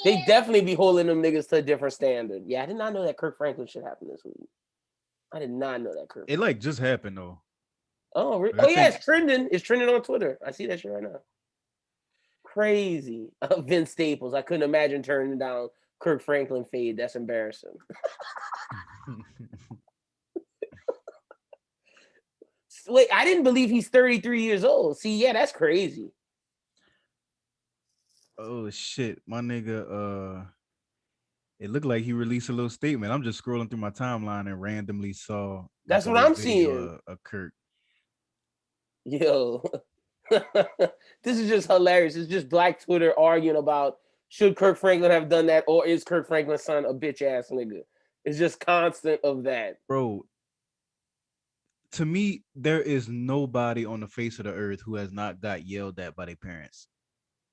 They definitely be holding them niggas to a different standard. Yeah, I did not know that Kirk Franklin shit happened this week. I did not know that Kirk. It like just happened though. Oh, really? Like, Oh yeah, it's trending. It's trending on Twitter. I see that shit right now. Crazy. Vince Staples. I couldn't imagine turning down Kirk Franklin fade. That's embarrassing. Wait, I didn't believe he's 33 years old. See, yeah, that's crazy. Oh shit, my nigga. It looked like he released a little statement. I'm just scrolling through my timeline and randomly saw. That's like, what I'm video seeing. Of Kirk. Yo, this is just hilarious. It's just Black Twitter arguing about should Kirk Franklin have done that, or is Kirk Franklin's son a bitch ass nigga? It's just constant of that, bro. To me, there is nobody on the face of the earth who has not got yelled at by their parents.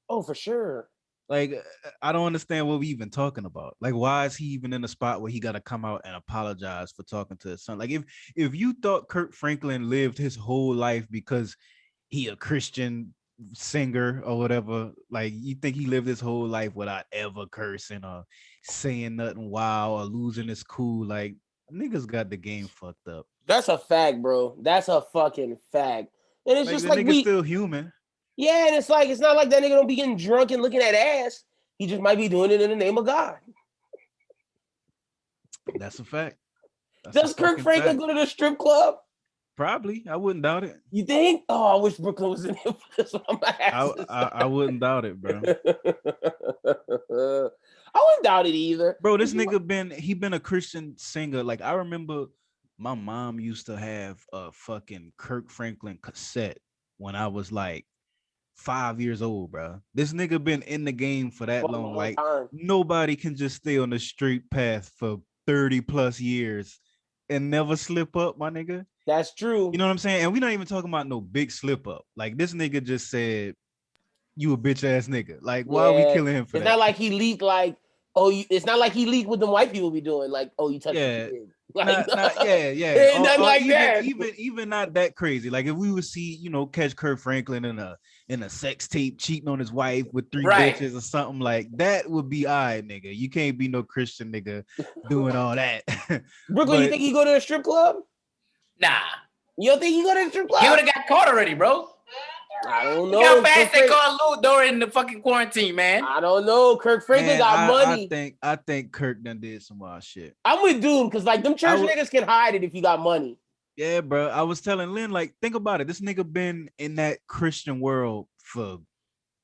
Oh, for sure. Like, I don't understand what we even talking about. Like, why is he even in a spot where he got to come out and apologize for talking to his son? Like, if you thought Kirk Franklin lived his whole life because he a Christian singer or whatever, like, you think he lived his whole life without ever cursing or saying nothing wild or losing his cool, like, niggas got the game fucked up. That's a fact, bro. That's a fucking fact. And it's like, just the like nigga's still human. Yeah, and it's not like that nigga don't be getting drunk and looking at ass. He just might be doing it in the name of God. That's a fact. Does Kirk Franklin go to the strip club? Probably. I wouldn't doubt it. You think? Oh, I wish Brooklyn was in here for this one. I wouldn't doubt it, bro. I wouldn't doubt it either. Bro, this nigga been a Christian singer. Like, I remember my mom used to have a fucking Kirk Franklin cassette when I was like 5 years old, bro. This nigga been in the game for that long. Like, nobody can just stay on the straight path for 30 plus years and never slip up, my nigga. That's true. You know what I'm saying? And we're not even talking about no big slip up. Like, this nigga just said, you a bitch ass nigga. Like, why are we killing him for that? It's not like he leaked it's not like he leaked what the white people be doing. Like, oh, you touched your kid. Like, nothing like that. Even not that crazy. Like, if we would see, catch Kirk Franklin in a sex tape cheating on his wife with 3 bitches or something, like that would be all right, nigga. You can't be no Christian nigga doing all that. Brooklyn, you think he go to a strip club? Nah. You don't think he go to a strip club? He would have got caught already, bro. I don't know. Look how fast they called Lou during the fucking quarantine, man. I don't know. Kirk Franklin got money. I think Kirk done did some wild shit. I'm with Doom because like them church niggas can hide it if you got money. Yeah, bro. I was telling Lynn, like, think about it. This nigga been in that Christian world for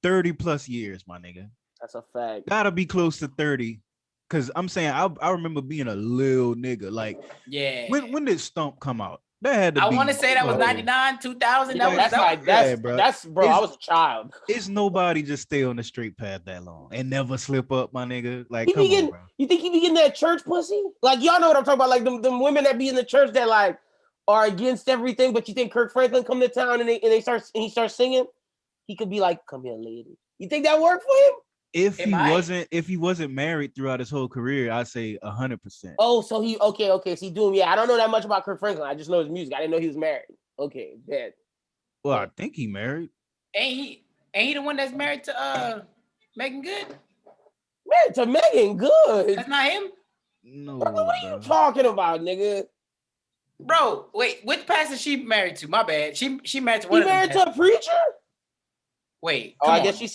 30 plus years, my nigga. That's a fact. Gotta be close to 30. Cause I'm saying I remember being a little nigga. Like, yeah. When did Stump come out? That had to be. I want to say that was 99, 2000. Bro. I was a child. It's nobody just stay on the straight path that long and never slip up, my nigga. Like, come on, bro. You think he be getting that church pussy? Like, y'all know what I'm talking about. Like them women that be in the church that like are against everything, but you think Kirk Franklin come to town and he starts singing? He could be like, "Come here, lady." You think that worked for him? If he wasn't married throughout his whole career, I'd say 100%. Oh, so he okay. So he doing I don't know that much about Kirk Franklin. I just know his music. I didn't know he was married. Okay, bad. Well, I think he married. Ain't he the one that's married to Megan Good? Married to Megan Good? That's not him? No. What are you talking about, nigga? Bro, wait, which pastor she married to? My bad. She married to one of them. Married to a preacher? Wait. I guess she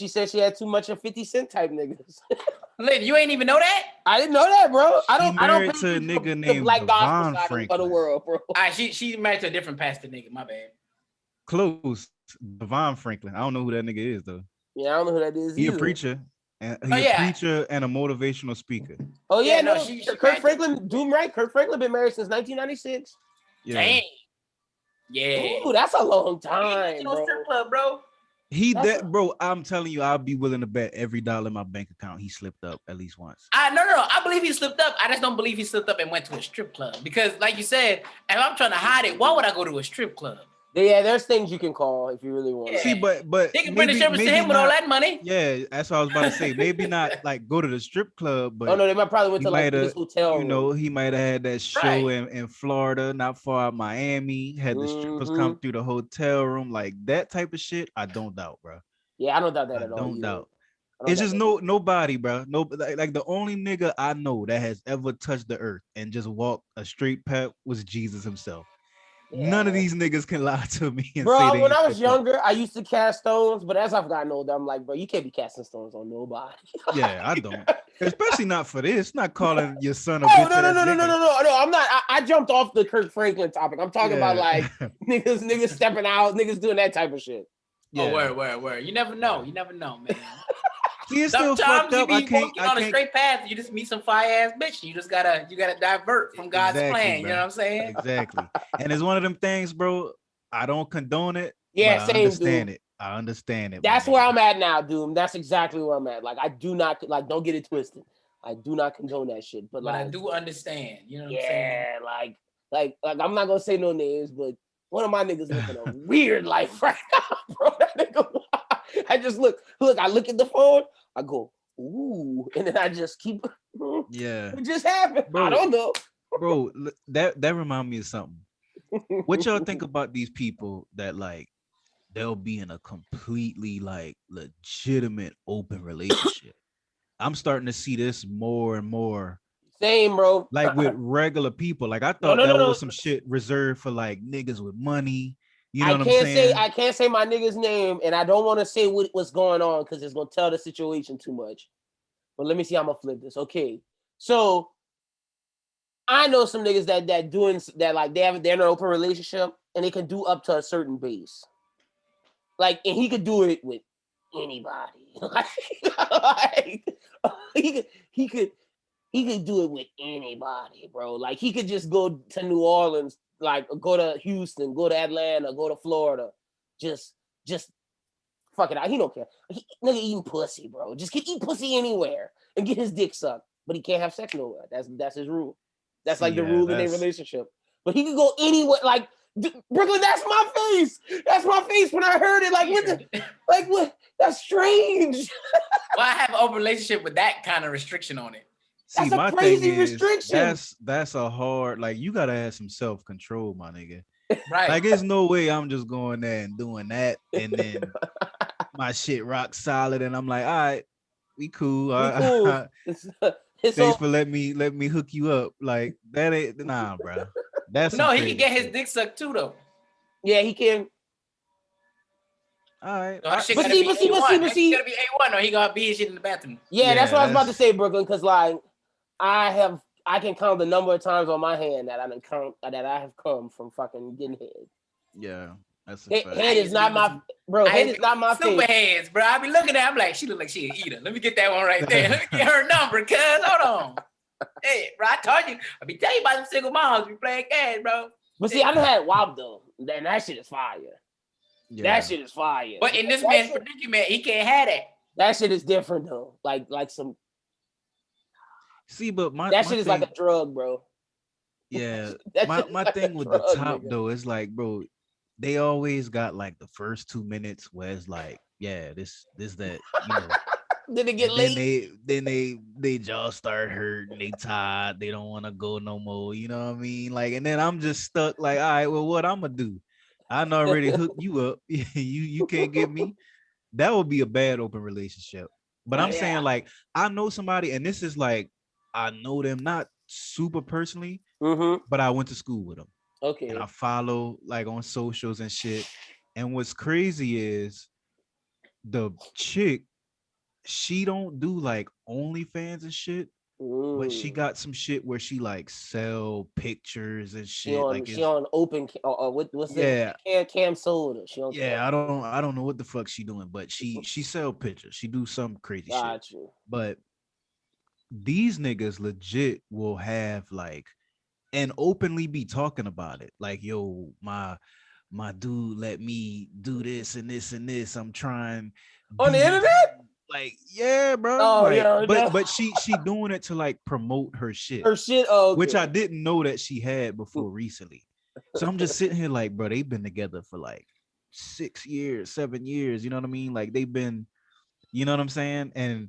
said she had too much of 50 Cent type niggas. Lynn, you ain't even know that? I didn't know that, bro. I don't married to a nigga named Black Devon gospel Franklin. of the world, bro. She married to a different pastor nigga. My bad. Close. Devon Franklin. I don't know who that nigga is though. Yeah, I don't know who that is. He either. A preacher. And a preacher and a motivational speaker. Oh yeah, no. Kirk Franklin, Doom right. Kirk Franklin been married since 1996. Yeah. Dang. Yeah. Ooh, that's a long time, bro. Strip club, bro. Bro, I'm telling you, I'll be willing to bet every dollar in my bank account he slipped up at least once. No. I believe he slipped up. I just don't believe he slipped up and went to a strip club. Because, like you said, if I'm trying to hide it, why would I go to a strip club? Yeah, there's things you can call if you really want. Yeah. See, but they can bring the strippers to him with all that money. Yeah, that's what I was about to say. Maybe not like go to the strip club, but no, they might probably went to like this hotel. You know, he might have had that show in Florida, not far out Miami. Had the strippers come through the hotel room, like that type of shit. I don't doubt, bro. Yeah, I don't doubt that at all. Don't doubt. It's just nobody, bro. No, like the only nigga I know that has ever touched the earth and just walked a straight path was Jesus himself. Yeah. None of these niggas can lie to me and say they when I was younger, I used to cast stones, but as I've gotten older, I'm like, bro, you can't be casting stones on nobody. Yeah, I don't. Especially not for this. Not calling your son a bitch. No. I'm not. I jumped off the Kirk Franklin topic. I'm talking about like niggas stepping out, niggas doing that type of shit. Yeah. Oh, word. You never know. You never know, man. See, it's still fucked up. You be walking on a straight path. You just meet some fire ass bitch. You gotta divert from God's plan. Bro. You know what I'm saying? Exactly. And it's one of them things, bro. I don't condone it. Yeah, same. I understand it. That's where I'm at now, dude. That's exactly where I'm at. Like, I do not don't get it twisted. I do not condone that shit. But like, I do understand. You know what I'm saying? Yeah, like I'm not gonna say no names, but one of my niggas living a weird life right now, bro. That nigga. I just look. I look at the phone. I go, ooh, and then I just keep. Yeah, it just happened. Bro, I don't know, bro. That remind me of something. What y'all think about these people that like they'll be in a completely like legitimate open relationship? I'm starting to see this more and more. Same, bro. Like with regular people. Like I thought was some shit reserved for like niggas with money. You know what I'm saying? I can't say my nigga's name, and I don't want to say what's going on because it's gonna tell the situation too much. But let me see how I'm gonna flip this. Okay, so I know some niggas that doing that like they're in an open relationship and they can do up to a certain base. Like, and he could do it with anybody. He could do it with anybody, bro. Like he could just go to New Orleans. Like go to Houston, go to Atlanta, go to Florida, just fuck it out. He don't care. Nigga eating pussy, bro. Just eat pussy anywhere and get his dick sucked, but he can't have sex nowhere. That's his rule. That's like the rule in their relationship. But he could go anywhere. Like Brooklyn, that's my face. That's my face when I heard it. Like what? That's strange. Well, I have an open relationship with that kind of restriction on it. See, that's a crazy restriction. That's a hard, like, you gotta have some self-control, my nigga. Right. Like, there's no way I'm just going there and doing that, and then my shit rock solid, and I'm like, all right, we cool. Thanks for let me hook you up. Like, that ain't nah, bro. That's no, he can get his dick sucked too, though. Yeah, he can. All right. But see, gotta be A1, or he gonna be his shit in the bathroom. Yeah, that's what I was about to say, Brooklyn, because like I can count the number of times on my hand that I have come from fucking getting head. Yeah, that's a fact. Head is not my Head is not my super hands, bro. I be looking at. I'm like, she look like she an eater. Let me get that one right there. Let me get her number, cuz. Hold on. Hey, bro, I told you. I be telling you about them single moms. We playing games, bro. But see, I done had WAP though. And that shit is fire. Yeah. That shit is fire. But in this man's predicament, he can't have that. That shit is different though. Like some. See, but that shit is like a drug, bro. Yeah, my thing with the top though is like, bro, they always got like the first 2 minutes where it's like, yeah, this that, you know. Then they get late. Then they jaw start hurting. They tired. They don't want to go no more. You know what I mean? Like, and then I'm just stuck. Like, all right, well, what I'm gonna do? I done already hooked you up. you can't get me. That would be a bad open relationship. But I'm saying, like, I know somebody, and this is like, I know them not super personally, but I went to school with them. Okay. And I follow like on socials and shit. And what's crazy is the chick, she don't do like OnlyFans and shit. But she got some shit where she like sell pictures and shit. She on open what's that? Cam soda. I don't know what the fuck she doing, but she sell pictures. She do some crazy shit. You. But these niggas legit will have like and openly be talking about it. Like, yo, my dude let me do this and this and this. I'm trying on the internet. Like, yeah, bro. Oh, like, yeah, but she doing it to like promote her shit. Okay. Which I didn't know that she had before recently. So I'm just sitting here like, bro, they've been together for like 6 years, 7 years. You know what I mean? Like they've been, you know what I'm saying? And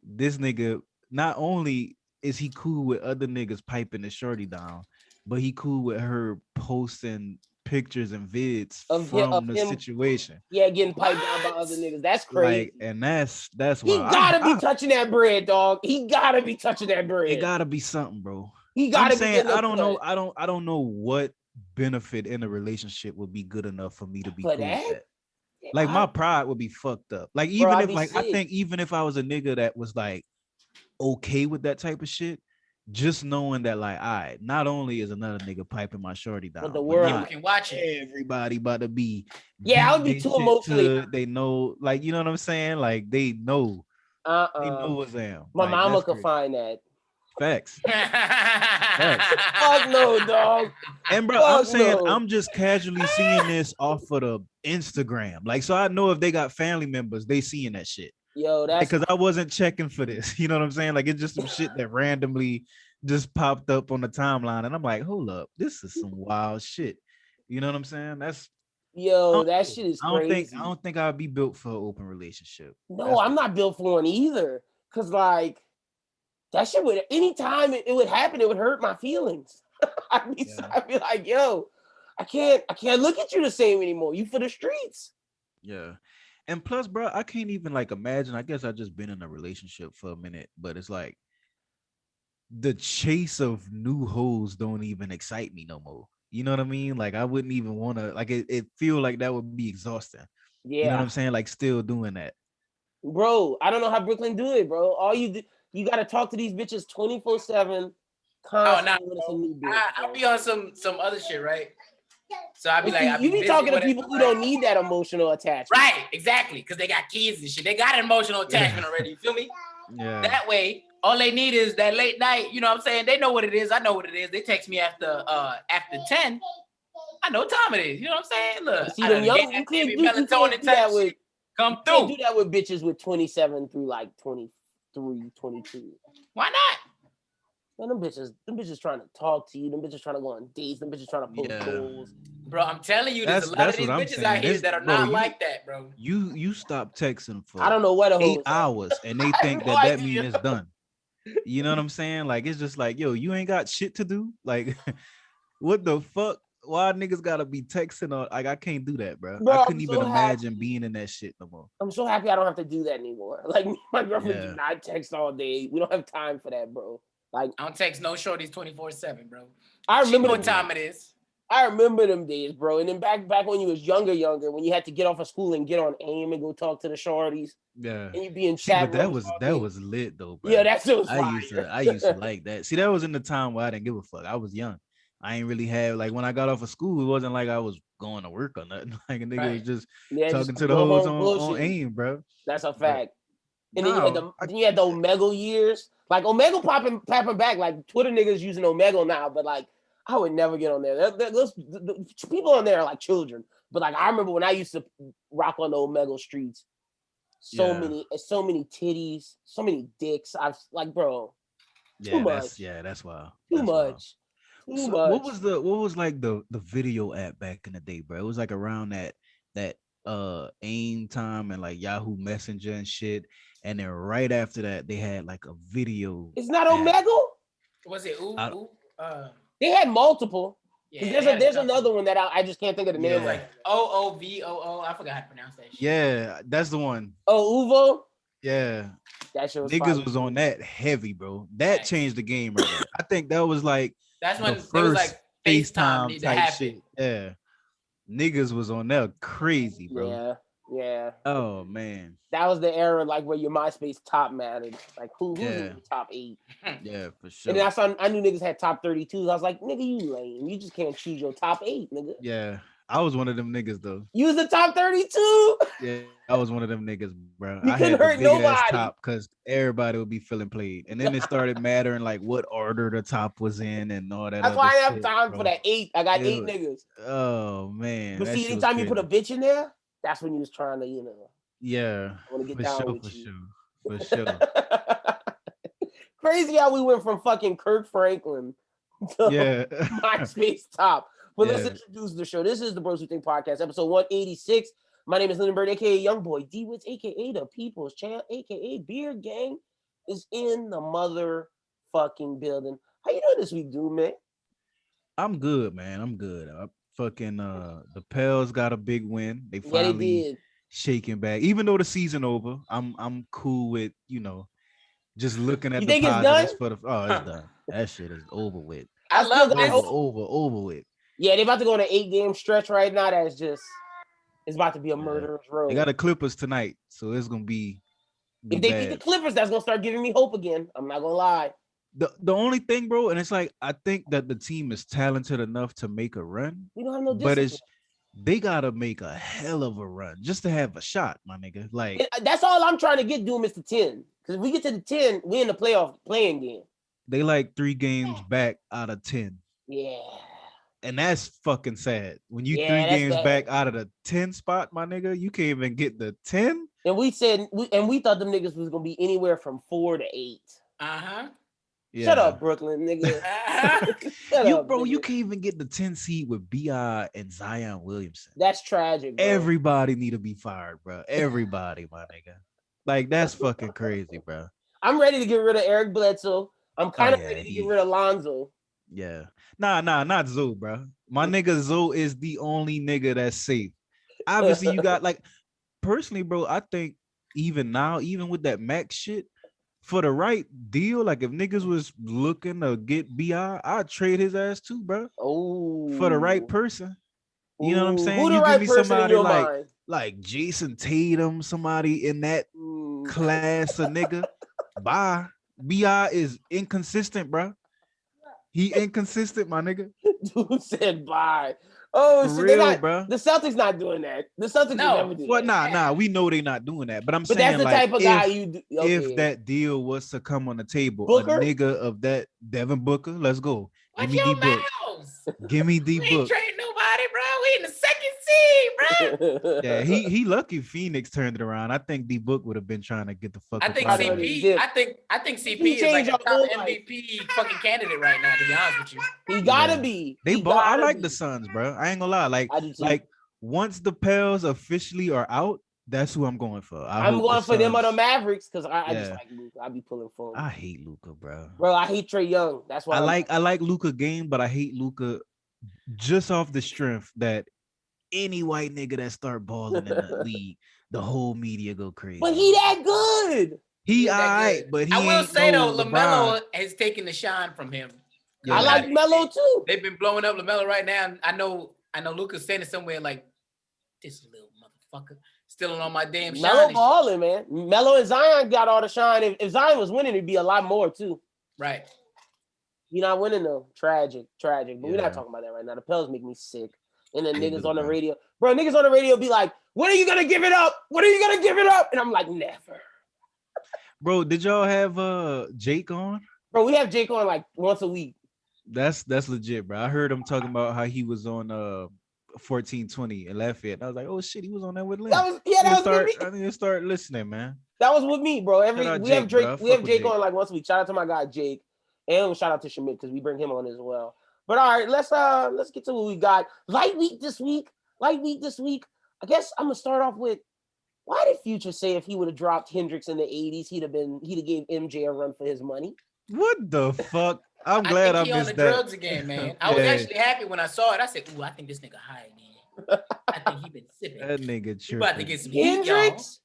this nigga, not only is he cool with other niggas piping the shorty down, but he cool with her posting pictures and vids Of from the him, situation. Yeah, getting piped down by other niggas. That's crazy. Like, and that's he why gotta be touching that bread, dog. He gotta be touching that bread. it gotta be something, bro. He gotta I'm saying be I don't know. I don't know what benefit in a relationship would be good enough for me to be cool with that. Like my pride would be fucked up. Like even if like I think even if I was a nigga that was like okay with that type of shit, just knowing that like, all right, not only is another nigga piping my shorty down, but the world can watch it. Everybody about to be I would be too emotionally. They know, like, you know what I'm saying? Like they know. They know what's them. My like, mama could find that. Facts. Fuck no, dog. And bro, I'm saying I'm just casually seeing this off of the Instagram. Like, so I know if they got family members, they seeing that shit. Yo, that's because I wasn't checking for this. You know what I'm saying? Like, it's just some shit that randomly just popped up on the timeline. And I'm like, hold up, this is some wild shit. You know what I'm saying? That shit is crazy. I don't think I'd be built for an open relationship. No, I'm not built for one either. Cause like that shit would anytime it would happen, it would hurt my feelings. I'd be like, yo, I can't look at you the same anymore. You for the streets. Yeah. And plus, bro, I can't even like imagine. I guess I just been in a relationship for a minute, but it's like the chase of new hoes don't even excite me no more. You know what I mean? Like I wouldn't even want to. Like it feel like that would be exhausting. Yeah, you know what I'm saying? Like still doing that, bro. I don't know how Brooklyn do it, bro. All you do, you got to talk to these bitches 24/7. I'll be on some other shit, right? So I'd be like, you be talking to people who don't need that emotional attachment. Right, exactly. Because they got kids and shit. They got an emotional attachment already. You feel me? Yeah. That way, all they need is that late night. You know what I'm saying? They know what it is. I know what it is. They text me after 10. I know what time it is. You know what I'm saying? Look, see them young, you can't do that with come through. You can't do that with bitches with 27 through like 23, 22. Why not? Man, them bitches trying to talk to you. Them bitches trying to go on dates. Them bitches trying to pull goals. Bro, I'm telling you, there's a lot of these bitches out here that are not like that, bro. You stop texting for I don't know what 8 hours and they think that means it's done. You know what I'm saying? Like it's just like, yo, you ain't got shit to do. Like, what the fuck? Why niggas gotta be texting? Or like I can't do that, bro. I couldn't even imagine being in that shit no more. I'm so happy I don't have to do that anymore. Like my girlfriend do not text all day. We don't have time for that, bro. Like I don't text no shorties 24/7, bro. I remember what time it is. I remember them days, bro. And then back when you was younger, when you had to get off of school and get on AIM and go talk to the shorties. Yeah. And you be in chat. But that was lit though, bro. Yeah, that's so I used to like that. See, that was in the time where I didn't give a fuck. I was young. I ain't really have like when I got off of school, it wasn't like I was going to work or nothing. Like a nigga was just talking to the hoes on AIM, bro. That's a fact. And then you had the Omegle years. Like Omegle popping back. Like Twitter niggas using Omegle now, but like I would never get on there. The people on there are like children. But like I remember when I used to rock on the Omegle streets. So many titties, so many dicks. I've like, bro. Too much. That's wild. Too much. What was like the video app back in the day, bro? It was like around that AIM time and like Yahoo Messenger and shit. And then right after that, they had like a video. It's not Omegle? Was it they had multiple. Yeah, there's another one that I just can't think of the name. Like OOVOO. I forgot how to pronounce that shit. Yeah, that's the one. Oh, Uvo? Yeah. That shit was niggas was on that heavy, bro. That changed the game right there. I think that was like that's when it was like FaceTime type shit. Yeah. Niggas was on that crazy, bro. Yeah. Oh man. That was the era like where your MySpace top mattered. Like who's in the top 8? Yeah, for sure. And then I knew niggas had top 32s. I was like, nigga, you lame. You just can't choose your top 8, nigga. Yeah. I was one of them niggas though. You was the top 32? Yeah, I was one of them niggas, bro. You couldn't hurt nobody. Top because everybody would be feeling played. And then it started mattering like what order the top was in and all that. That's why I have time for that 8. I got 8 niggas. Oh man. But see, anytime you put a bitch in there, that's when you was trying to, Yeah. I want to get down with you. For sure. Crazy how we went from fucking Kirk Franklin to MySpace top. But let's introduce the show. This is the Bros Who Think Podcast, episode 186. My name is Lindenberg, aka Youngboy D Wits, aka the People's Champ, aka Beard Gang, is in the motherfucking building. How you doing this week, dude, man? I'm good, man. I'm good. fucking the Pels got a big win. They Yeah, they finally did. shaking back. Even though the season over, I'm cool with, just looking at You the think it's done? positives for the it's done. That shit is over with. I still love got this. Over with. Yeah, they about to go on an 8-game stretch right now. That's just it's about to be a Yeah. murderer's They road. got the Clippers tonight, so it's gonna be If they beat the bad. Clippers, that's gonna start giving me hope again. I'm not gonna lie. The only thing, bro, and it's like I think that the team is talented enough to make a run, We don't have no but discipline. they gotta make a hell of a run just to have a shot, my nigga. Like That's all I'm trying to get Doom is to 10. Because if we get to the 10, we in the playoff playing game. they like 3 games back out of 10. Yeah. And that's fucking sad. When you Yeah, 3 that's games bad. back out of the 10 spot, my nigga, you can't even get the 10. And we thought them niggas was gonna be anywhere from 4 to 8. Uh-huh. Yeah. Shut up, Brooklyn, nigga. Uh-huh. Shut up, Bro, nigga. you can't even get the 10 seed with BI and Zion Williamson. That's tragic, bro. Everybody need to be fired, bro. Everybody, my nigga. Like that's fucking crazy, bro. I'm ready to get rid of Eric Bledsoe. I'm kind of yeah, ready to get rid of Lonzo. Yeah. Nah, not Zoe, bro. My nigga Zoe is the only nigga that's safe. Obviously, you got like personally, bro. I think even now, even with that max shit, for the right deal, like if niggas was looking to get BI, I'd trade his ass too, bro. Oh, For the right person. You know what I'm saying? Who the You right give me person in somebody your like mind? like Jason Tatum, somebody in that class of nigga. Bye. BI is inconsistent, bro. He inconsistent, my nigga. Dude said bye. Oh, For shit, real, bro. The Celtics not doing that. The Celtics would No. never do Well, that. nah. We know they not doing that, but I'm But saying that's the like type of guy you do. Okay. if that deal was to come on the table, Booker? a nigga of that Devin Booker, let's go. Watch Give me D your Book. mouths. Give me D We ain't Book. trading nobody, bro. We in the second seed, bro. Yeah, he lucky Phoenix turned it around. I think D Book would have been trying to get the fuck. I up think out of CP there. CP. I think CP He is like changed a our top whole life. MVP fucking candidate right now. To be honest with you, He gotta Yeah. be. They He ball. I gotta like be. the Suns, bro. I ain't gonna lie. Like I do too. once the Pels officially are out, that's who I'm going for. I'm going for them or the Suns- Mavericks because I just Yeah. like Luka. I be pulling for him. I hate Luca, bro. Bro, I hate Trae Young. That's why I like Luca game, but I hate Luca just off the strength that any white nigga that start balling in the league, the whole media go crazy. But he that good. He that alright, good. but he I will ain't say no though, LeBron. LaMelo has taken the shine from him. Yeah. I like Melo too. They've been blowing up LaMelo right now. I know Luca's saying it somewhere like, this little motherfucker stealing on my damn shine. Melo and balling, man. Melo and Zion got all the shine. If Zion was winning, it'd be a lot more too. shit. Right. He not winning though. Tragic. But we're Yeah. not talking about that right now. The Pels make me sick. And then They niggas do, on the man. radio, bro. Niggas on the radio be like, "When are you gonna give it up? When are you gonna give it up?" And I'm like, "Never." Bro, did y'all have Jake on? Bro, we have Jake on like once a week. That's legit, bro. I heard him talking about how he was on 1420 in Lafayette. And I was like, oh shit, he was on that with Lynn. That was with me. I need to start listening, man. That was with me, bro. out We have Jake, Drake. bro. We have Fuck with Jake Jake. on like once a week. Shout out to my guy Jake, and shout out to Shamit because we bring him on as well. But all right, let's get to what we got. Light week this week. I guess I'm gonna start off with why did Future say if he would have dropped Hendrix in the 80s, he'd have gave MJ a run for his money? What the fuck? I'm glad I think he on missed the that. drugs again, man. I was Yeah. actually happy when I saw it. I said, ooh, I think this nigga high again. I think he been sipping. That nigga You about to tripping. get some heat, y'all. Hendrix?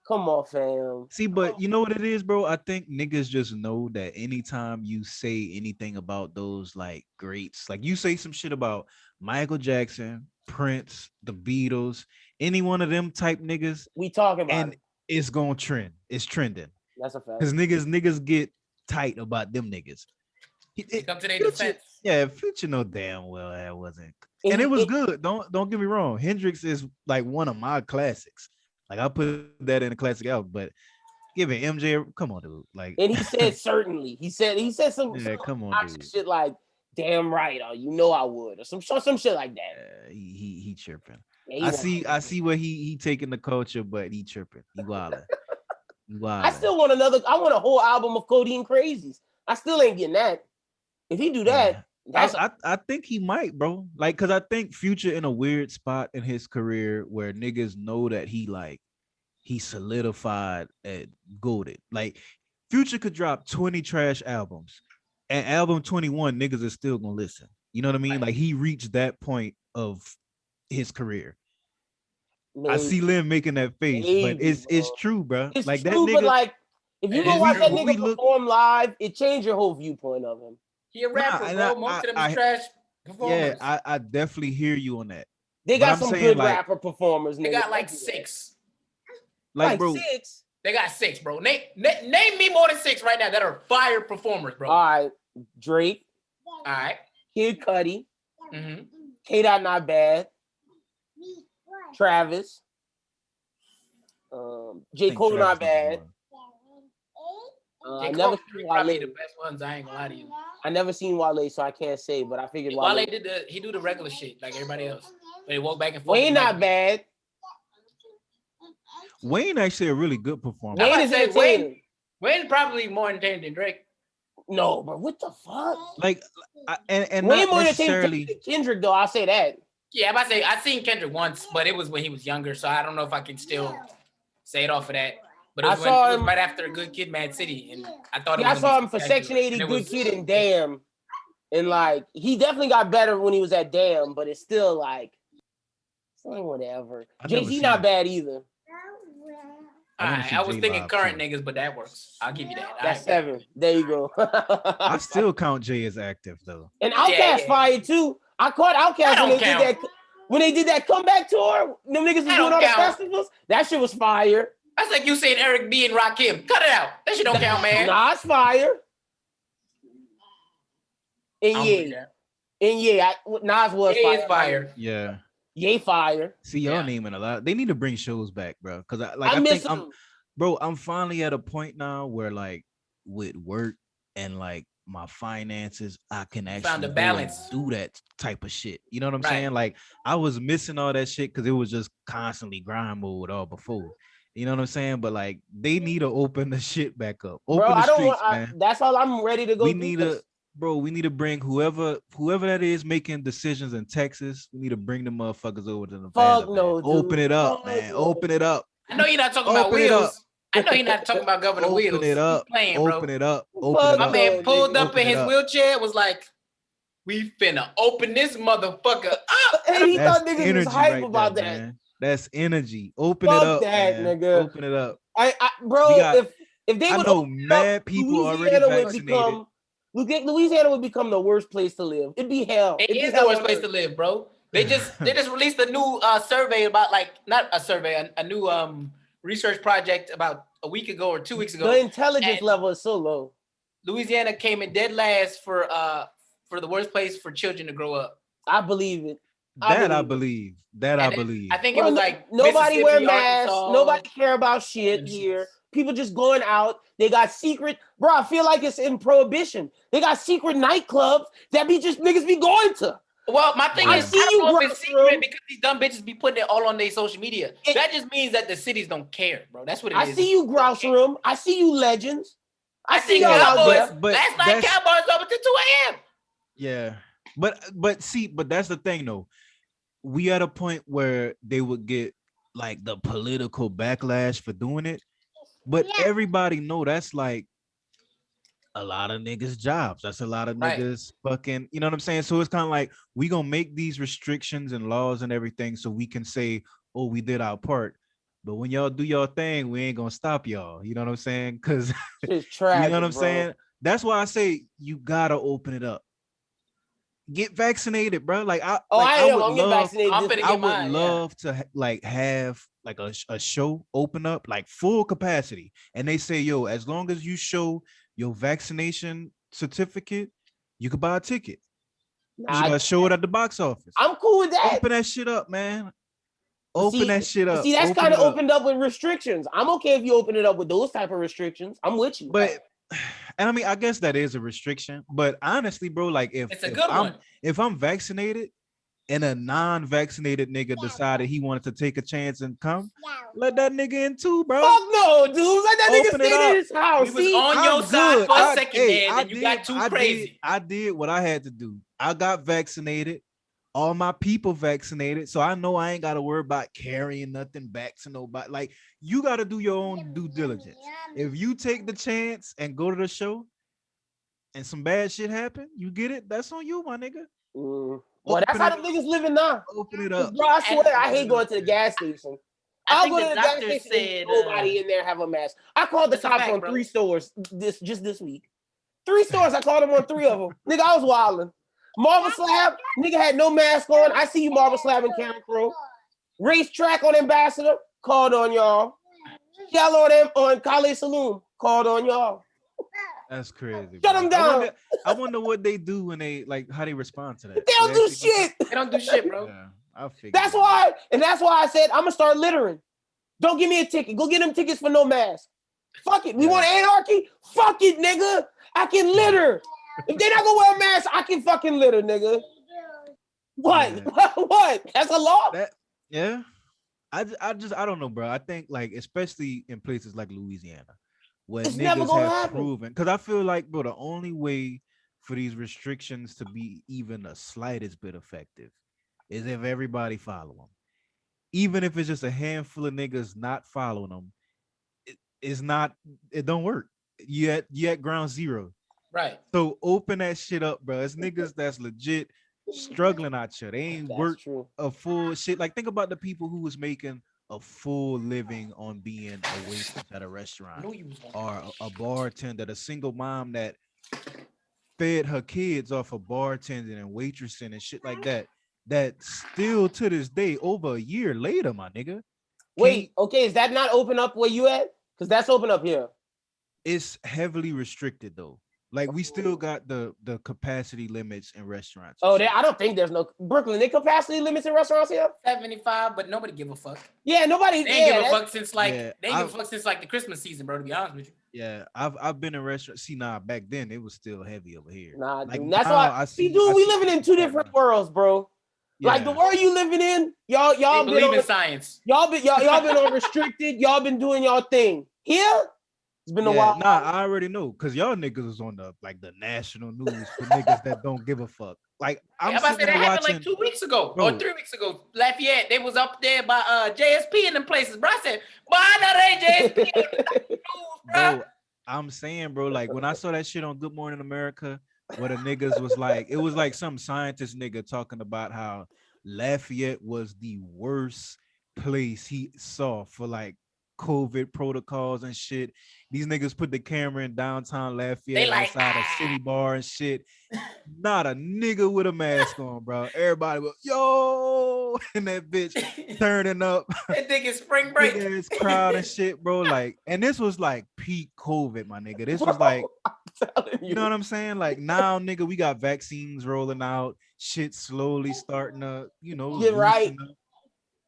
Come on, fam. See, but you know what it is, bro? I think niggas just know that anytime you say anything about those like greats, like you say some shit about Michael Jackson, Prince, the Beatles, any one of them type niggas, We talking about and it. it's gonna trend. It's trending. That's a fact. Because niggas get tight about them niggas. They come to their Future- defense. Yeah, Future know damn well that wasn't. And And he- it was it- good. Don't get me wrong. Hendrix is like one of my classics. Like I put that in a classic album, but giving MJ, come on, dude. Like, And he said certainly. He said some yeah, come on, toxic dude. shit like, damn right, or you know I would, or some shit like that. He chirping. Yeah, he I see where he taking the culture, but he chirping. He wilding. He wilding. I still want I want a whole album of Codeine Crazies. I still ain't getting that. If he do that, that's I think he might, bro. Like, cause I think Future in a weird spot in his career where niggas know that he solidified at goated. Like, Future could drop 20 trash albums, and album 21 niggas are still gonna listen. You know what I mean? Right. Like, he reached that point of his career. I Maybe, see Lynn making that face, but maybe, it's bro. true, bro. It's Like that true, but nigga. like, if you It go is watch that true. nigga perform live, it changed your whole viewpoint of him. He a Nah, rapper, and bro. Most of them is trash performers. I definitely hear you on that. They But got I'm some saying, good like, rapper performers. They Nigga. got like Don't do that. 6. like, bro, 6. They got 6, bro. Name me more than 6 right now that are fire performers, bro. All right, Drake, All right. Kid Cudi, Mm-hmm. K-Dot Not Bad, Travis, J. think Cole Travis Not Bad. I J. never Cole, seen probably the Wale. best ones. I ain't gonna lie to you. I never seen Wale, so I can't say, but I figured Wale. Wale he do the regular shit like everybody else. But he walk back and forth. Wayne not bad. Wayne actually a really good performer. Wayne is entertaining. Wayne's probably more entertaining than Drake. No, but what the fuck? Like, and Wayne not more necessarily. entertaining than Kendrick, though. I'll say that. Yeah, I'm about to say I seen Kendrick once, but it was when he was younger, so I don't know if I can still say it off of that. But it was, it was right after Good Kid, Mad City, and I thought it was. I saw him for Section 80, Good Kid, and Damn, and like he definitely got better when he was at Damn, but it's still like, it's like whatever. Jay-Z not bad either. I was thinking current niggas, but that works. I'll give you that. That's 7. There you go. I still count Jay as active though. And Outkast fire too. I caught Outkast when they did that. When they did that comeback tour, them niggas was doing all the festivals. That shit was fire. That's like you saying Eric B and Rakim. Cut it out. That shit don't count, man. Nah, it's fire. And Nas was fire. Is fire. Yeah. Yay fire. See, y'all naming a lot. They need to bring shows back, bro. Because I miss think I'm finally at a point now where like with work and like my finances, I can actually found a balance, do that type of shit. You know what I'm saying? Like I was missing all that shit because it was just constantly grind mode all before. You know what I'm saying? But like they need to open the shit back up. Open the streets, man. That's all I'm ready to go. We need to bring whoever that is making decisions in Texas. We need to bring the motherfuckers over to the Open it up, man. Open it up. I know you're not talking about Wheels. I know you're not talking about Governor Wheels. Open it up. Open it up. My man pulled up in his wheelchair. Was like, "We finna open this motherfucker up." And he thought niggas was hype about that. Man. That's energy. Open it up, man. Nigga. Open it up. If they would know mad people already vaccinated. Louisiana would become the worst place to live. It'd be hell. It is the worst place to live, bro. They just released a new survey about not a survey, a new research project about a week ago or 2 weeks ago. The intelligence level is so low. Louisiana came in dead last for the worst place for children to grow up. I believe it. I believe. I think it was like nobody wear masks. Nobody care about shit here. People just going out. They got secret, bro. I feel like it's in prohibition. They got secret nightclubs that niggas be going to. Well, my thing is, I don't know if it's secret because these dumb bitches be putting it all on their social media. That just means that the cities don't care, bro. That's what it is. I see you, Grouse Room. I see you, Legends. I see Cowboys. Last night, Cowboys over to 2 a.m. Yeah, but that's the thing though. We at a point where they would get like the political backlash for doing it, but everybody know that's like a lot of niggas' jobs. That's a lot of niggas fucking, you know what I'm saying? So it's kind of like we gonna make these restrictions and laws and everything so we can say, oh, we did our part. But when y'all do your thing, we ain't gonna stop y'all. You know what I'm saying? Because you know what I'm saying? That's why I say you gotta open it up. Get vaccinated, bro. Like I would love to like have like a show open up like full capacity, and they say, yo, as long as you show your vaccination certificate, you could buy a ticket. You gotta show it at the box office. I'm cool with that. Open that shit up, man. Open that shit up. See, that's kind of opened up with restrictions. I'm okay if you open it up with those type of restrictions. I'm with you. But and I mean, I guess that is a restriction. But honestly, bro, like if I'm vaccinated and a non-vaccinated nigga decided he wanted to take a chance and come, let that nigga in too, bro. Fuck no, dude. Let that nigga stay in his house. He was on your side for a second, man, and you got too crazy. I did what I had to do. I got vaccinated. All my people vaccinated, so I know I ain't got to worry about carrying nothing back to nobody. Like, you got to do your own due diligence. If you take the chance and go to the show and some bad shit happen, you get it, that's on you, my nigga. Well, that's how the niggas living now. Open it up. Bro, I swear, I hate going to the gas station. I'll go to the gas station said, and nobody in there have a mask. I called the cops on 3 stores this week. 3 stores, I called them on 3 of them. Nigga, I was wilding. Marble Slab, nigga had no mask on. I see you, Marble Slab and Karen Crow. Racetrack on Ambassador, called on y'all. Yellow on them on Kale Saloon, called on y'all. That's crazy. Shut them down. I wonder what they do when they how they respond to that. They don't do shit. They don't do shit, bro. Yeah, I figured. That's why I said I'm gonna start littering. Don't give me a ticket. Go get them tickets for no mask. Fuck it. We want anarchy? Fuck it, nigga. I can litter. If they're not gonna wear a mask, I can fucking litter, nigga. What? Yeah. What? That's a law? Yeah. I don't know, bro. I think especially in places like Louisiana, where it's niggas have proven, because I feel like, bro, the only way for these restrictions to be even the slightest bit effective is if everybody follow them. Even if it's just a handful of niggas not following them, it don't work. You at ground zero. Right. So open that shit up, bro. It's niggas that's legit struggling out here. They ain't worked a full shit. Like, think about the people who was making a full living on being a waitress at a restaurant or a bartender, a single mom that fed her kids off of bartending and waitressing and shit like that. That still to this day, over a year later, my nigga. Wait, okay, is that not open up where you at? Because that's open up here. It's heavily restricted though. Like, we still got the capacity limits in restaurants. Oh, I don't think there's no Brooklyn. They capacity limits in restaurants here? 75, but nobody give a fuck. Yeah, nobody. They ain't give a fuck since the Christmas season, bro. To be honest with you. Yeah, I've been in restaurants. See, back then it was still heavy over here. Nah, like, dude, that's why. We living in 2 different worlds, bro. Yeah. Like the world you living in, y'all believe in science. Y'all been on restricted. Y'all been doing y'all thing. Here, it's been a while. Nah, I already know, because y'all niggas was on the national news for niggas that don't give a fuck. Like, I'm about to say that happened like 2 weeks ago, or 3 weeks ago. Lafayette, they was up there by JSP in them places. Bro, I said, boy, I know they ain't JSP. Bro, I'm saying, bro, like when I saw that shit on Good Morning America, where the niggas was like, it was like some scientist nigga talking about how Lafayette was the worst place he saw for like COVID protocols and shit. These niggas put the camera in downtown Lafayette outside a city bar and shit. Not a nigga with a mask on, bro. Everybody was, yo, and that bitch turning up. That nigga spring break. This crowd and shit, bro. Like, and this was like peak COVID, my nigga. This was like, you know what I'm saying? Like, now, nigga, we got vaccines rolling out. Shit slowly starting to, You're right. Up.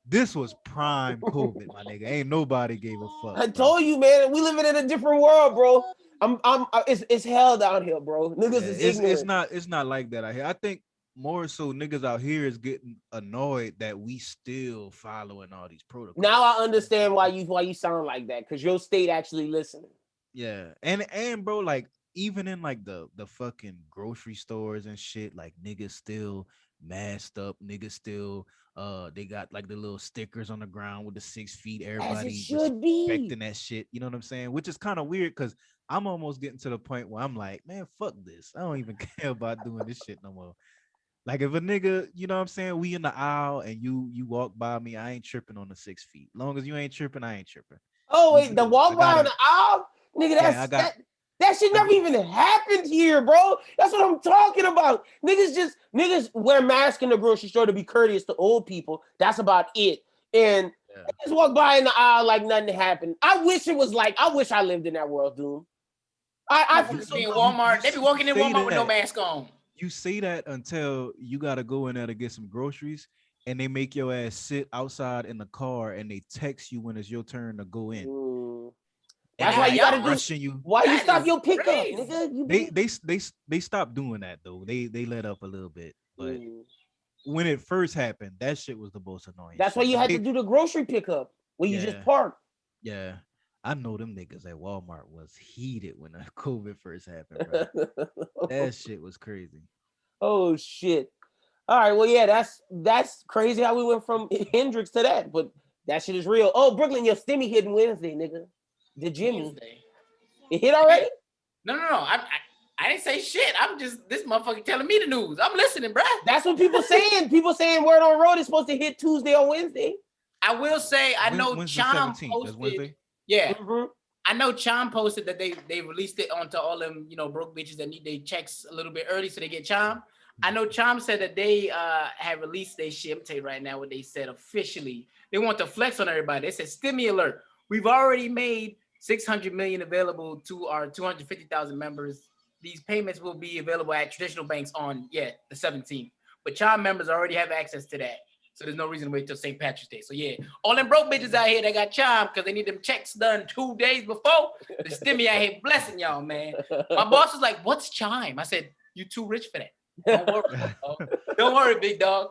This was prime COVID, my nigga. Ain't nobody gave a fuck. I told you, man. We living in a different world, bro. It's hell down here, bro. Niggas is ignorant. It's not like that out here. I think more so niggas out here is getting annoyed that we still following all these protocols. Now I understand why you sound like that, because your state actually listening. Yeah, and bro, like, even in like the fucking grocery stores and shit, like, niggas still masked up. Niggas still they got like the little stickers on the ground with the 6 feet. Everybody respecting that shit. You know what I'm saying? Which is kind of weird, because I'm almost getting to the point where I'm like, man, fuck this. I don't even care about doing this shit no more. Like, if a nigga, you know what I'm saying, we in the aisle and you walk by me, I ain't tripping on the 6 feet. Long as you ain't tripping, I ain't tripping. Oh, wait, the walk by on the aisle? Nigga, that shit never even happened here, bro. That's what I'm talking about. Niggas wear masks in the grocery store to be courteous to old people. That's about it. And they just walk by in the aisle like nothing happened. I wish I lived in that world, dude. I in Walmart. They be walking in Walmart with no mask on. You say that until you gotta go in there to get some groceries, and they make your ass sit outside in the car and they text you when it's your turn to go in. That's why you gotta rushing you. Why you stop your pickup, nigga? They stopped doing that though. They let up a little bit, but when it first happened, that shit was the most annoying. That's why you had to do the grocery pickup where you just park. Yeah, I know them niggas at Walmart was heated when the COVID first happened, bro. That shit was crazy. Oh shit! All right, well, yeah, that's crazy how we went from Hendrix to that, but that shit is real. Oh, Brooklyn, your Stimmy hitting Wednesday, nigga. The Jimmy. Wednesday. It hit already? No. I didn't say shit. I'm just this motherfucker telling me the news. I'm listening, bruh. That's what people saying. People saying Word on Road is supposed to hit Tuesday or Wednesday. I will say I know When's the Chom 17th? That's posted. Wednesday? Yeah. Mm-hmm. I know Chom posted that they released it onto all them, broke bitches that need their checks a little bit early so they get Chom. I know Chom said that they have released their shit. I'm gonna tell you right now what they said officially. They want to flex on everybody. They said, Stimmy alert. We've already made $600 million available to our 250,000 members. These payments will be available at traditional banks on the 17th. But Chom members already have access to that. So there's no reason to wait till St. Patrick's Day. So yeah, all them broke bitches out here that got Chime because they need them checks done 2 days before. The Stimmy out here blessing y'all, man. My boss was like, "What's Chime?" I said, "You too rich for that. Don't worry, dog. Don't worry, big dog."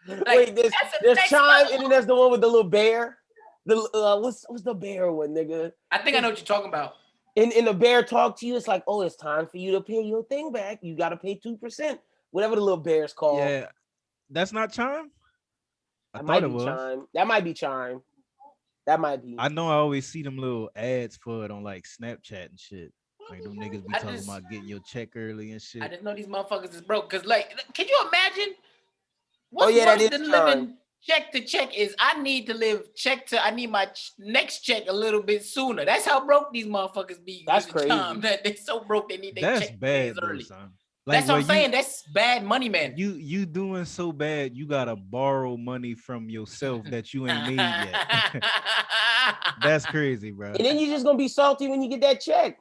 Like, wait, there's Chime, and then there's the one with the little bear. The what's the bear one, nigga? I think I know what you're talking about. And the bear talk to you. It's like, oh, it's time for you to pay your thing back. You got to pay 2%, whatever the little bear's called. Yeah, that's not Chime. That might be Chime. That might be Chime. That might be. I know I always see them little ads for it on like Snapchat and shit. Like them niggas be talking about getting your check early and shit. I just know these motherfuckers is broke. Cause like, can you imagine? What's worse than living check to check is I need to live check to I need my next check a little bit sooner. That's how broke these motherfuckers be. That's crazy. That they so broke they need their check bad, early. Son. Like, that's what I'm saying. That's bad money, man. You doing so bad, you gotta borrow money from yourself that you ain't made yet. That's crazy, bro. And then you're just gonna be salty when you get that check.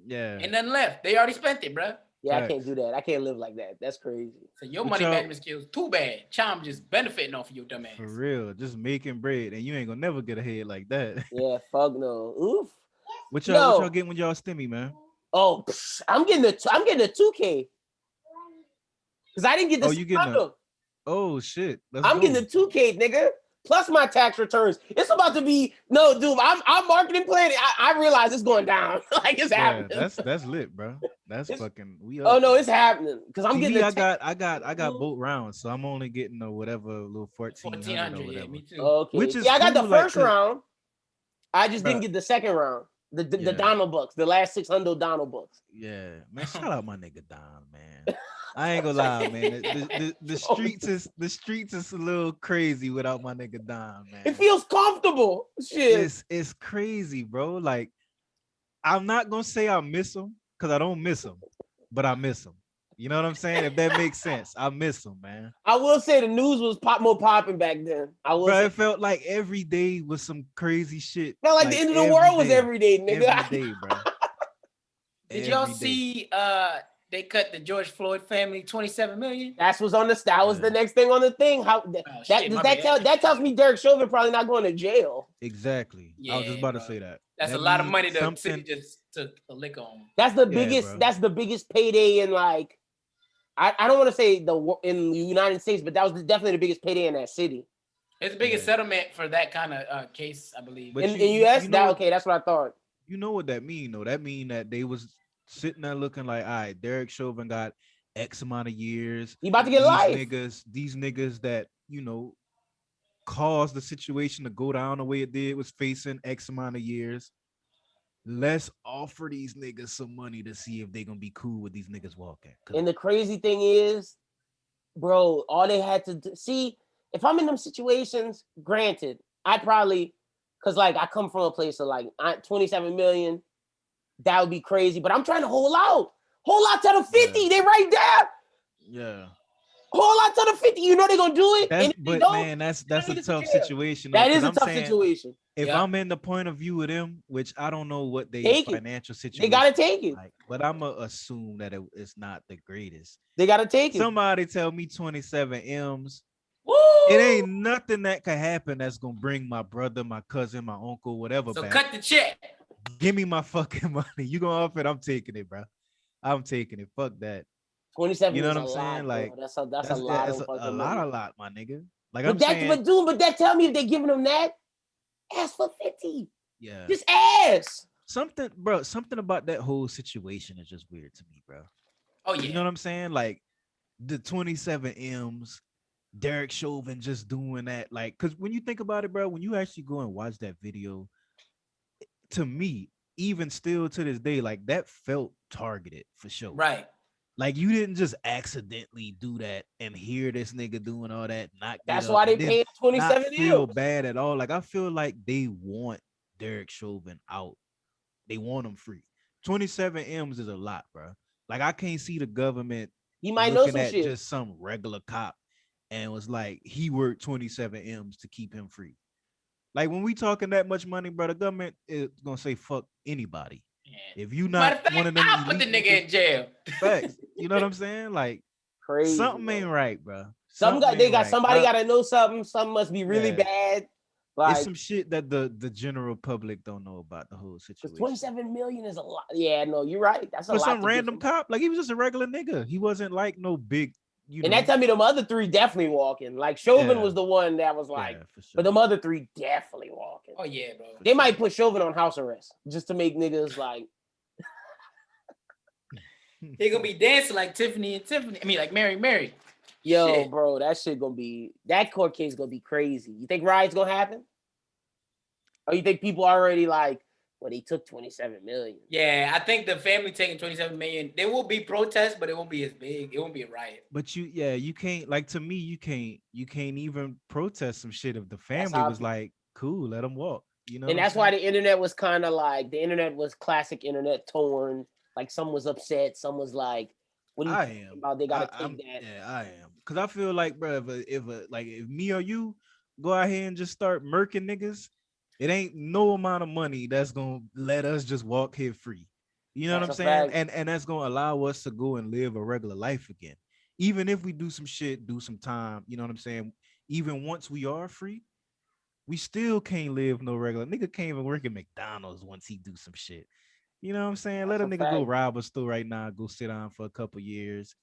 Yeah. And nothing left. They already spent it, bro. Yeah, I can't do that. I can't live like that. That's crazy. So your money management skills too bad. Chom just benefiting off of your dumb ass. For real, just making bread, and you ain't gonna never get ahead like that. Yeah, fuck no. Oof. What y'all getting when y'all Stimmy, man? Oh, I'm getting a 2K. Cause I didn't get the. Oh, you getting Oh shit! I'm getting the 2K, nigga. Plus my tax returns. It's about to be dude. I'm marketing planning. I realize it's going down. Like it's happening. That's lit, bro. That's fucking. Oh no, it's happening. Cause I'm getting. I got both rounds, so I'm only getting whatever little 1,400 or whatever. Yeah, me too. Okay. Which is I got the cool, first round. I just didn't get the second round. The Donald Bucks, the last 600 Donald Bucks. Yeah, man. Shout out my nigga Don, man. I ain't gonna lie, man. The streets is a little crazy without my nigga Don, man. It feels comfortable. Shit. It's crazy, bro. Like, I'm not gonna say I miss him because I don't miss him, but I miss him. You know what I'm saying? If that makes sense, I miss him, man. I will say the news was more popping back then. It felt like every day was some crazy shit. Felt like the end of the world was every day, nigga. Every day, bro. Did y'all see they cut the George Floyd family $27 million? That was the next thing on the thing. That tells me Derek Chauvin probably not going to jail. Exactly. Yeah, I was just about to say that. That's a lot of money the city just took a lick on. That's the biggest. That's the biggest payday in like. I don't want to say in the United States, but that was definitely the biggest payday in that city. It's the biggest settlement for that kind of case, I believe. But in U.S., that's what I thought. You know what that mean, though? That mean that they was sitting there looking like, all right, Derek Chauvin got X amount of years. He about to get life. These niggas that, caused the situation to go down the way it did was facing X amount of years. Let's offer these niggas some money to see if they gonna be cool with these niggas walking. And the crazy thing is, bro, all they had to see, if I'm in them situations, granted, I probably, because like I come from a place of like 27 million, that would be crazy. But I'm trying to hold out to the 50. Yeah. They right there. Yeah. Hold out to the 50. You know they're gonna do it. That's a tough situation. That is a tough situation. If I'm in the point of view of them, which I don't know what their financial situation, they gotta take it. Like, but I'm gonna assume that it's not the greatest. They gotta take it. Somebody tell me 27 M's. Woo! It ain't nothing that could happen that's gonna bring my brother, my cousin, my uncle, whatever. So back. Cut the check. Give me my fucking money. You gonna offer it? I'm taking it, bro. I'm taking it. Fuck that. 27. You know what I'm saying? Like that's a lot. A lot, my nigga. Like but that tell me if they giving them that, ask for 50. Yeah. Just ask. Something about that whole situation is just weird to me, bro. Oh yeah. You know what I'm saying? Like the 27 M's, Derek Chauvin just doing that. Like, because when you think about it, bro, when you actually go and watch that video, to me, even still to this day, like that felt targeted for sure. Right. Like you didn't just accidentally do that and hear this nigga doing all that, not get That's up, why they and then paid not 27 feel M's. bad at all. Like I feel like they want Derek Chauvin out. They want him free. 27 M's is a lot, bro. Like I can't see the government He might know looking some at shit. just some regular cop and was like, he worked 27 M's to keep him free. Like when we talking that much money, bro, the government is gonna say fuck anybody. Yeah. If you Matter not of fact, one of them I'll put the elite nigga niggas, in jail. facts. You know what I'm saying? Like Crazy. something bro. ain't right, bro. Some guy, Something they ain't got right. somebody got to know something. Something must be really Yeah. bad. It's Like, some shit that the general public don't know about the whole because situation. 27 million is a lot. Yeah, no, you're right. That's a For lot. some to random give cop, like he was just a regular nigga. He wasn't like no big, you And know. that tell me them other three definitely walking. Like Chauvin Yeah. was the one that was like, Yeah, for sure. but them other three definitely walking. Oh yeah, bro. They might put Chauvin on house arrest just to make niggas like. He gonna be dancing like Tiffany and Tiffany. I mean, like Mary. Yo, Shit. bro, that court case gonna be crazy. You think riots gonna happen? Or you think people already like, well, they took 27 million? Yeah, I think the family taking 27 million. There will be protests, but it won't be as big. It won't be a riot. But you can't, like, to me, you can't even protest some shit if the family how I was feel. like, cool, let them walk. You know, And what that's I'm why saying? the internet was kind of like, the internet was classic internet torn. Like some was upset, some was like, what are you talking about? They gotta take that. Yeah, I am. Cause I feel like, bro, if me or you go out here and just start murking niggas, it ain't no amount of money that's gonna let us just walk here free. You know what That's I'm a saying? fact. And that's gonna allow us to go and live a regular life again. Even if we do some shit, do some time, you know what I'm saying? Even once we are free, we still can't live no regular. Nigga can't even work at McDonald's once he do some shit. You know what I'm saying? Let That's a a nigga go fact. rob a store right now, go sit down for a couple years.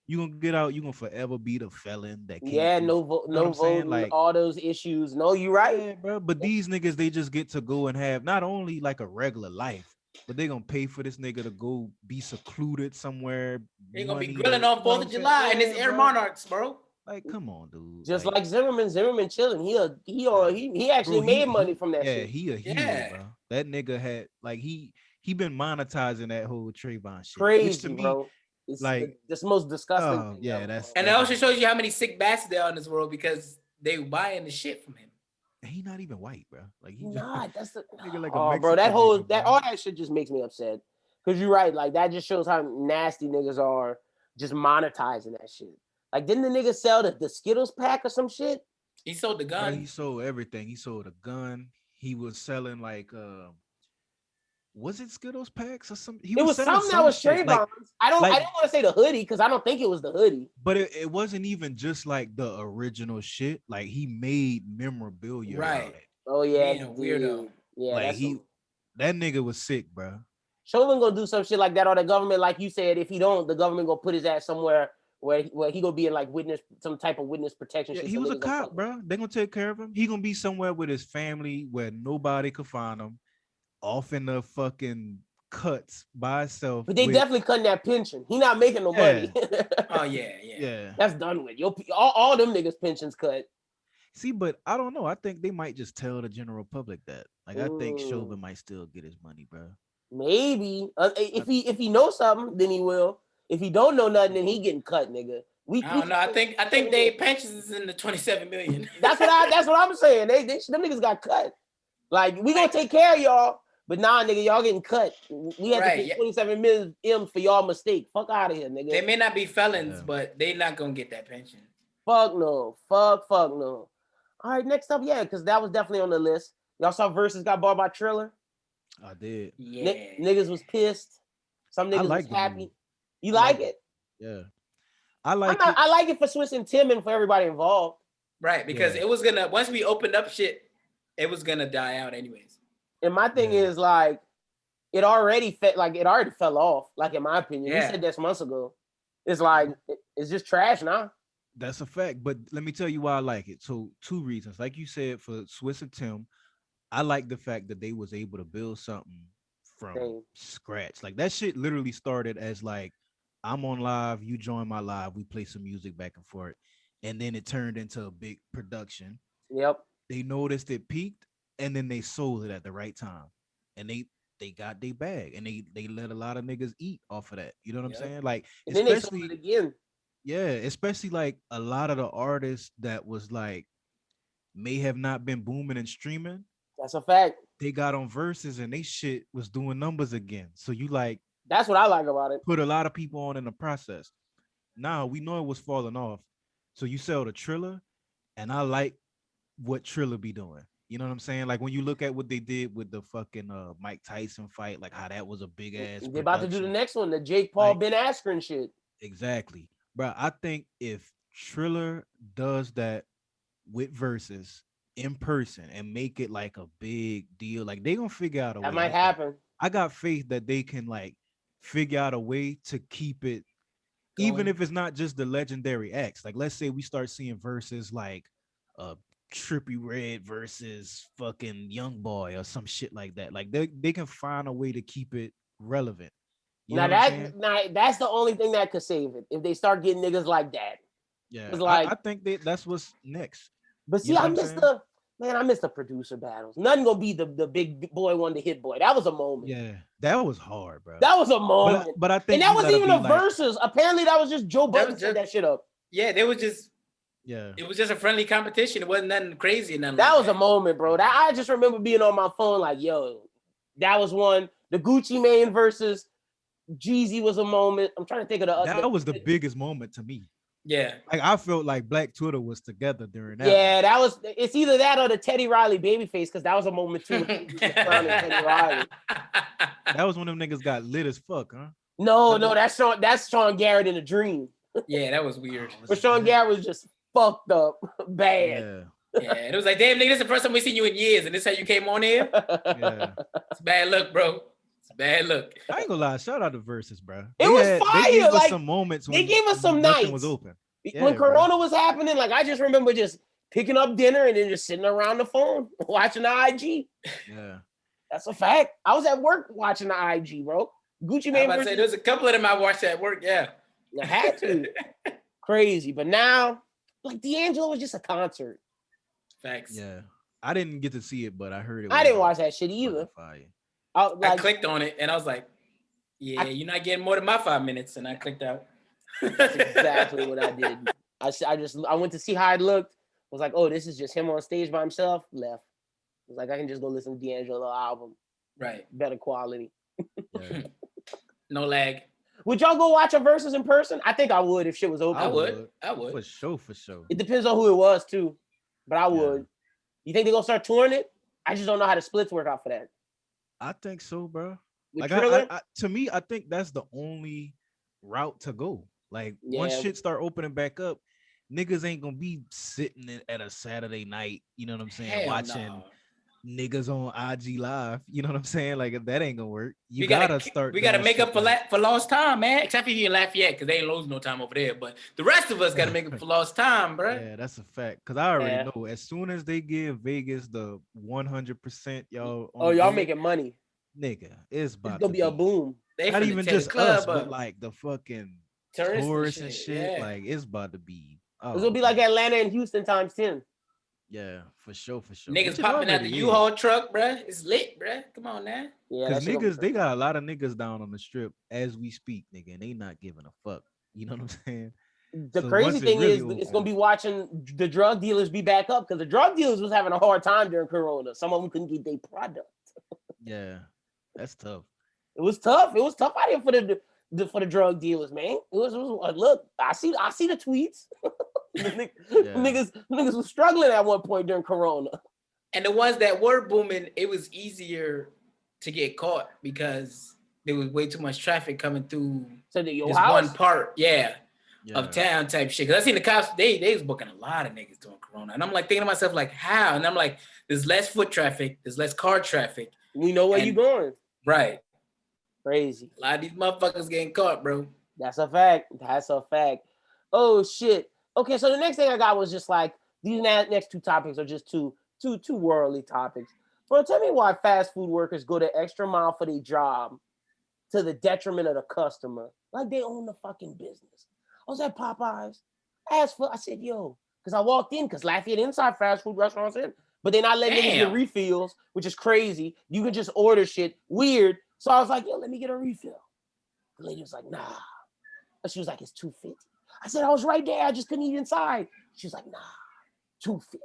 You gonna get out, you gonna forever be the felon that can't Yeah, do. no You vote, know what no I'm saying? voting, Like, all those issues. No, you're right. yeah, bro. But these niggas, they just get to go and have not only like a regular life, but they gonna pay for this nigga to go be secluded somewhere. They're gonna be Money grilling to, on you know what 4th I'm of saying? July and Yeah, it's Air bro. Monarchs, bro. Like, come on, dude. Just Like, like Zimmerman chilling. He actually bro, made money from that yeah, shit. he a hero, Yeah. bro. That nigga had like he been monetizing that whole Trayvon shit, which to Crazy, me, bro. It's like, the most disgusting thing yeah, ever, that's bro. And it also shows you how many sick bastards there are in this world because they buying the shit from him. he not even white, bro. Like he just Nah, that's the nigga like a oh, bro. Mexican That whole nigga, that bro. all that shit just makes me upset. Cause you're right, like that just shows how nasty niggas are just monetizing that shit. Like, didn't the nigga sell the Skittles pack or some shit? He sold the Bro, gun. he sold everything. He sold a gun. He was selling like was it Skittles packs or something? He It was was selling something that some was shit. Like Trayvon's. I like didn't want to say the hoodie because I don't think it was the hoodie. but it wasn't even just like the original shit. Like he made memorabilia Right. around it. Oh yeah, Being a weirdo. dude. Yeah, Like that's that nigga was sick, bro. Chauvin gonna do some shit like that, or the government, like you said, if he don't, the government gonna put his ass somewhere where he gonna be in like some type of witness protection Yeah, shit. he So was a niggas don't cop, fuck with bro. They gonna take care of him. He gonna be somewhere with his family where nobody could find him, off in the fucking cuts by himself. But they with, definitely cutting that pension. He not making no yeah, money. Oh yeah. yeah. That's done with. All them niggas pensions cut. See, but I don't know. I think they might just tell the general public that. Like, I think Mm, Chauvin might still get his money, bro. maybe if he knows something, then he will. If he don't know nothing, then he getting cut, nigga. I don't know. I think they pensions is in the 27 million. That's what I'm saying. Them niggas got cut. Like, we gonna take care of y'all, but nah, nigga, y'all getting cut. We had to Right, pay yeah. 27 million M's for y'all mistake. Fuck out of here, nigga. They may not be felons, Yeah. but they not gonna get that pension. Fuck no. Fuck no. All right, next up, yeah, because that was definitely on the list. Y'all saw Versus got bought by Triller. I did. Yeah. Niggas was pissed. Some niggas was like the happy. move. You I like like it? Yeah. I like it. I like it for Swiss and Tim and for everybody involved. Right, because Yeah. it was gonna once we opened up shit, it was gonna die out anyways. And my thing Yeah. is like, it already fell off. Like, in my opinion, we Yeah. said this months ago. It's like it's just trash now. That's a fact. But let me tell you why I like it. So, two reasons. Like you said, for Swiss and Tim, I like the fact that they was able to build something from Same. scratch. Like that shit literally started as like, I'm on live, you join my live, we play some music back and forth. And then it turned into a big production. Yep. They noticed it peaked and then they sold it at the right time. And they got their bag, and they let a lot of niggas eat off of that. You know what I'm Yep. saying? Like, And then they sold it especially, again. yeah, especially like a lot of the artists that was like may have not been booming and streaming. That's a fact. They got on verses and they shit was doing numbers again. So you like That's what I like about it. put a lot of people on in the process. Now we know it was falling off. So you sell the Triller, and I like what Triller be doing. You know what I'm saying? Like when you look at what they did with the fucking Mike Tyson fight, like how that was a big ass. They're about to do the production. next one, the Jake Paul Like- Ben Askren shit. Exactly. Bro, I think if Triller does that with verses in person and make it like a big deal, like they gonna figure out a way. That might happen. I got faith that they can like figure out a way to keep it, even Going. if it's not just the legendary acts. Like let's say we start seeing verses like Trippy Red versus fucking Young Boy or some shit like that. Like they can find a way to keep it relevant. You know what I'm saying? That's the only thing that could save it if they start getting niggas like that. Yeah, It's like- I think that's what's next. But see, You know I what I'm miss saying? I miss the producer battles. Nothing gonna be the big boy one, the hit boy. That was a moment. Yeah, that was hard, bro. That was a moment. But I think And that you was gotta even be a like- versus. Apparently, that was just Joe That Budden was set just- that shit up. Yeah, they was just Yeah, it was just a friendly competition. It wasn't nothing crazy. Nothing That like was a moment, bro. That I just remember being on my phone like, yo, that was one. The Gucci Mane versus Jeezy was a moment. I'm trying to think of the other. that was the biggest moment to me. Yeah. Like I felt like Black Twitter was together during that. Yeah, that was. It's either that or the Teddy Riley babyface because that was a moment too. When he was clowning Teddy Riley. That was when them niggas got lit as fuck, huh? No, that's Sean Garrett in a dream. Yeah, that was weird. But Sean Garrett was just fucked up, bad. Yeah, Yeah, and it was like, damn, nigga, this is the first time we seen you in years, and this how you came on here. yeah. It's a bad look, bro. It's a bad look. I ain't gonna lie. Shout out to Versus, bro. It was They fire, gave us like, some moments. they When gave us some nothing nights. was open. Yeah, When bro. Corona was happening, like I just remember just picking up dinner and then just sitting around the phone watching the IG. Yeah, That's a fact. I was at work watching the IG, bro. Gucci I Mane about to say, there's a couple of them I watched at work. Yeah. I had to. Crazy. But now, like D'Angelo was just a concert. Facts. yeah. I didn't get to see it, but I heard it. I was didn't watch that shit either. fire. I Like, clicked on it and I was like, yeah, you're not getting more than my 5 minutes. And I clicked out. that's exactly what I did. I went to see how it looked. Was like, oh, this is just him on stage by himself. Left. Was like, I can just go listen to D'Angelo album. Right. Better quality. Yeah. No lag. Would y'all go watch a versus in person? I think I would if shit was open. I would. would. For sure. It depends on who it was too, but I Yeah. would. You think they're gonna start touring it? I just don't know how the splits work out for that. I think so, bro. With Like Triller? to me, I think that's the only route to go. Like once Yeah. shit start opening back up, niggas ain't gonna be sitting at a Saturday night. You know what I'm saying? Hell Watching no. niggas on IG live. You know what I'm saying? Like that ain't gonna work. You We gotta start. We gotta doing make up shit for like- for lost time, man. Except for you in Lafayette, because they ain't losing no time over there. But the rest of us gotta make up for lost time, bro. Yeah, that's a fact. Cause I already Yeah. know as soon as they give Vegas the 100%, y'all. Oh, y'all on making money. nigga, it's about It's gonna to be a boom. They Not finna even tear the just club us, but up. like the fucking Tourists tourists and shit. yeah. Like it's about to be. It's gonna be like man. Atlanta and Houston times 10. Yeah, for sure. Niggas Which it popping out the already is. U-Haul truck, bruh. It's lit, bruh. Come on now. Yeah, Cause that shit gonna niggas, be they got a lot of niggas down on the strip as we speak, nigga, and they not giving a fuck. You know what I'm saying? The So crazy once it thing really is, it's opens- gonna be watching the drug dealers be back up because the drug dealers was having a hard time during Corona. Some of them couldn't get their product. Yeah, that's tough. It was tough. It was tough out here for the drug dealers, man. It was look. I see the tweets. Niggas was struggling at one point during Corona. And the ones that were booming, it was easier to get caught because there was way too much traffic coming through So your this house, one part, Yeah. of town type shit. Cause I seen the cops, they was booking a lot of niggas during Corona. And I'm like thinking to myself, like, how? And I'm like, there's less foot traffic, there's less car traffic. we know where and- you going. Right. Crazy. A lot of these motherfuckers getting caught, bro. That's a fact. That's a fact. Oh shit. Okay, so the next thing I got was just like these next two topics are just two worldly topics. Bro, tell me why fast food workers go the extra mile for their job to the detriment of the customer. Like they own the fucking business. I was at Popeyes. I said, yo, because I walked in, because Lafayette inside fast food restaurants in. but they're not letting niggas get refills, which is crazy. You can just order shit. Weird. So I was like, yo, let me get a refill. The lady was like, nah. And she was like, it's $2.50. I said, I was right there. I just couldn't eat inside. She was like, nah, $2.50.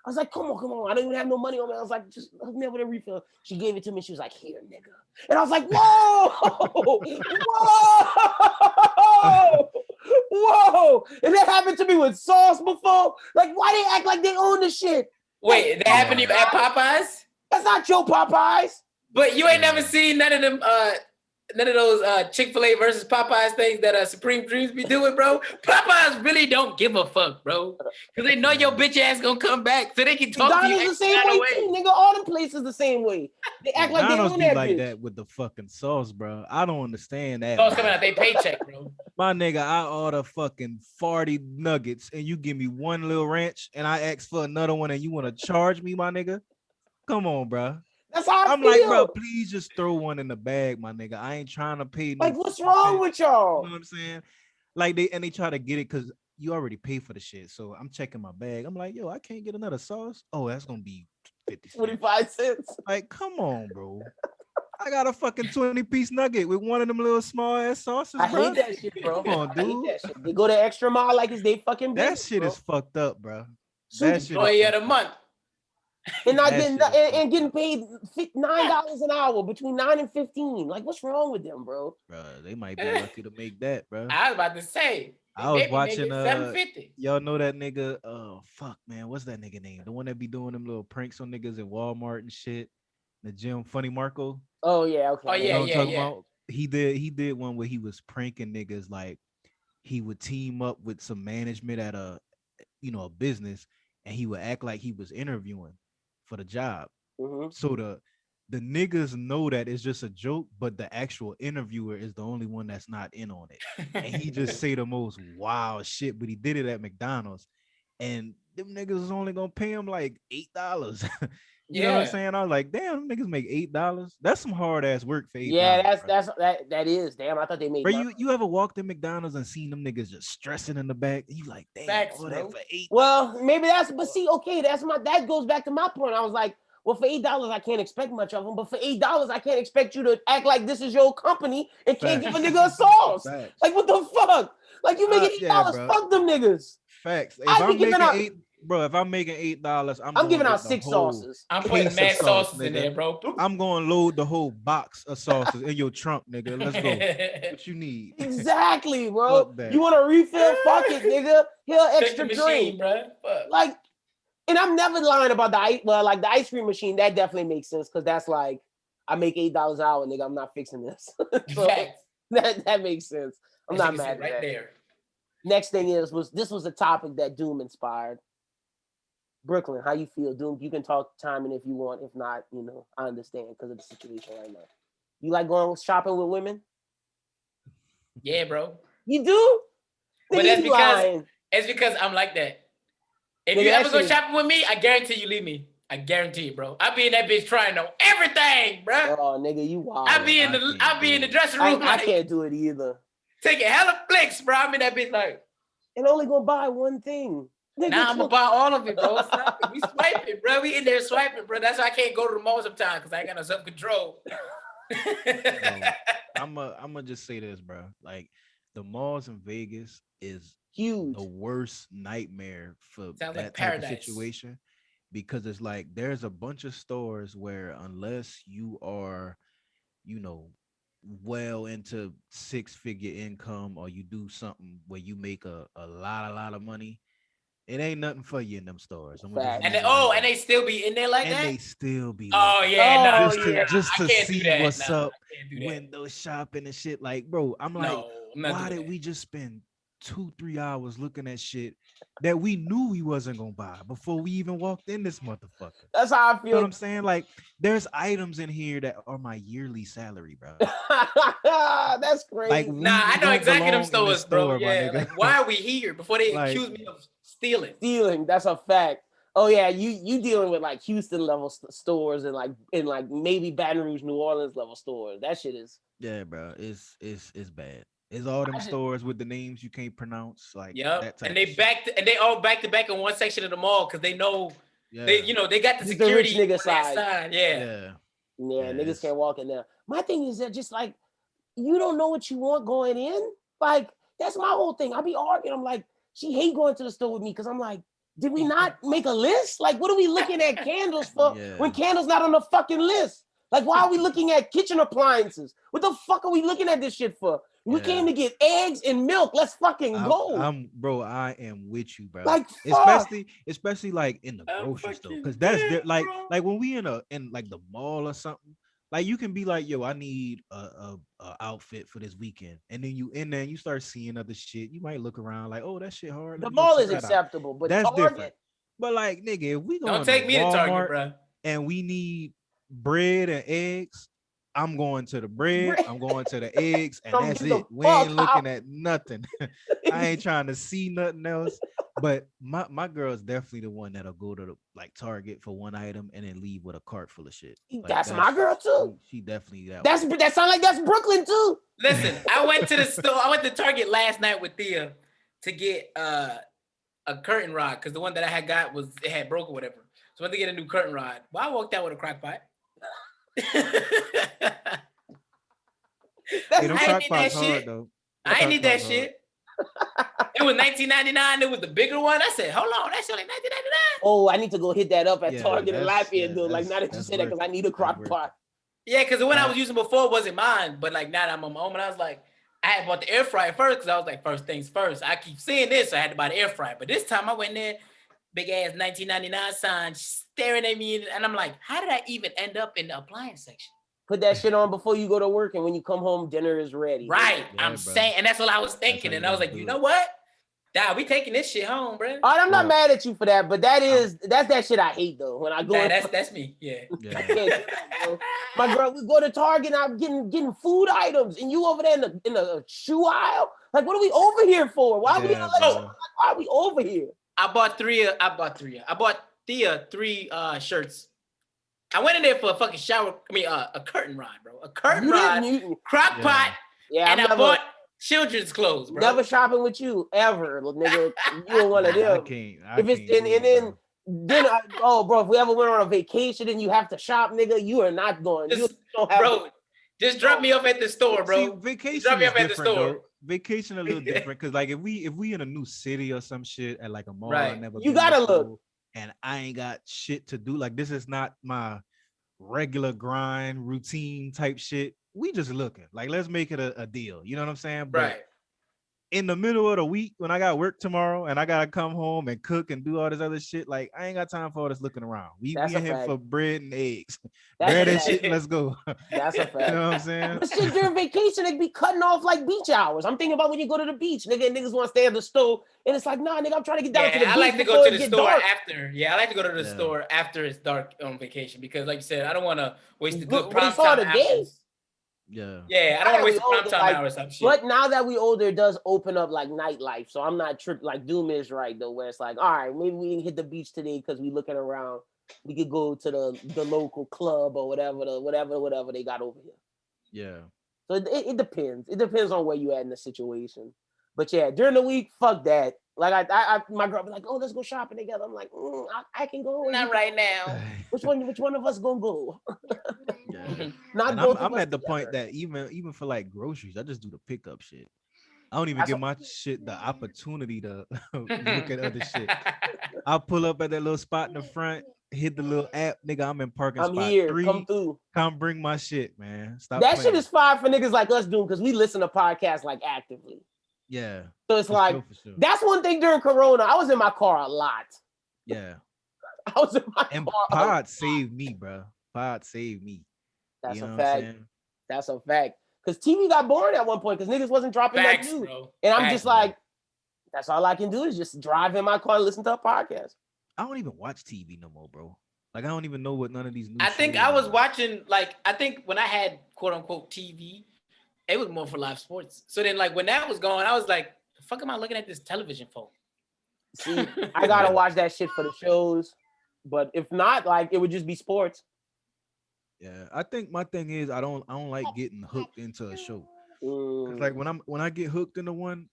I was like, come on. I don't even have no money on me. I was like, just hook me up with a refill. She gave it to me. She was like, here, nigga. And I was like, whoa, whoa. And that happened to me with sauce before. Like, why they act like they own the shit? Wait, that happened to you at Popeyes? That's not your Popeyes. But you ain't never seen none of them none of those Chick-fil-A versus Popeyes things that Supreme Dreams be doing, bro. Popeyes really don't give a fuck, bro. Because they know your bitch ass gonna come back so they can talk to you. The same way too, nigga. All them places the same way. They act like they own that like bitch. that with the fucking sauce, bro. I don't understand that. Sauce coming out they paycheck, bro. My nigga, I order fucking 40 nuggets and you give me one little ranch and I ask for another one and you want to charge me, my nigga? Come on, bro. That's how I'm like, bro, please just throw one in the bag, my nigga. I ain't trying to pay. Like, what's wrong with y'all? You know what I'm saying? Like, they try to get it because you already pay for the shit. So I'm checking my bag. I'm like, yo, I can't get another sauce. Oh, that's gonna be 50 cents. 25 cents. Like, come on, bro. I got a fucking 20-piece nugget with one of them little small ass sauces. I hate that shit, bro. Come on, dude. I hate that shit. They go the extra mile like it's they fucking business, that shit bro. is fucked up, bro. That shit of the month. And not getting paid $9 an hour between 9 and 15. Like, what's wrong with them, bro? Bro, they might be lucky to make that, bro. I was about to say. I was watching $750. Y'all know that nigga? Oh fuck, man, what's that nigga name? The one that be doing them little pranks on niggas in Walmart and shit. The gym, Funny Marco. Oh yeah, okay. Oh yeah, about? He did one where he was pranking niggas. Like he would team up with some management at a business, and he would act like he was interviewing for the job. Mm-hmm. So the niggas know that it's just a joke, but the actual interviewer is the only one that's not in on it. And he just say the most wild shit, but he did it at McDonald's. And them niggas was only gonna pay him like $8. You know what I'm saying? I was like, damn, them niggas make $8. That's some hard ass work for $8. Yeah, that is. Damn, I thought they made. Bro, you ever walked in McDonald's and seen them niggas just stressing in the back? You like, damn, that for $8. Well, maybe but see, okay, that goes back to my point. I was like, well, for $8, I can't expect much of them, but for $8, I can't expect you to act like this is your company and can't give a nigga a sauce. Like, what the fuck? Like, you making $8, fuck them niggas. Facts. If I'm making $8, I'm giving out 6 sauces. I'm putting mad sauces in there, bro. I'm going to load the whole box of sauces in your trunk, nigga. Let's go. What you need? Exactly, bro. You want a refill? Fuck it, nigga. Here, extra drink, bro. Like, and I'm never lying about the ice cream machine. That definitely makes sense because that's like, I make $8 an hour, nigga. I'm not fixing this. So that makes sense. I'm not mad at that. There. Next thing this was a topic that Doom inspired. Brooklyn, how you feel? Doom, you can talk timing if you want. If not, I understand because of the situation right now. You like going shopping with women? Yeah, bro. You do? But it's because I'm like that. If you ever go shopping with me, I guarantee you leave me. I guarantee you, bro. I be in that bitch trying on everything, bro. Oh, nigga, you wild. I be in the dressing room. I can't do it either. Taking hella flicks, bro. I'm in that bitch like. And only gonna buy one thing. Now I'm gonna buy all of it, bro. We swiping, bro. We in there swiping, bro. That's why I can't go to the mall sometimes because I ain't got no self-control. I'm gonna just say this, bro. Like the malls in Vegas is huge, the worst nightmare for that type of situation because it's like there's a bunch of stores where unless you are, well into 6-figure income or you do something where you make a lot of money. It ain't nothing for you in them stores. And they still be in there like that? And they still be just to see what's up, window shopping and shit. Like, bro, I'm like, why did we just spend 2-3 hours looking at shit that we knew we wasn't gonna buy before we even walked in this motherfucker? That's how I feel. You know what I'm saying? Like, there's items in here that are my yearly salary, bro. That's crazy. Like, I know exactly them stores, bro. Yeah, like, why are we here before they accuse me of stealing? That's a fact. Oh yeah, you dealing with like Houston level stores and like maybe Baton Rouge, New Orleans level stores. That shit is bro. It's bad. It's all them stores with the names you can't pronounce. Like and they all back to back in one section of the mall because they know Yeah. They got the This the rich security nigga on that side. side. Yeah. Yeah. Yeah, niggas it's- can't walk in there. My thing is that just like you don't know what you want going in. Like that's my whole thing. I be arguing. I'm like, she hate going to the store with me because I'm like, did we not make a list? Like, what are we looking at candles for when candles not on the fucking list? Like, why are we looking at kitchen appliances? What the fuck are we looking at this shit for? We came to get eggs and milk. Let's fucking go. Bro, I am with you, bro. Like, especially like in the grocery store, because that's like when we in like the mall or something. Like you can be like, yo, I need a outfit for this weekend, and then you in there and you start seeing other shit. You might look around like, oh, that shit hard. The mall is acceptable, but that's Target, different. But like, nigga, if we don't take me to Target, bro, and we need bread and eggs, I'm going to the bread, I'm going to the eggs, and that's it. We ain't looking at nothing. I ain't trying to see nothing else. But my girl's definitely the one that'll go to the, like Target for one item and then leave with a cart full of shit. Like, that's my girl too. She definitely that. That sounds like that's Brooklyn too. Listen, I went to the store. I went to Target last night with Thea to get a curtain rod because the one that I had got it had broke or whatever. So I went to get a new curtain rod. Well, I walked out with a crock pot. Hey, them crock pots hard though. I ain't need that shit. It was $19.99. It was the bigger one. I said, hold on, that's only $19.99. Oh, I need to go hit that up at Target in Lafayette, dude. Like now that you said that, because I need a crock pot. Yeah, because the one I was using before wasn't mine, but like now that I'm on my own, and I was like, I had bought the air fryer first because I was like, first things first. I keep seeing this, so I had to buy the air fryer. But this time I went there, big ass $19.99 sign staring at me, and I'm like, how did I even end up in the appliance section? Put that shit on before you go to work, and when you come home, dinner is ready. Right, yeah, I'm saying, and that's what I was thinking, and I was like, you know what? Nah, we taking this shit home, bro. All right, I'm not mad at you for that, but that's that shit I hate though. When I go, that's me. Yeah. My girl, we go to Target, and I'm getting food items, and you over there in the shoe aisle. Like, what are we over here for? Why are we over here? I bought Thea 3 shirts. I went in there for a fucking shower. I mean, a curtain rod, bro. A curtain rod, crock pot, and I bought children's clothes, bro. Never shopping with you ever, nigga. You are one of them. Bro, if we ever went on a vacation and you have to shop, nigga, you are not going. Just drop me off at the store, bro. See, vacation drop me off at the store. Though. Vacation a little different because, like, if we in a new city or some shit at like a mall, right. You gotta look. And I ain't got shit to do. Like, this is not my regular grind routine type shit. We just looking. Like, let's make it a deal. You know what I'm saying? But right. In the middle of the week when I got work tomorrow and I gotta come home and cook and do all this other shit, like I ain't got time for all this looking around. We in here for bread and eggs. Bread and shit, let's go. That's a fact. You know what I'm saying? But shit, during vacation, they be cutting off like beach hours. I'm thinking about when you go to the beach, nigga, and niggas want to stay at the stove. And it's like, nah, nigga, I'm trying to get down to the beach. I like to go to the store after. Yeah, I like to go to the store after it's dark on vacation because, like you said, I don't want to waste the good prime time hours. Yeah, I don't want to waste the prime time hours. But now that we older, it does open up like nightlife. So I'm not tripping. Like Doom is right though, where it's like, all right, maybe we didn't hit the beach today because we looking around. We could go to the local club or whatever they got over here. Yeah. So it depends. It depends on where you at in the situation. But yeah, during the week, fuck that. Like my girl be like, oh, let's go shopping together. I'm like, I can go. Not right now. Which one of us gonna go? Yeah. Not I'm at the point that even for like groceries, I just do the pickup shit. I don't even give my shit the opportunity to look at other shit. I'll pull up at that little spot in the front, hit the little app, nigga. I'm in parking spot here. 3. Come through. Come bring my shit, man. Stop. That shit is fire for niggas like us doing because we listen to podcasts like actively. Yeah. So it's like that's one thing during Corona. I was in my car a lot. Yeah. I was in my car. And Pod saved me, bro. Pod saved me. That's a fact. That's a fact. Because TV got boring at one point because niggas wasn't dropping like you. Bro. And I'm just like, that's all I can do is just drive in my car and listen to a podcast. I don't even watch TV no more, bro. Like, I don't even know what none of these new I think I was watching, like, I think when I had quote unquote TV, it was more for live sports. So then, like, when that was going, I was like, the fuck am I looking at this television for? See, I gotta watch that shit for the shows. But if not, like, it would just be sports. Yeah, I think my thing is I don't like getting hooked into a show. Like when I get hooked into one,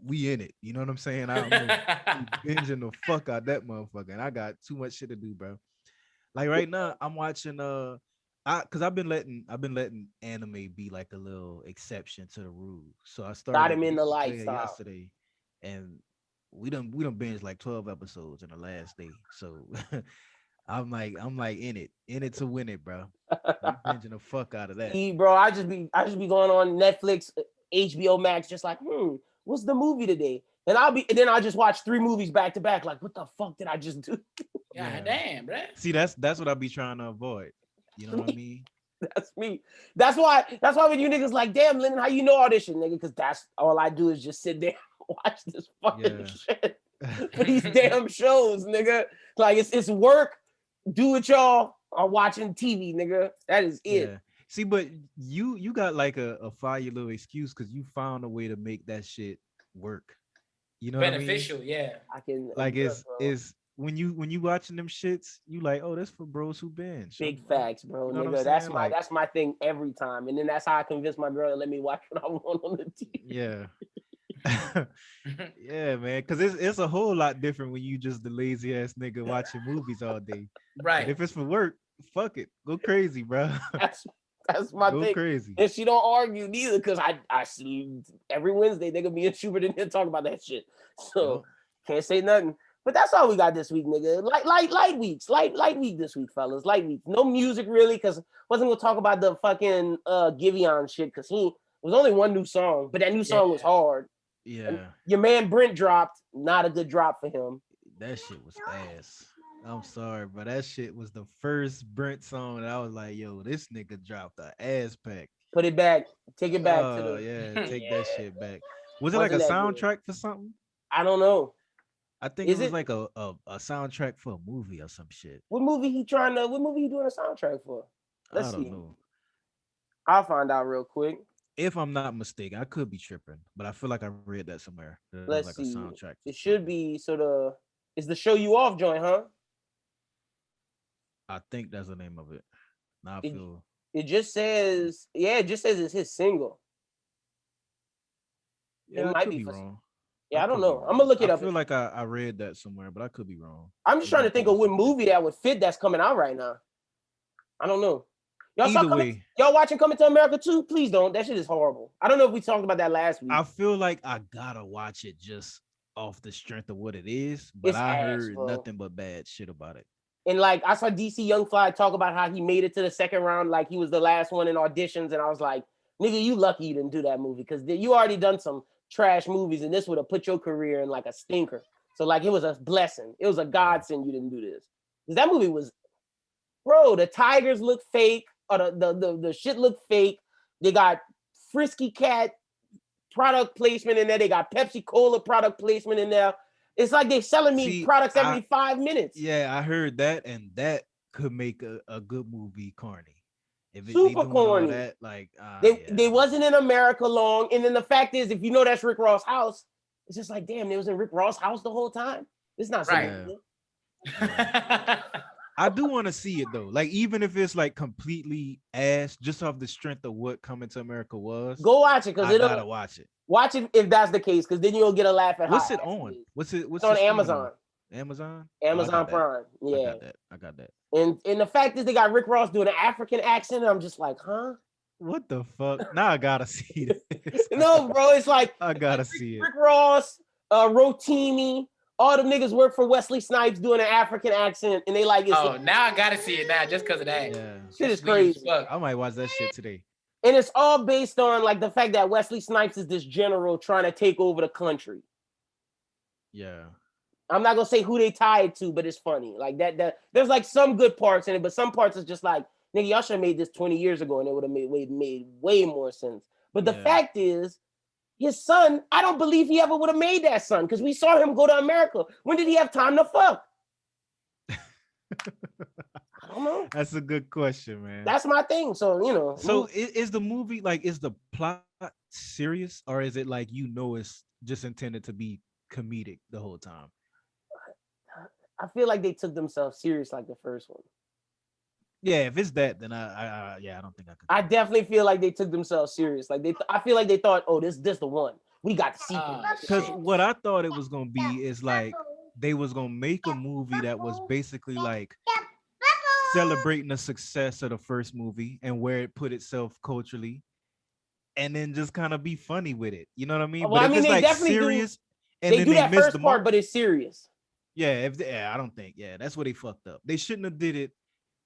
we in it. You know what I'm saying? I'm gonna be binging the fuck out that motherfucker, and I got too much shit to do, bro. Like right now, I'm watching because I've been letting anime be like a little exception to the rule. So I Got started him in the Demon Slayer lifestyle. yesterday, and we done binged like 12 episodes in the last day. So I'm like in it to win it, bro. I'm binging the fuck out of that. See, bro, I just be going on Netflix, HBO Max, just like, what's the movie today? And then I'll just watch 3 movies back to back. Like, what the fuck did I just do? God damn, bro. See, that's what I be trying to avoid. You know what I mean? That's me. That's why when you niggas like, damn, Lennon, how you know all this shit, nigga? Because that's all I do is just sit there and watch this fucking shit for these damn shows, nigga. Like it's work. Do it, y'all are watching TV, nigga. That is it. Yeah. See, but you got like a fire little excuse because you found a way to make that shit work. You know Beneficial, what I mean? yeah. I can Like it's when you watching them shits, you like, oh, that's for bros who binge. big facts, bro. You know what Nigga, I'm that's saying? my Like- that's my thing every time. And then that's how I convince my girl to let me watch what I want on the TV. Yeah. Yeah, man. Cause it's a whole lot different when you just the lazy ass nigga watching movies all day. But Right. if it's for work, fuck it. Go crazy, bro. That's my Go thing. crazy. And she don't argue neither, because I see every Wednesday nigga me and Schubert in there talking about that shit. So can't say nothing. But that's all we got this week, nigga. Light weeks. Light week this week, fellas. Light week. No music really, because wasn't gonna talk about the fucking Giveon shit, because he was only one new song, but that new song was hard. Yeah. And your man Brent dropped, not a good drop for him. That shit was ass. I'm sorry, but that shit was the first Brent song that I was like, yo, this nigga dropped the ass pack. Put it back. Take it back to Oh, the yeah, take that shit back. Was it like a Wasn't that good. soundtrack for something? I don't know. I think Is it was it? like a soundtrack for a movie or some shit. What movie he doing a soundtrack for? Let's I don't see. know. I'll find out real quick. If I'm not mistaken, I could be tripping, but I feel like I read that somewhere. That it was Let's like see. a soundtrack. for It should something. be is the Show You Off joint, huh? I think that's the name of it. Now I It- feel It just says, it's his single. yeah, I might could be be for- wrong. Yeah, I don't could be know. I'm gonna wrong. look it I up. feel like I read that somewhere, but I could be wrong. I'm just It trying to might think be of what something. movie that would fit that's coming out right now. I don't know. Y'all saw Either way, y'all watching Coming to America too? Please don't. That shit is horrible. I don't know if we talked about that last week. I feel like I gotta watch it just off the strength of what it is, but It's I ass, heard bro. nothing but bad shit about it. And like I saw DC Young Fly talk about how he made it to the second round, like he was the last one in auditions, and I was like, nigga, you lucky you didn't do that movie, because you already done some trash movies, and this would have put your career in like a stinker. So like it was a blessing. It was a godsend you didn't do this. Because that movie was, bro, the tigers look fake, or the shit look fake. They got Frisky Cat product placement in there. They got Pepsi Cola product placement in there. It's like they're selling me products every 5 minutes. Yeah, I heard that, and that could make a good movie corny. If they Super doing corny. all that, like They wasn't in America long. And then the fact is, if you know that's Rick Ross' house, it's just like, damn, they was in Rick Ross' house the whole time. It's not Right. so I do want to see it though. Like even if it's like completely ass, just off the strength of what Coming to America was. Go watch it, because I gotta watch it. watch it if that's the case, because then you'll get a laugh at What's how it ass on? is. What's it? What's It's on the streaming Amazon. on? Amazon. Amazon Prime. Yeah. I got that. And the fact is, they got Rick Ross doing an African accent, and I'm just like, huh? What the fuck? Now I gotta see this. No, bro, it's like I gotta see it. Rick Ross, Rotimi, all the niggas work for Wesley Snipes doing an African accent, and they like, Oh, now I gotta see it now just because of that. Yeah, shit is Sweet as crazy. fuck. I might watch that shit today. And it's all based on like the fact that Wesley Snipes is this general trying to take over the country. Yeah. I'm not gonna say who they tied to, but it's funny. Like that there's like some good parts in it, but some parts is just like, nigga, y'all should have made this 20 years ago and it would have made way more sense. But the fact is, his son, I don't believe he ever would have made that son, because we saw him go to America. When did he have time to fuck? I don't know. That's a good question, man. That's my thing. So, you know. So is the movie like, is the plot serious, or is it like, it's just intended to be comedic the whole time? I feel like they took themselves serious like the first one. Yeah, if it's that, then I don't think I could. I definitely feel like they took themselves serious. Like I feel like they thought, oh, this the one. We got the sequel. Because what I thought it was gonna be is like they was gonna make a movie that was basically like celebrating the success of the first movie and where it put itself culturally, and then just kind of be funny with it. You know what I mean? Well, But I if mean, it's they like definitely serious, and They then do they that miss first the part, mark, but it's serious. yeah, I don't think, that's where they fucked up. They shouldn't have did it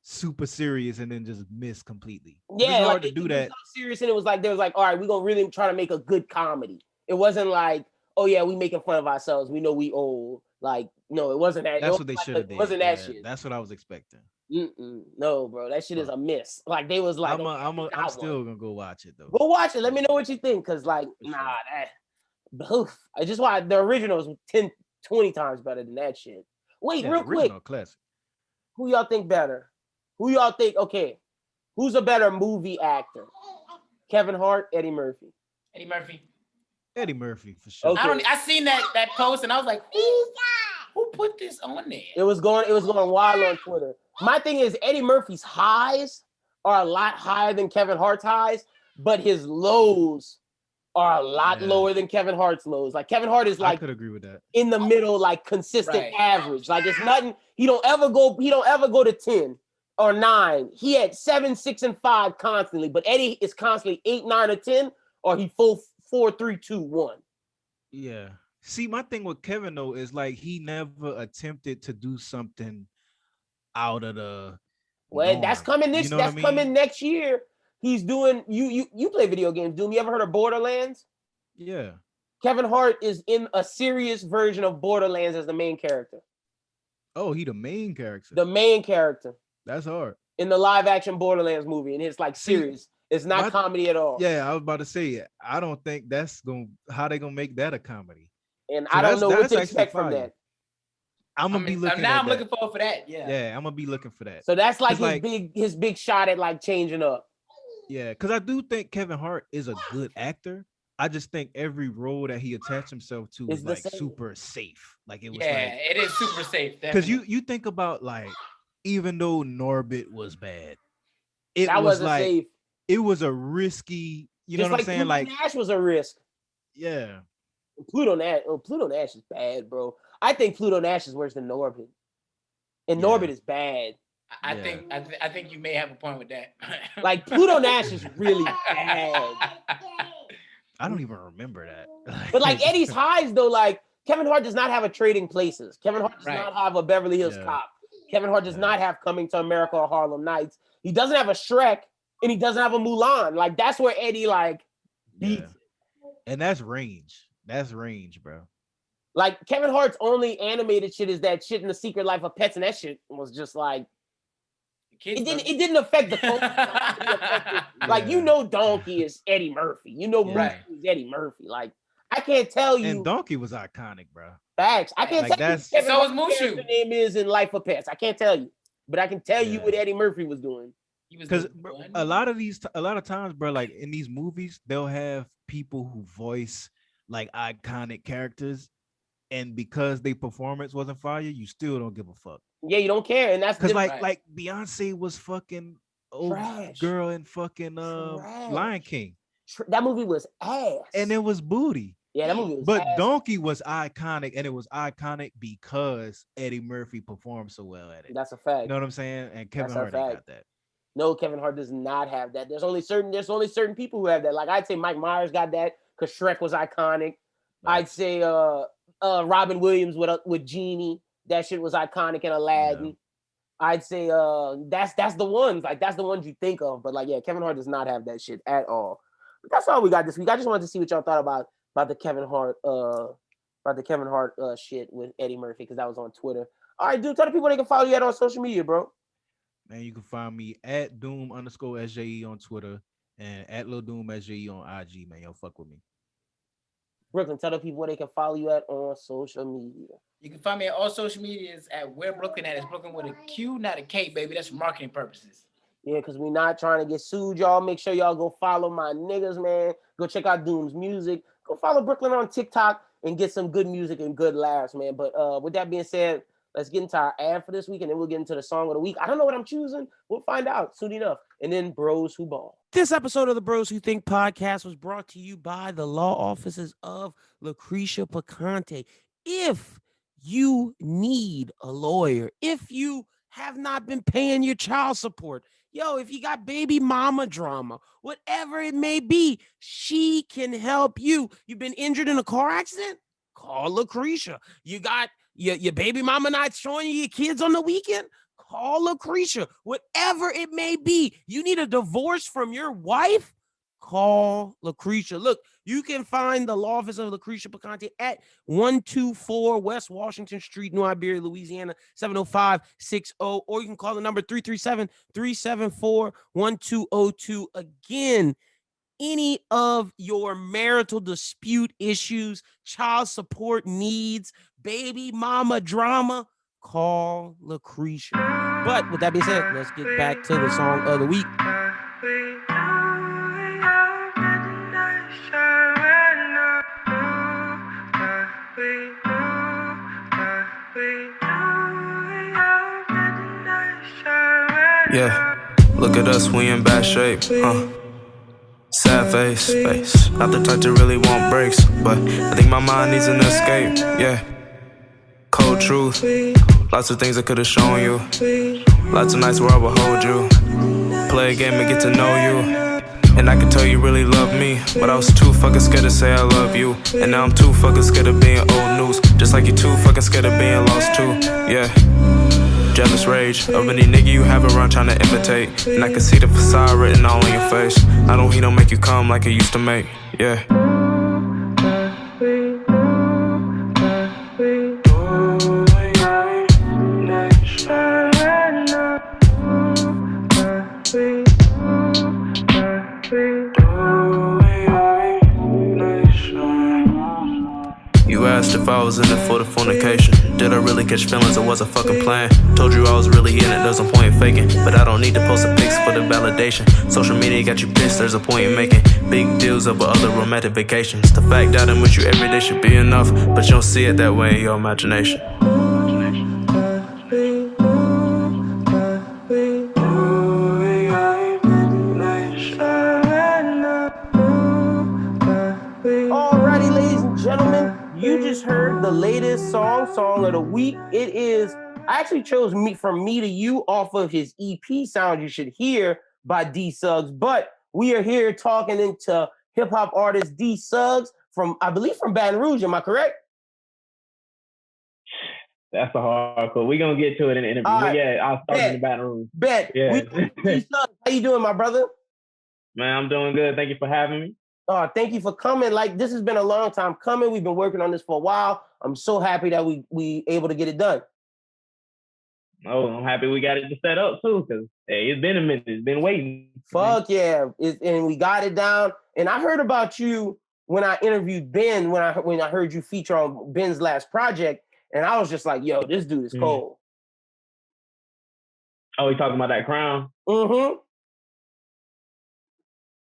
super serious and then just miss completely. It's Yeah, like hard to they do did that. so serious, and it was like they was like, all right, we're gonna really try to make a good comedy. It wasn't like, oh yeah, we making fun of ourselves. We know we old. Like, no, it wasn't that. That's It what they wasn't should like have it did. wasn't that Yeah, shit. that's what I was expecting. No, bro, that shit is a miss. Like they was like, I'm still gonna go watch it though. go watch it. Let me know what you think, cause like, For nah, sure. that. Oof. I just why the original is 10, 20 times better than that shit. Wait, Yeah, real quick, original classic. who y'all think better? Who y'all think? Okay, who's a better movie actor? Kevin Hart, Eddie Murphy. Eddie Murphy. Eddie Murphy for sure. Okay. I seen that post and I was like, who put this on there? It was going wild on Twitter. My thing is Eddie Murphy's highs are a lot higher than Kevin Hart's highs, but his lows are a lot lower than Kevin Hart's lows. Like Kevin Hart is I like could agree with that. in the middle, like consistent average. Like it's nothing. He don't ever go to 10 or 9. He had 7, 6, and 5 constantly, but Eddie is constantly 8, 9, or 10, or he full 4, 3, 2, 1. Yeah. See, my thing with Kevin though is like he never attempted to do something out of the Well, that's norm. coming You know what I mean? coming next year. He's doing you play video games, Doom. You ever heard of Borderlands? Yeah. Kevin Hart is in a serious version of Borderlands as the main character. Oh, he the main character. The main character That's hard. in the live action Borderlands movie, and it's like serious. It's not comedy at all. Yeah, I was about to say, I don't think that's how they gonna make that a comedy. And So I don't know what to actually expect from fire. that. I'm gonna be looking. Now at I'm that. looking forward for that. Yeah. Yeah, I'm gonna be looking for that. So that's like It's his big shot at like changing up. Yeah, because I do think Kevin Hart is a good actor. I just think every role that he attached himself to was like super safe. Like it was it is super safe. Because you think about like, even though Norbit was bad, that was wasn't like safe. It was a risky, you know Just what I'm saying? Pluto Like Nash was a risk. Yeah. Pluto Nash is bad, bro. I think Pluto Nash is worse than Norbit. And Norbit is bad. I think you may have a point with that. Like Pluto Nash is really bad. I don't even remember that. But like Eddie's highs though, like Kevin Hart does not have a Trading Places. Kevin Hart does not have a Beverly Hills Cop. Kevin Hart does not have Coming to America or Harlem Nights. He doesn't have a Shrek, and he doesn't have a Mulan. Like that's where Eddie like beats. And that's range. That's range, bro. Like Kevin Hart's only animated shit is that shit in The Secret Life of Pets, and that shit was just like it didn't affect the culture. Like you know Donkey is Eddie Murphy. You know Murphy is Eddie Murphy. Like I can't tell you. And Donkey was iconic, bro. Facts. I can't like tell you Kevin Hart's character name is in Life of Pets. I can't tell you. But I can tell you what Eddie Murphy was doing. Because a lot of times, bro, like in these movies, they'll have people who voice like iconic characters, and because their performance wasn't fire, you still don't give a fuck. Yeah, you don't care, and that's because like Beyonce was fucking old girl in fucking Lion King. That movie was ass, and it was booty. Yeah, that movie was But ass. Donkey was iconic, and it was iconic because Eddie Murphy performed so well at it. That's a fact. You know what I'm saying? And Kevin Hart ain't got that. No, Kevin Hart does not have that. There's only certain people who have that. Like I'd say Mike Myers got that because Shrek was iconic. Right. I'd say Robin Williams with Genie. That shit was iconic in Aladdin. Yeah. I'd say that's the ones. Like that's the ones you think of. But like Kevin Hart does not have that shit at all. But that's all we got this week. I just wanted to see what y'all thought about the Kevin Hart shit with Eddie Murphy because that was on Twitter. All right, dude, tell the people they can follow you on social media, bro. Man, you can find me at Doom_SJE on Twitter and at Lil Doom SJE on IG, man. Yo, fuck with me. Brooklyn, tell the people where they can follow you at on social media. You can find me at all social medias at where Brooklyn at. It's Brooklyn with a Q, not a K, baby. That's for marketing purposes. Yeah, because we're not trying to get sued, y'all. Make sure y'all go follow my niggas, man. Go check out Doom's music. Go follow Brooklyn on TikTok and get some good music and good laughs, man. But with that being said, let's get into our ad for this week, and then we'll get into the song of the week. I don't know what I'm choosing. We'll find out soon enough. and then Bros Who Ball. This episode of the Bros Who Think podcast was brought to you by the law offices of Lucretia Picante. If you need a lawyer, if you have not been paying your child support, if you got baby mama drama, whatever it may be, she can help you. You've been injured in a car accident? Call Lucretia. You got your baby mama not showing you your kids on the weekend? Call Lucretia. Whatever it may be, you need a divorce from your wife? Call Lucretia. Look, you can find the law office of Lucretia Picante at 124 West Washington Street, New Iberia, Louisiana, 70560, or you can call the number 337-374-1202. Again, any of your marital dispute issues, child support needs, baby mama drama, call Lucretia. But with that being said, let's get back to the song of the week. Yeah, look at us, we in bad shape, sad face. Not the type to really want breaks, but I think my mind needs an escape, yeah. Cold truth, lots of things I could've shown you. Lots of nights where I would hold you, play a game and get to know you. And I could tell you really love me, but I was too fucking scared to say I love you. And now I'm too fucking scared of being old news, just like you too fucking scared of being lost too, yeah. Jealous rage of any nigga you have around trying to imitate. And I can see the facade written all on your face. I don't he don't make you come like it used to make, yeah. You asked if I was in it for the fornication. Did I really catch feelings or was a fucking plan? Told you I was really in it, there's no point in faking. But I don't need to post a pics for the validation. Social media got you pissed, there's a point in making big deals over other romantic vacations. The fact that I'm with you every day should be enough, but you don't see it that way in your imagination. Alrighty, ladies and gentlemen, you just heard the latest song of the week. It is, I actually chose From Me to You off of his EP, Sound You Should Hear by D Suggs. But we are here talking into hip hop artist D Suggs from, I believe, from Baton Rouge. Am I correct? That's a hardcore. We're going to get to it in the interview. Right. Yeah, I'll start in the Baton Rouge. Bet. Yeah. D Suggs, how you doing, my brother? Man, I'm doing good. Thank you for having me. Thank you for coming. Like, this has been a long time coming. We've been working on this for a while. I'm so happy that we able to get it done. Oh, I'm happy we got it set up too, because hey, it's been a minute. It's been waiting. Fuck yeah. And we got it down. And I heard about you when I interviewed Ben, when I heard you feature on Ben's last project, and I was just like, yo, this dude is cold. Oh, you talking about that Crown? Mm-hmm.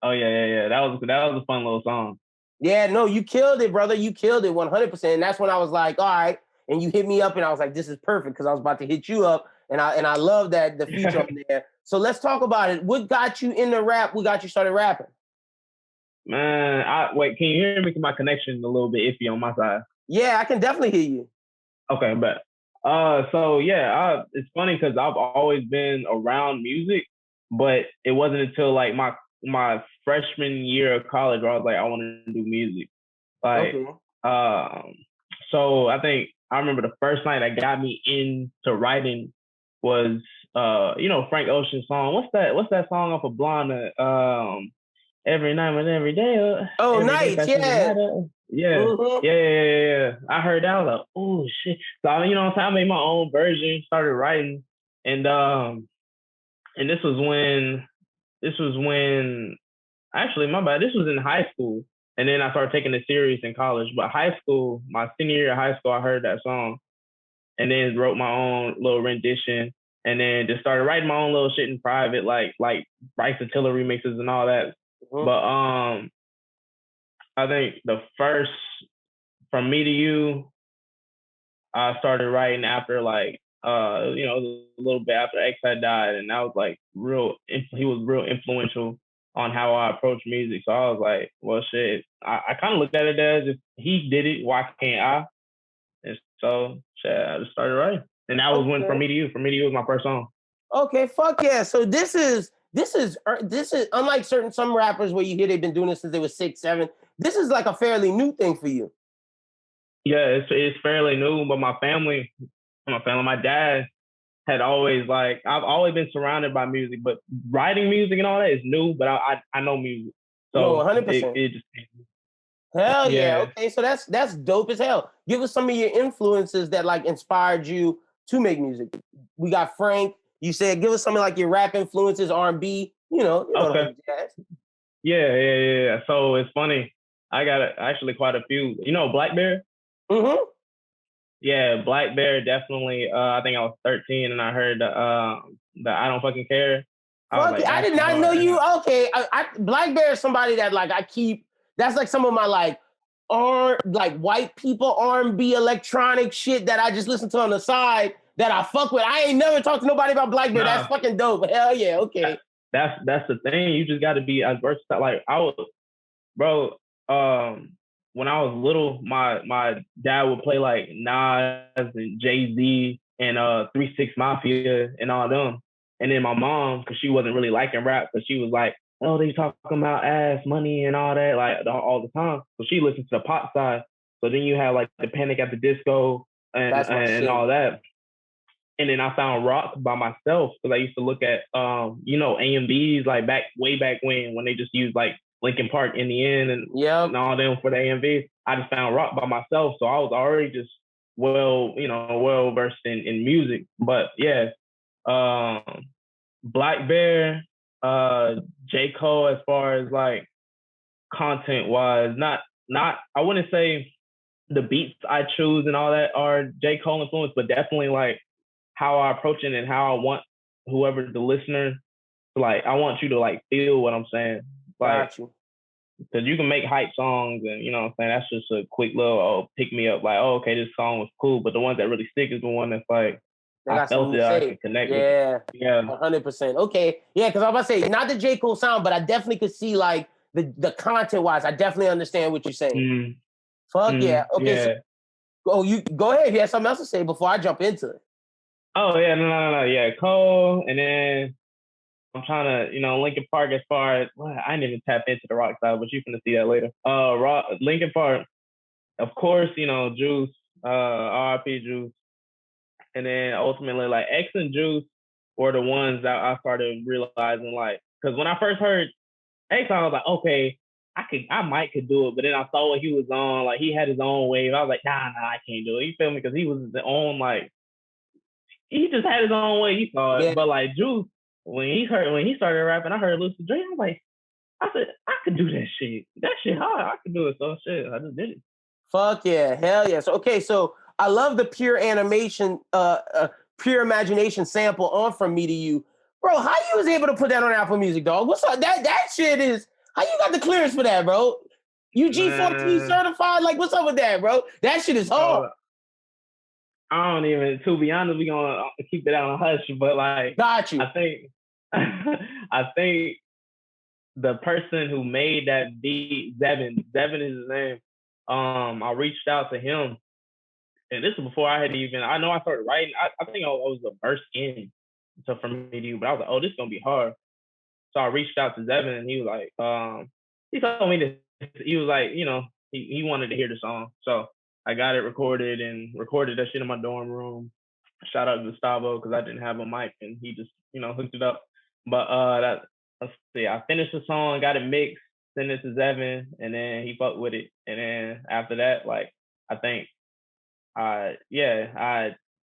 Oh yeah. That was a fun little song. Yeah, no, you killed it, brother. You killed it 100%. And that's when I was like, all right. And you hit me up, and I was like, this is perfect, because I was about to hit you up, and I love that the feature on there. So let's talk about it. What got you into rap? What got you started rapping? Man, wait, can you hear me? My connection a little bit iffy on my side. Yeah, I can definitely hear you. Okay, but it's funny because I've always been around music, but it wasn't until like my freshman year of college where I was like, I want to do music. Like, okay. So I think I remember the first night that got me into writing was, Frank Ocean's song. What's that song off of Blonde? Every night and every day. Oh, Nights, yeah. Yeah. Mm-hmm. Yeah. I heard that. I was like, oh shit. So I made my own version, started writing, and this was when actually my bad. This was in high school, and then I started taking it serious in college. But high school, my senior year of high school, I heard that song, and then wrote my own little rendition, and then just started writing my own little shit in private, like Bryce Attila remixes and all that. Mm-hmm. But I think the first From Me to You, I started writing after like You know, it was a little bit after X had died, and that was like he was real influential on how I approach music. So I was like, well, shit. I kind of looked at it as if he did it, why can't I? And so shit, I just started writing, and that was when From Me to You. From Me to You was my first song. Okay, fuck yeah. So this is unlike some rappers where you hear they've been doing this since they were 6, 7. This is like a fairly new thing for you. Yeah, it's fairly new, but my family, my dad had always like, I've always been surrounded by music, but writing music and all that is new, but I know music. So 100%. It just hell yeah. Okay, so that's dope as hell. Give us some of your influences that like inspired you to make music. We got Frank. You said give us some of like your rap influences, R&B. You know okay. Jazz. Yeah. So it's funny. I got actually quite a few. You know, Black Bear. Mm-hmm. Yeah, Black Bear definitely. I think I was 13 and I heard the I Don't Fucking Care. I did not know you. Okay, Black Bear is somebody that like I keep. That's like some of my like white people R&B electronic shit that I just listen to on the side that I fuck with. I ain't never talked to nobody about Black Bear. That's fucking dope. Hell yeah. Okay. That's the thing. You just got to be as versatile. Like I was, bro. When I was little, my dad would play like Nas and Jay-Z and 3 6 Mafia and all them. And then my mom, because she wasn't really liking rap, because she was like, oh, they talking about ass, money, and all that, like all the time. So she listened to the pop side. So then you had like the Panic at the Disco and all that. And then I found rock by myself because I used to look at AMVs like way back when they just used like Linkin Park in the end and all them for the AMVs. I just found rock by myself. So I was already just well versed in music. But yeah, Black Bear, J. Cole, as far as like content wise, not I wouldn't say the beats I choose and all that are J. Cole influence, but definitely like how I approach it and how I want whoever the listener, like I want you to like feel what I'm saying. Like, because you can make hype songs and you know what I'm saying, that's just a quick little pick me up, like, oh, okay, this song was cool. But the ones that really stick is the one that's like I felt it, I can connect with it. Yeah. 100%. Okay. Yeah, because I was about to say, not the J. Cole sound, but I definitely could see like the content wise, I definitely understand what you're saying. Fuck yeah. Okay. So, you go ahead. You have something else to say before I jump into it. Oh yeah, no. Yeah, Cole, and then I'm trying to, Linkin Park as far as, I didn't even tap into the rock side, but you're gonna see that later. Linkin Park, of course, Juice, RIP Juice. And then ultimately, like, X and Juice were the ones that I started realizing, like, because when I first heard X, I was like, okay, I might could do it. But then I saw what he was on, like, he had his own wave. I was like, nah, I can't do it. You feel me? Because he was his own, like, he just had his own way. He saw it. Yeah. But like Juice, when he started rapping, I heard Lucid Dream. I'm like, I said, I could do that shit. That shit hard. I could do it. So shit, I just did it. Fuck yeah, hell yeah. So I love the pure animation, pure imagination sample on From Me to You, bro. How you was able to put that on Apple Music, dog? What's up? That shit is. How you got the clearance for that, bro? You G14 certified? Like, what's up with that, bro? That shit is hard. I don't even, to be honest, we're going to keep it out on hush, but like, got you. I think the person who made that beat, Zevin is his name. I reached out to him, and this was before I know I started writing. I think I was a verse in to From Me to You, but I was like, oh, this is going to be hard. So I reached out to Zevin, and he was like, he told me this, he was like, he wanted to hear the song. So I got it recorded that shit in my dorm room. Shout out to Gustavo because I didn't have a mic and he just, hooked it up. But let's see, I finished the song, got it mixed, sent it to Zevin, and then he fucked with it. And then after that, like, I think I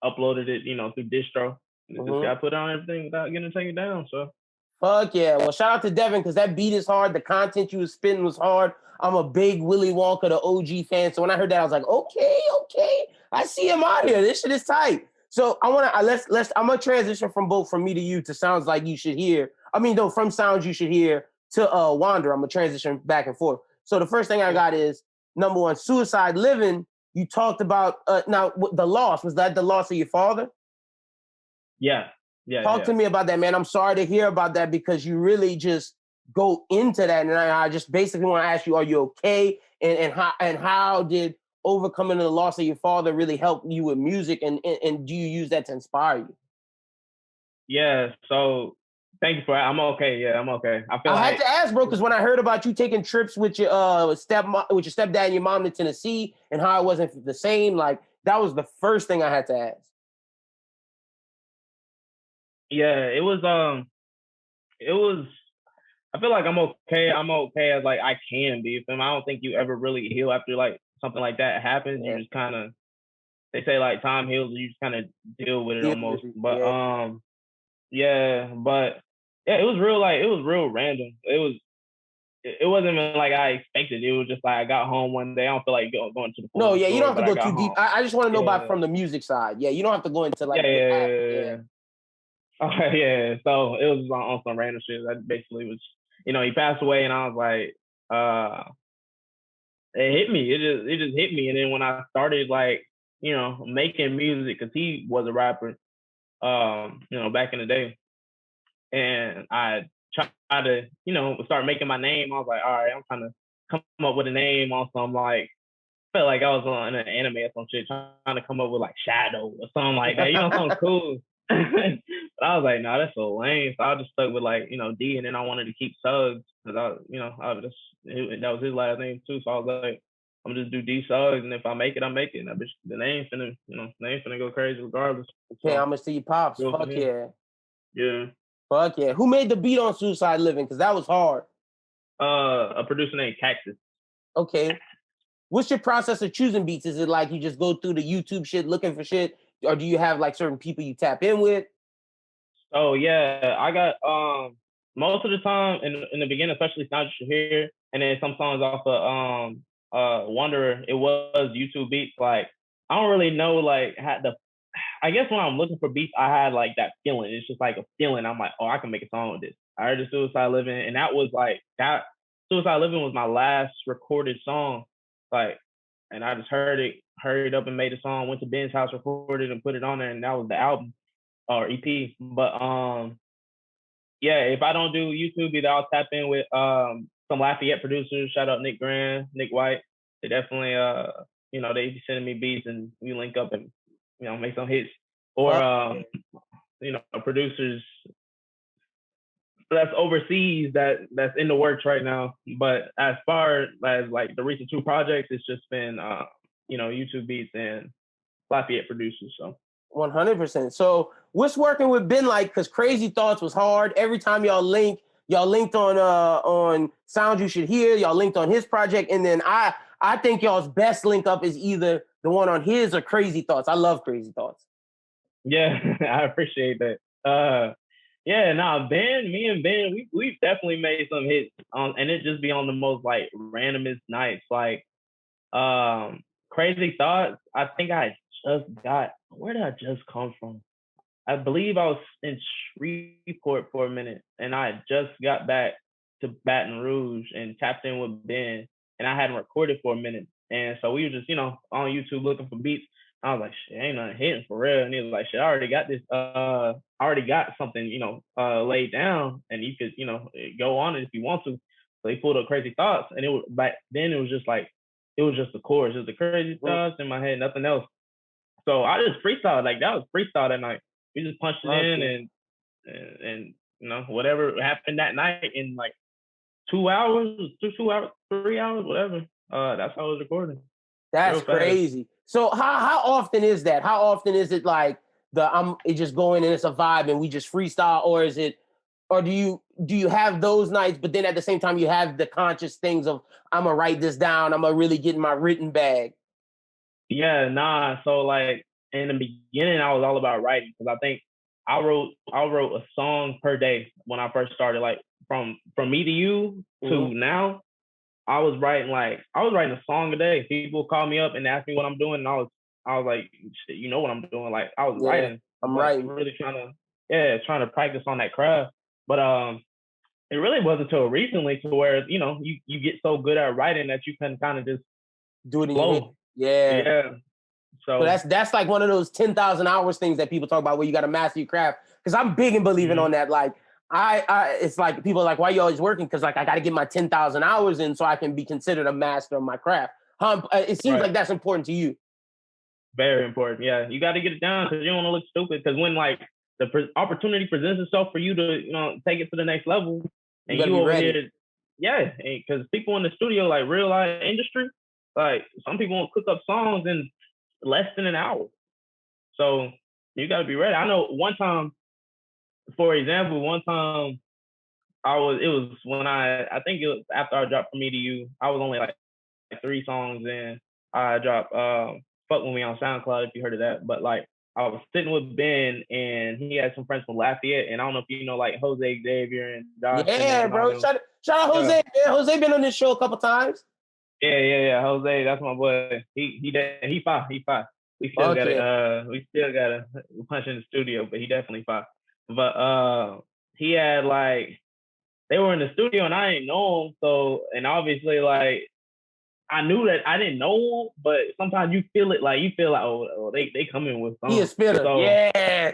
uploaded it, through distro. Just got put on everything without getting taken down. So fuck yeah. Well, shout out to Devin because that beat is hard. The content you was spitting was hard. I'm a big Willy Wonka, the OG fan. So when I heard that, I was like, okay. I see him out here. This shit is tight. So I'm gonna transition from From Me to You to sounds like you should hear. From sounds you should hear to Wander. I'm gonna transition back and forth. So the first thing I got is number one, Suicide Living. You talked about now the loss. Was that the loss of your father? Yeah. Talk to me about that, man. I'm sorry to hear about that because you really just go into that. And I just basically want to ask you, are you okay? And how did overcoming the loss of your father really help you with music? And do you use that to inspire you? Yeah. So thank you for that. I'm okay. Yeah, I'm okay. I had to ask, bro, because when I heard about you taking trips with your stepdad and your mom to Tennessee and how it wasn't the same, like that was the first thing I had to ask. Yeah, it was. I feel like I'm okay. I'm okay as like I can be. I don't think you ever really heal after like something like that happens. You just kind of, they say like time heals. You just kind of deal with it almost. But it was real. Like it was real random. It wasn't even like I expected. It was just like I got home one day. I don't feel like going to the pool. No, yeah, you don't have to go too deep. I just want to know about from the music side. Yeah, you don't have to go into like Okay, yeah. So it was on some random shit. That basically was, he passed away, and I was like, it hit me. It just hit me. And then when I started like, making music, because he was a rapper, back in the day, and I tried to, start making my name. I was like, all right, I'm trying to come up with a name on some like, felt like I was on an anime or some shit, trying to come up with like Shadow or something like that, something cool. But I was like, no, that's so lame. So I just stuck with like, D, and then I wanted to keep Suggs because that was his last name too. So I was like, I'm just do D Suggs, and if I make it, I make it. And the name's finna go crazy regardless. Okay, I'm gonna see you pops. Fuck yeah. Yeah. Fuck yeah. Who made the beat on Suicide Living? Because that was hard. A producer named Cactus. Okay. What's your process of choosing beats? Is it like you just go through the YouTube shit looking for shit? Or do you have like certain people you tap in with? Oh yeah, I got most of the time in the beginning, especially Sound You Should Hear, and then some songs off of Wanderer, it was YouTube beats. Like I don't really know like I guess when I'm looking for beats, I had like that feeling. It's just like a feeling. I'm like, oh, I can make a song with this. I heard the Suicide Living, and that was like that. Suicide Living was my last recorded song. Like, and I just heard it, hurried up and made a song, went to Ben's house, recorded and put it on there, and that was the album or EP. But if I don't do YouTube, either I'll tap in with some Lafayette producers. Shout out Nick Grand, Nick White. They definitely they be sending me beats and we link up and make some hits. Or producers that's overseas that's in the works right now. But as far as like the recent 2 projects, it's just been YouTube beats and Lafayette producers. So 100%. So what's working with Ben like? Because Crazy Thoughts was hard. Every time y'all linked on Sounds You Should Hear. Y'all linked on his project, and then I think y'all's best link up is either the one on his or Crazy Thoughts. I love Crazy Thoughts. Yeah, I appreciate that. Me and Ben, we've definitely made some hits and it just be on the most like randomest nights. Like Crazy Thoughts, I think I just got, where did I just come from? I believe I was in Shreveport for a minute, and I just got back to Baton Rouge and tapped in with Ben, and I hadn't recorded for a minute. And so we were just, on YouTube looking for beats. I was like, shit, ain't nothing hitting for real. And he was like, shit, I already got this, I already got something, laid down, and you could, go on it if you want to. So he pulled up Crazy Thoughts, and it was back then, it was just the chorus. It was the Crazy Thoughts in my head, nothing else. So I just freestyled, like that was freestyle that night. We just punched it in and whatever happened that night in like 2 hours, 2 hours, 3 hours, whatever. That's how I was recording. That's crazy. So how often is that? How often is it like it just going and it's a vibe and we just freestyle, or do you have those nights, but then at the same time you have the conscious things of I'm gonna write this down, I'm gonna really get in my written bag? Yeah, nah. So like in the beginning, I was all about writing because I think I wrote a song per day when I first started. Like from Me to You to now, I was writing a song a day. People call me up and ask me what I'm doing, and I was like, shit, you know what I'm doing. Like I was writing. I'm writing. Really trying to practice on that craft. But it really wasn't until recently to where you get so good at writing that you can kind of just do it in flow. your head. Yeah. So that's like one of those 10,000 hours things that people talk about where you got to master your craft. Because I'm big in believing on that. Like it's like people are like, why are you always working? Because like I got to get my 10,000 hours in so I can be considered a master of my craft. It seems like that's important to you. Very important. Yeah, you got to get it down because you don't want to look stupid. Because when like the opportunity presents itself for you to take it to the next level, and you over here, because people in the studio like real life industry, like some people won't cook up songs in less than an hour. So you got to be ready. I know one time, for example, it was when I think it was after I dropped From Me to You. I was only like 3 songs in. I dropped Fuck With Me on SoundCloud, if you heard of that. But like I was sitting with Ben and he had some friends from Lafayette, and I don't know if you know like Jose Xavier and Josh. Yeah, bro. Shout out Jose. Man. Jose been on this show a couple times. Yeah. Jose, that's my boy. He fine. We still got to punch in the studio, but he definitely fine. But he had like, they were in the studio and I didn't know him. So, and obviously like, I knew that I didn't know him, but sometimes you feel it, like you feel like, oh they coming with something. He a spitter. So, yeah.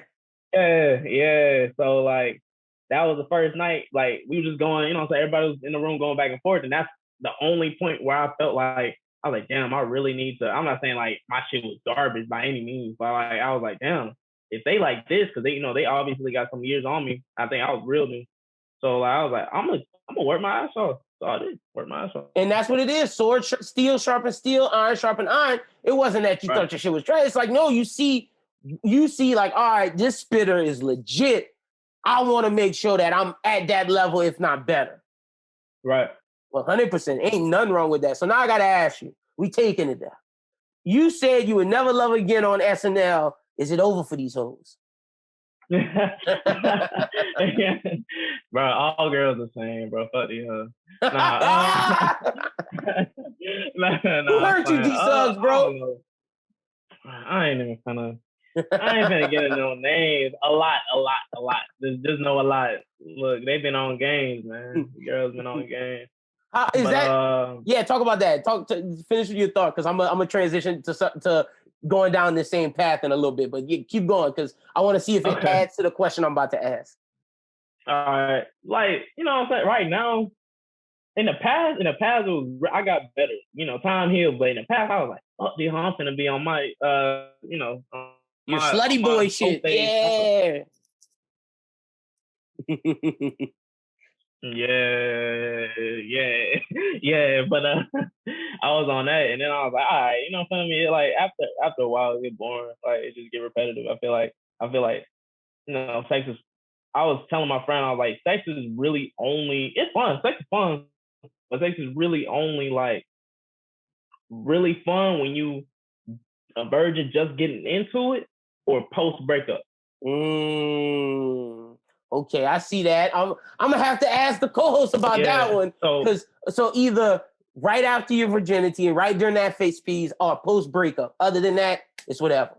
So like, that was the first night, like we were just going, so everybody was in the room going back and forth. And that's the only point where I felt like, I was like, damn, I really need to, I'm not saying like my shit was garbage by any means, but like, I was like, damn, if they like this, because they, they obviously got some years on me. I think I was real new. So like, I was like, I'm gonna work my ass off. So I did work my ass off. And that's what it is. Sword, steel sharpen steel, iron sharpen iron. It wasn't that you thought your shit was trash. It's like, no, you see like, all right, this spitter is legit. I want to make sure that I'm at that level, if not better. Right. 100%. Ain't nothing wrong with that. So now I got to ask you, we taking it down. You said you would never love again on SNL. Is it over for these hoes? Bro, all girls the same, bro. Fuck these hoes. Who hurt you, D Suggs, bro? I ain't even gonna get into no names. A lot. There's no a lot. Look, they've been on games, man. The girls been on games. Talk about that. Finish with your thought, because I'm a transition to going down the same path in a little bit, but keep going, because I want to see if it adds to the question I'm about to ask. All right, like what I'm saying, right now, in the past, I got better. Time healed, but in the past, I was like, "Fuck this, I'm finna be on my, your slutty boy shit." Yeah. Yeah, but I was on that, and then I was like, all right, feel me? Like after a while, it get boring. Like it just get repetitive. I feel like sex is. I was telling my friend, I was like, sex is really only. It's fun. Sex is fun, but sex is really only like really fun when you a virgin just getting into it or post breakup. Okay, I see that. I'm gonna have to ask the co-host about that one. So either right after your virginity and right during that phase piece or post breakup. Other than that, it's whatever.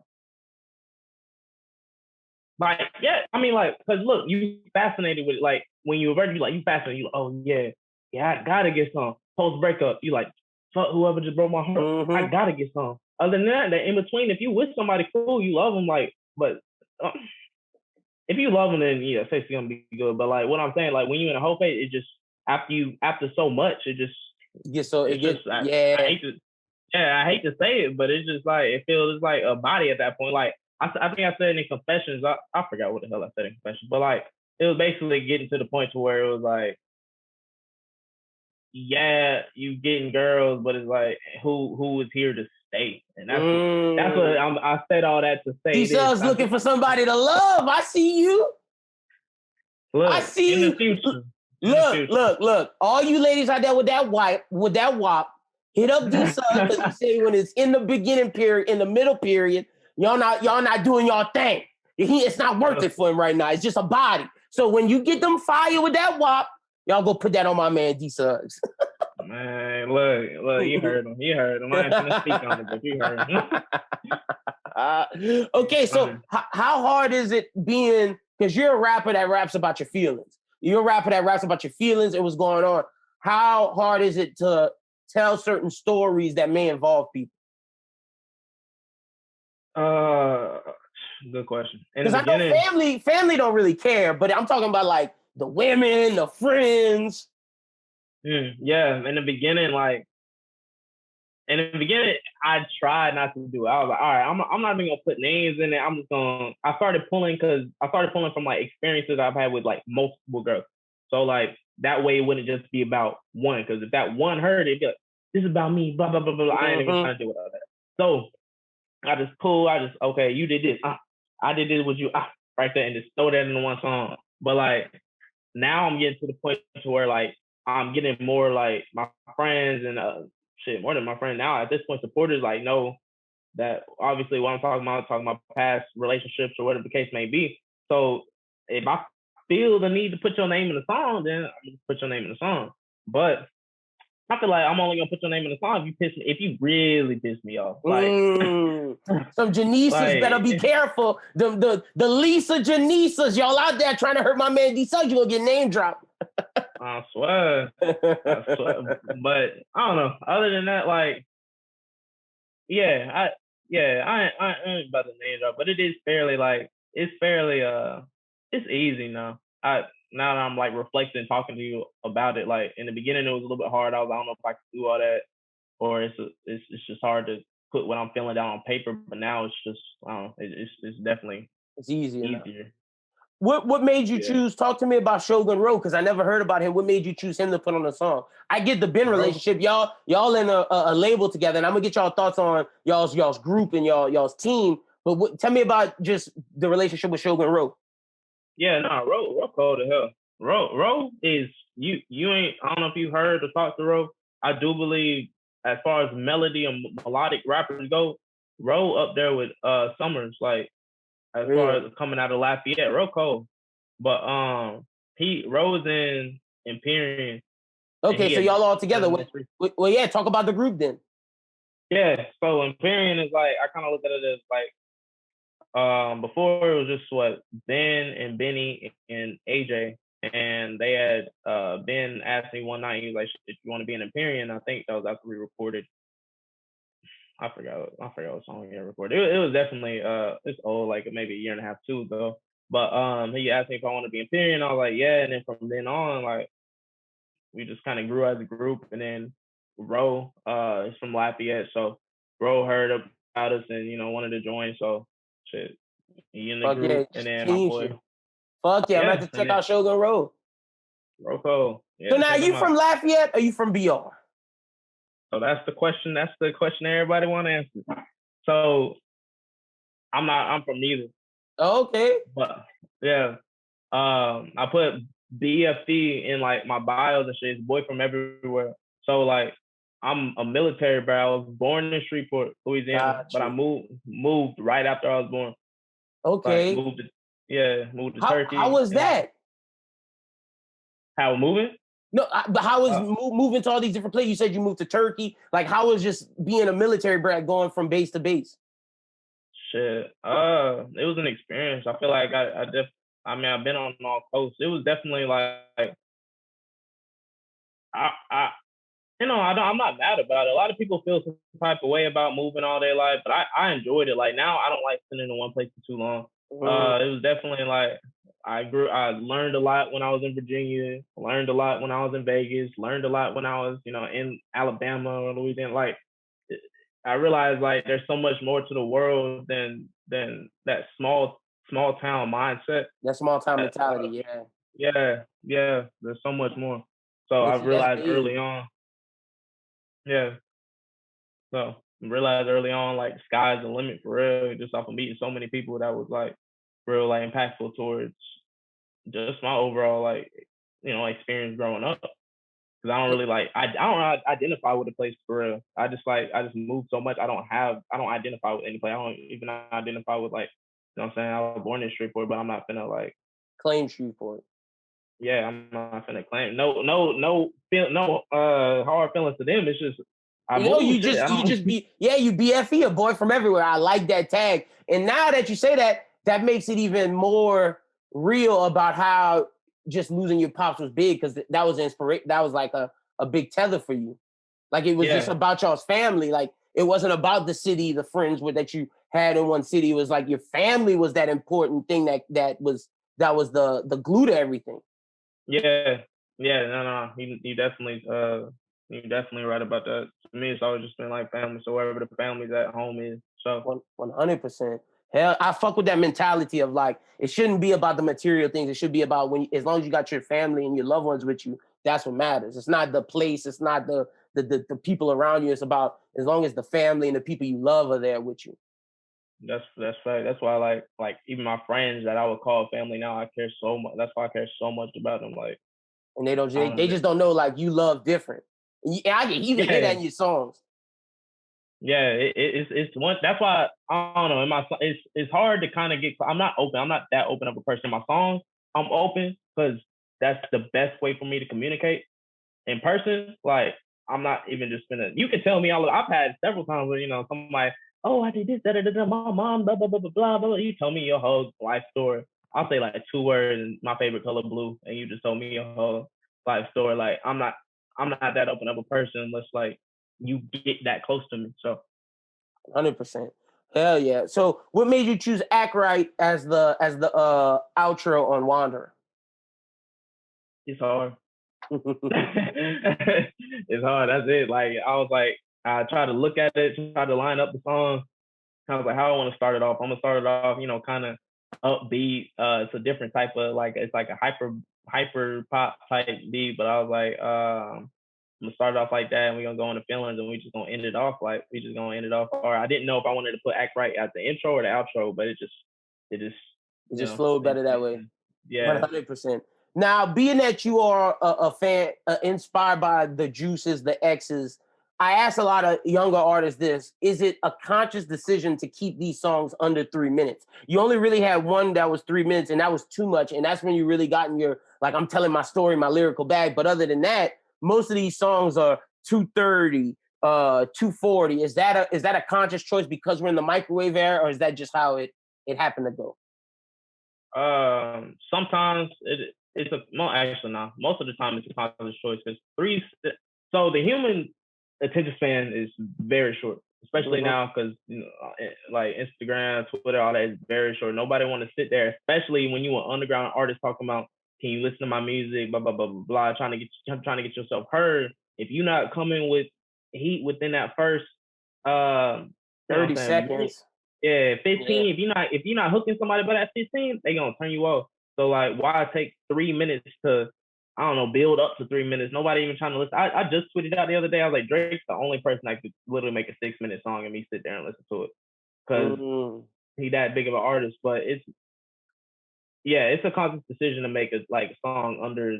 Like, yeah, I mean, like, because look, you fascinated with it. Like, when you're a virgin, you fascinated. You like, oh yeah, I gotta get some. Post breakup, you like, fuck whoever just broke my heart. Mm-hmm. I gotta get some. Other than that in between, if you with somebody cool, you love them, like, but. If you love them, then yeah, sex is gonna be good. But like what I'm saying, like when you're in a whole phase, it just after so much, it just I hate to say it, but it's just like it feels like a body at that point. Like I think I said in Confessions, I forgot what the hell I said in Confessions, but like it was basically getting to the point to where it was like, yeah, you getting girls, but it's like who is here to stay? And that's what I said all that to say. D Suggs looking for somebody to love. I see you. Look, I see in you. The future. Look. All you ladies out there with that wop, hit up D Suggs, because he said when it's in the beginning period, in the middle period, y'all not doing y'all thing. It's not worth it for him right now. It's just a body. So when you get them fire with that wop, y'all go put that on my man D Suggs. Man, look, you heard him. I ain't gonna speak on it, but you heard him. Okay, so how hard is it being, because you're a rapper that raps about your feelings. You're a rapper that raps about your feelings and what's going on. How hard is it to tell certain stories that may involve people? Good question. Because I know family don't really care, but I'm talking about like the women, the friends. Yeah, in the beginning, I tried not to do it. I was like, all right, I'm not even gonna put names in it. I'm just gonna. I started pulling from like experiences I've had with like multiple girls. So like that way it wouldn't just be about one. Because if that one heard it, it'd be like, this is about me, blah blah blah blah. I ain't even trying to do all that. So I just pull. Okay, you did this. I did this with you. Right there, and just throw that in one song. But like now I'm getting to the point to where like I'm getting more like my friends and more than my friend now. At this point, supporters like know that obviously what I'm talking about past relationships or whatever the case may be. So if I feel the need to put your name in the song, then I'm gonna put your name in the song. But I feel like I'm only gonna put your name in the song if you really piss me off. Like some Janisas like, better be careful. The Lisa Janisas, y'all out there trying to hurt my man D Suggs, you gonna get name dropped. I swear. But I don't know. Other than that, like, I ain't about to name drop, but it is fairly it's easy now. Now that I'm like reflecting, talking to you about it, like in the beginning it was a little bit hard. I don't know if I could do all that, or it's just hard to put what I'm feeling down on paper. But now it's just it's definitely easier. What made you choose? Talk to me about Shogun Row, because I never heard about him. What made you choose him to put on the song? I get the Ben relationship. Y'all in a label together, and I'm gonna get y'all thoughts on y'all's group and y'all's team. But tell me about just the relationship with Shogun Row. Yeah, Row cold to hell. Row is you ain't. I don't know if you heard or talked to Row. I do believe as far as melody and melodic rappers go, Row up there with Summers. Like as far as coming out of Lafayette, Row cold. But Row's in Empyrean. Okay, so y'all all together. Well, yeah, talk about the group then. Yeah, so Empyrean is like I kind of look at it as like before it was just Ben and Benny and AJ, and they had Ben asked me one night, he was like, if you want to be an Empyrean, I think that was after we recorded. I forgot what song we recorded. It was definitely it's old, like maybe a year and a half, 2 though. But he asked me if I want to be Empyrean. I was like, yeah. And then from then on, like we just kind of grew as a group. And then Ro is from Lafayette, so Ro heard about us and wanted to join. So shit, he in the group, and then my boy. Fuck yeah, I'm about to check out Shogun Row. Rocco. Yeah, so now, are you from Lafayette or are you from BR? So that's the question. That's the question everybody want to answer. So I'm from neither. Oh, okay. But yeah, I put BFD in like my bios and shit. It's boy from everywhere. So like I'm a military bro. I was born in Shreveport, Louisiana, but I moved right after I was born. Okay. Like, moved to Turkey. How was that? How moving? No, but how was moving to all these different places? You said you moved to Turkey. Like, how was just being a military brat going from base to base? Shit, it was an experience. I feel like I've been on all coasts. It was definitely like I'm not mad about it. A lot of people feel some type of way about moving all their life, but I enjoyed it. Like now, I don't like sitting in one place for too long. It was definitely like I learned a lot when I was in Virginia, learned a lot when I was in Vegas, learned a lot when I was, in Alabama or Louisiana. Like I realized like there's so much more to the world than that small town mindset. That small town mentality, yeah. Yeah, there's so much more. So I realized early on. Yeah. So I realized early on, like sky's the limit for real, just off of meeting so many people that was like real like impactful towards just my overall like experience growing up. Because I don't really like I don't identify with the place for real. I just moved so much. I don't identify with any place. I don't even identify with like what I'm saying. I was born in Shreveport, but I'm not finna like claim Shreveport. Yeah, I'm not finna claim no hard feelings to them. It's just you BFE, a boy from everywhere. I like that tag. And now that you say that, that makes it even more real about how just losing your pops was big, because that was inspiration. That was like a big tether for you. Like it was just about y'all's family. Like it wasn't about the city, the friends that you had in one city. It was like your family was that important thing that was the glue to everything. Yeah, no, you definitely right about that. To me, it's always just been like family. So wherever the family's at, home is. So 100%. Hell, I fuck with that mentality of like it shouldn't be about the material things. It should be about as long as you got your family and your loved ones with you, that's what matters. It's not the place. It's not the people around you. It's about as long as the family and the people you love are there with you. That's right. That's why like even my friends that I would call family now, I care so much. That's why I care so much about them. Like, and they just don't know like you love different. And I can even hear that in your songs. Yeah, it's one. That's why I don't know. In my it's hard to kind of get. I'm not open. I'm not that open of a person. In my songs, I'm open because that's the best way for me to communicate. In person, like I'm not even just gonna. You can tell me all. I've had several times where somebody, oh, I did this, my mom, blah blah blah blah blah blah. You tell me your whole life story. I'll say like 2 words and my favorite color blue, and you just told me your whole life story. Like I'm not that open of a person unless like you get that close to me. So 100%. Hell yeah. So what made you choose Act Right as the outro on Wanderer? It's hard. It's hard. That's it. Like I was like, I tried to look at it, try to line up the song. I was like, how I want to start it off. I'm gonna start it off, kind of upbeat. It's a different type of it's like a hyper pop type beat. But I was like, I'm gonna start it off like that, and we're gonna go into feelings, and we just gonna end it off Or I didn't know if I wanted to put Act Right at the intro or the outro, but it just flowed better that way. Yeah, 100%. Now, being that you are a fan inspired by the Juices, the X's, I asked a lot of younger artists this: is it a conscious decision to keep these songs under 3 minutes? You only really had one that was 3 minutes, and that was too much, and that's when you really got in your I'm telling my story, my lyrical bag. But other than that, most of these songs are 2:30, 2:40. Is that a conscious choice because we're in the microwave era, or is that just how it happened to go? Sometimes it's actually no. Most of the time it's a conscious choice because so the human attention span is very short, especially now because like Instagram, Twitter, all that is very short. Nobody want to sit there, especially when you an underground artist talking about, can you listen to my music, blah blah blah blah blah, trying to get yourself heard. If you're not coming with heat within that first 30 seconds, 15. Yeah. If you're not hooking somebody by that 15, they gonna turn you off. So like, why take 3 minutes to, I don't know, build up to 3 minutes? Nobody even trying to listen. I just tweeted out the other day. I was like, Drake's the only person that could literally make a 6-minute song and me sit there and listen to it because he that big of an artist. But it's a conscious decision to make a song under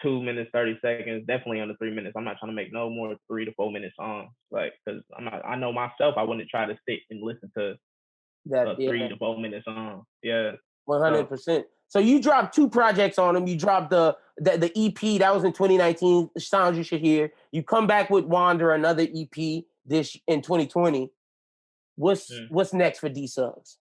2 minutes 30 seconds, definitely under 3 minutes. I'm not trying to make no more 3 to 4 minute songs, because I know myself, I wouldn't try to sit and listen to that 3 to 4 minute song. Yeah, 100%. So you dropped 2 projects on them. You dropped the EP that was in 2019, Sounds You Should Hear. You come back with Wander, another EP this in 2020. What's next for D Suggs?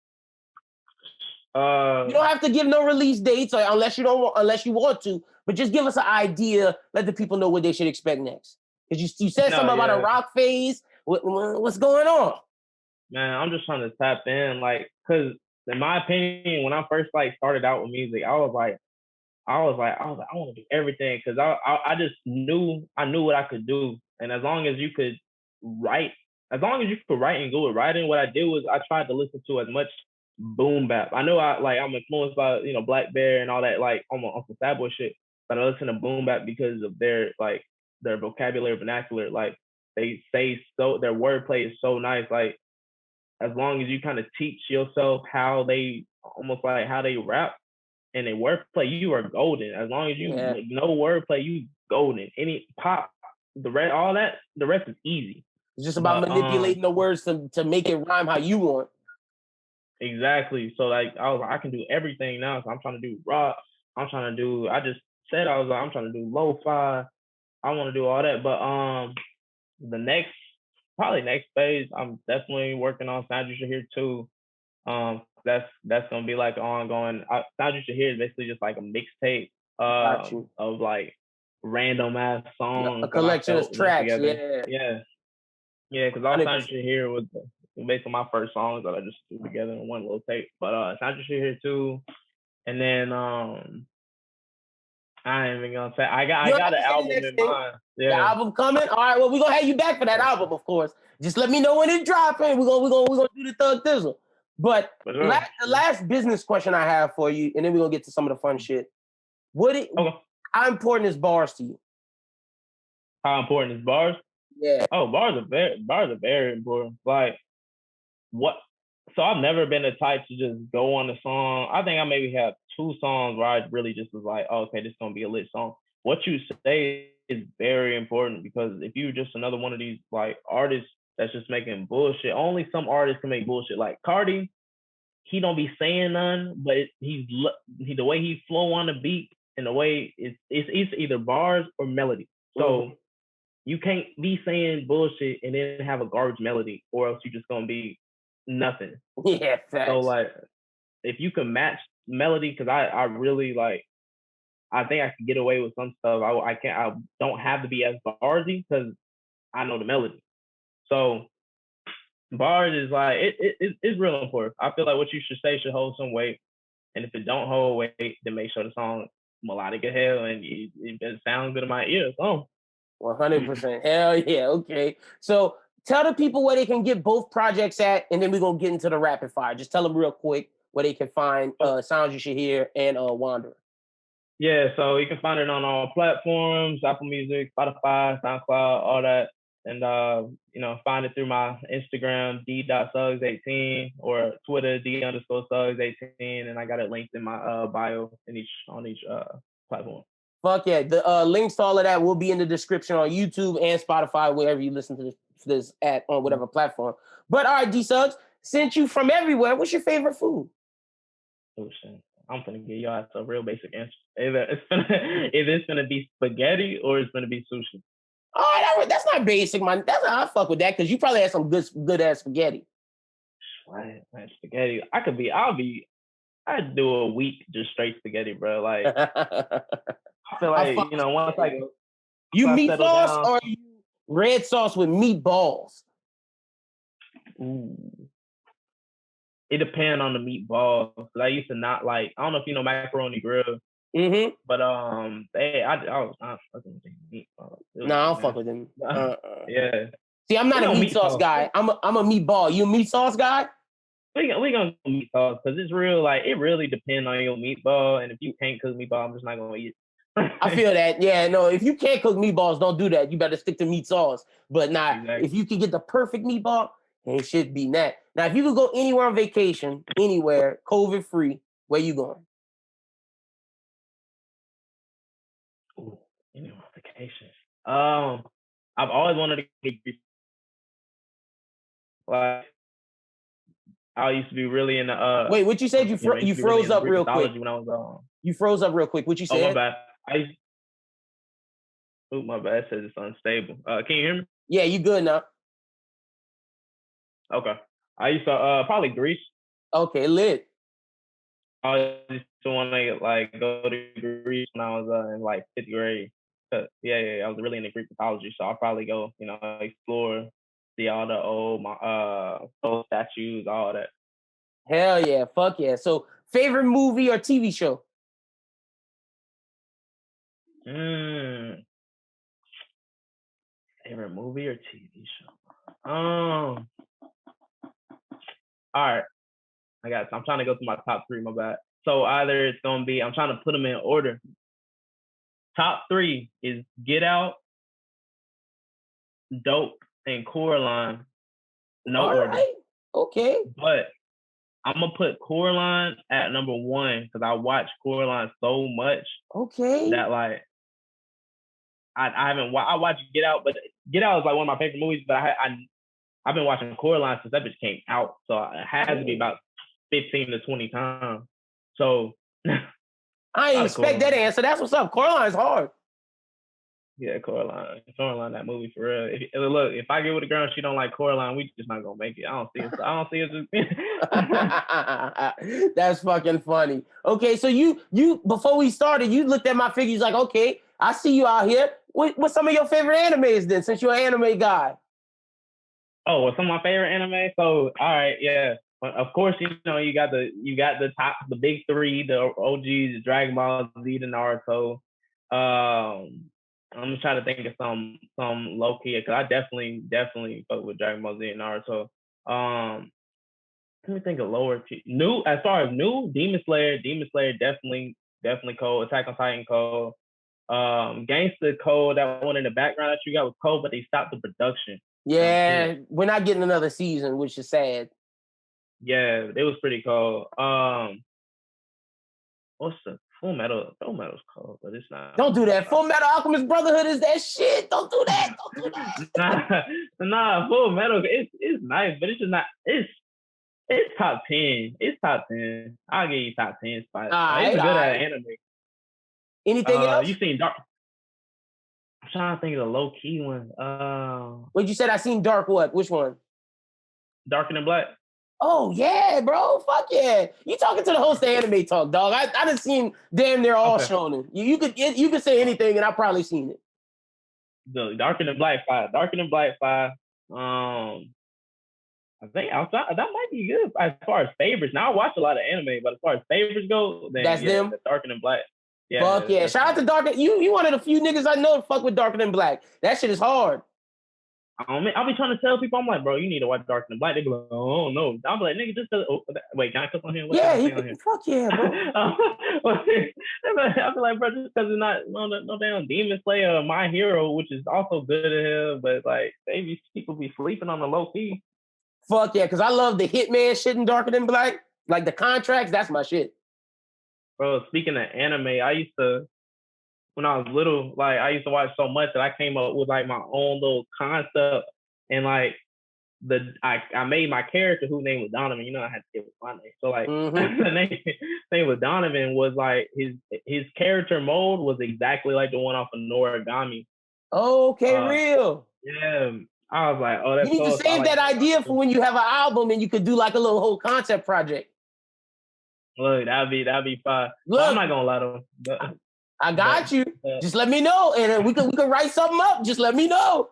You don't have to give no release dates, unless you want to, but just give us an idea. Let the people know what they should expect next. Because you said something about a rock phase. What's going on? Man, I'm just trying to tap in, because in my opinion, when I first started out with music, I was like, I want to do everything because I just knew what I could do, and as long as you could write and go with writing, what I did was I tried to listen to as much boom bap. I know I'm influenced by Black Bear and all that on some sad boy shit, but I listen to boom bap because of their vocabulary, vernacular. They say so, their wordplay is so nice. As long as you kind of teach yourself how they rap and they wordplay, you are golden. As long as you know wordplay, you golden. Any pop, the rest is easy. It's just about manipulating the words to make it rhyme how you want. Exactly. So I was like, I can do everything now. So I'm trying to do rock. I'm trying to do lo-fi. I want to do all that. But the next phase, I'm definitely working on Sound You Should Hear too. That's gonna be ongoing. Sound You Should Hear is basically just a mixtape of random ass songs, a collection of tracks. Yeah. Because all Sound You Should Hear was based on my first songs that I just threw together in one little tape. But it's not just here too. And then I ain't even gonna say I got an album in mind. Yeah. The album coming. All right, well, we're gonna have you back for that album, of course. Just let me know when it's dropping. We're gonna do the Thug Thizzle. But the last business question I have for you, and then we're gonna get to some of the fun shit. How important is bars to you? How important is bars? Yeah. Oh, bars are very important. Like what? So I've never been the type to just go on a song. I think I maybe have 2 songs where I really just was like, oh, okay, this is gonna be a lit song. What you say is very important because if you're just another one of these like artists that's just making bullshit, only some artists can make bullshit. Like Cardi, he don't be saying none, but he's the way he flow on the beat and the way it's either bars or melody. So you can't be saying bullshit and then have a garbage melody, or else you're just gonna be nothing. Yeah, facts. So like, if you can match melody, because I really like, I think I can get away with some stuff. I don't have to be as barsy because I know the melody. So bars is like it's real important. I feel like what you should say should hold some weight, and if it don't hold weight, then make sure the song melodic as hell and it sounds good in my ears. 100%. Hell yeah. Okay. So tell the people where they can get both projects at, and then we're gonna get into the rapid fire. Just tell them real quick where they can find Sounds You Should Hear and Wanderer. Yeah, so you can find it on all platforms: Apple Music, Spotify, SoundCloud, all that. And find it through my Instagram, D.Suggs18, or Twitter, D_Suggs18, and I got it linked in my bio on each platform. Fuck yeah. The links to all of that will be in the description on YouTube and Spotify, wherever you listen to this at on whatever platform. But all right, D Suggs, since you from everywhere, what's your favorite food? Oh shit. I'm gonna give y'all a real basic answer. Either it's gonna be spaghetti or it's gonna be sushi. Oh, that's not basic, man. I fuck with that because you probably had some good ass spaghetti. Right, man, spaghetti. I'd do a week just straight spaghetti, bro. Like I feel like once I go. You meat sauce or you red sauce with meatballs? Ooh. It depends on the meatballs. I used to not like. I don't know if you know macaroni grill. Mm-hmm. But I was not fucking with meatballs. No, I don't fuck with them. Yeah. See, I'm not a meat sauce guy. I'm a meatball. You a meat sauce guy? We gonna go meat sauce because it's real. Like it really depends on your meatball, and if you can't cook meatball, I'm just not gonna eat it. I feel that. Yeah, no. If you can't cook meatballs, don't do that. You better stick to meat sauce. But if you can get the perfect meatball, ain't shit beating that. Now, if you could go anywhere on vacation, anywhere, COVID free, where you going? Ooh, anywhere on vacation. I've always wanted to get like. I used to be really in the Wait, what you said? You froze up real quick. When I was you froze up real quick. What you said? Oh, my bad. My bad. It says it's unstable. Can you hear me? Yeah, you good now. Okay. I used to probably Greece. Okay, lit. I used to want to like go to Greece when I was in like 5th grade. I was really into Greek mythology, so I'll probably go, explore, see all the old statues, all that. Hell yeah, fuck yeah. So, favorite movie or TV show? Favorite movie or TV show? All right. I'm trying to go through my top 3, my bad. So either it's going to be, I'm trying to put them in order. Top 3 is Get Out, Dope, and Coraline. No order. Right. Okay. But I'm going to put Coraline at number 1 because I watch Coraline so much. Okay. That like, I watched Get Out, but Get Out is like one of my favorite movies, but I've been watching Coraline since that bitch came out. So it has to be about 15 to 20 times. So I didn't expect that answer. That's what's up. Coraline's hard. Yeah, Coraline, that movie for real. Look, if I get with a girl and she don't like Coraline, we just not gonna make it. I don't see it. That's fucking funny. Okay, so you before we started, you looked at my figures like, okay, I see you out here. What's some of your favorite animes then? Since you're an anime guy. Oh, well, some of my favorite anime. So, all right, yeah. Of course, you got the top, the big three, the OGs, Dragon Ball Z, the Naruto. I'm just trying to think of some low key, because I definitely fuck with Dragon Ball Z and Naruto. Let me think of lower key. New, as far as new, Demon Slayer definitely cold. Attack on Titan cold. Gangsta cold. That one in the background that you got was cold, but they stopped the production. Yeah, we're not getting another season, which is sad. Yeah, it was pretty cold. What's the Full Metal? Full Metal's cold, but it's not. Don't do that. Full Metal Alchemist Brotherhood is that shit. Don't do that. Nah, Full Metal. It's nice, but it's just not. It's top 10. It's top 10. I'll give you top 10 spot. It's a good anime. Anything else? You seen Dark? I'm trying to think of the low key one. What you said? I seen Dark. What? Which one? Darker Than Black. Oh yeah, bro. Fuck yeah. You talking to the host of Anime Talk, dog. I done seen damn near all shonen. You could say anything and I probably seen it. The Darker Than Black 5. Darker Than Black 5. I think outside that might be good as far as favorites. Now I watch a lot of anime, but as far as favorites go, then that's them. Darker Than Black. Yeah. Fuck yeah. Shout out to Darker. You one of the few niggas I know that fuck with Darker Than Black. That shit is hard. I'll be trying to tell people, I'm like, bro, you need to watch Darker Than Black. They be like, oh no. I'm like, nigga, just wait, can I click on here? Fuck yeah, bro. I feel like, bro, just because it's not no damn Demon Slayer or My Hero, which is also good at him, but like people be sleeping on the low key. Fuck yeah, because I love the Hitman shit in Darker Than Black. Like the contracts, that's my shit. Bro, speaking of anime, when I was little, like I used to watch so much that I came up with like my own little concept, and like I made my character whose name was Donovan. You know, I had to give it my name. So like the name was Donovan was like his character mode was exactly like the one off of Noragami. Okay, real. Yeah. I was like, oh, that's you need to save that idea for when you have an album and you could do like a little whole concept project. Look, that'd be fun. Look, I'm not gonna lie to him. I got you. Just let me know, and we could write something up. Just let me know.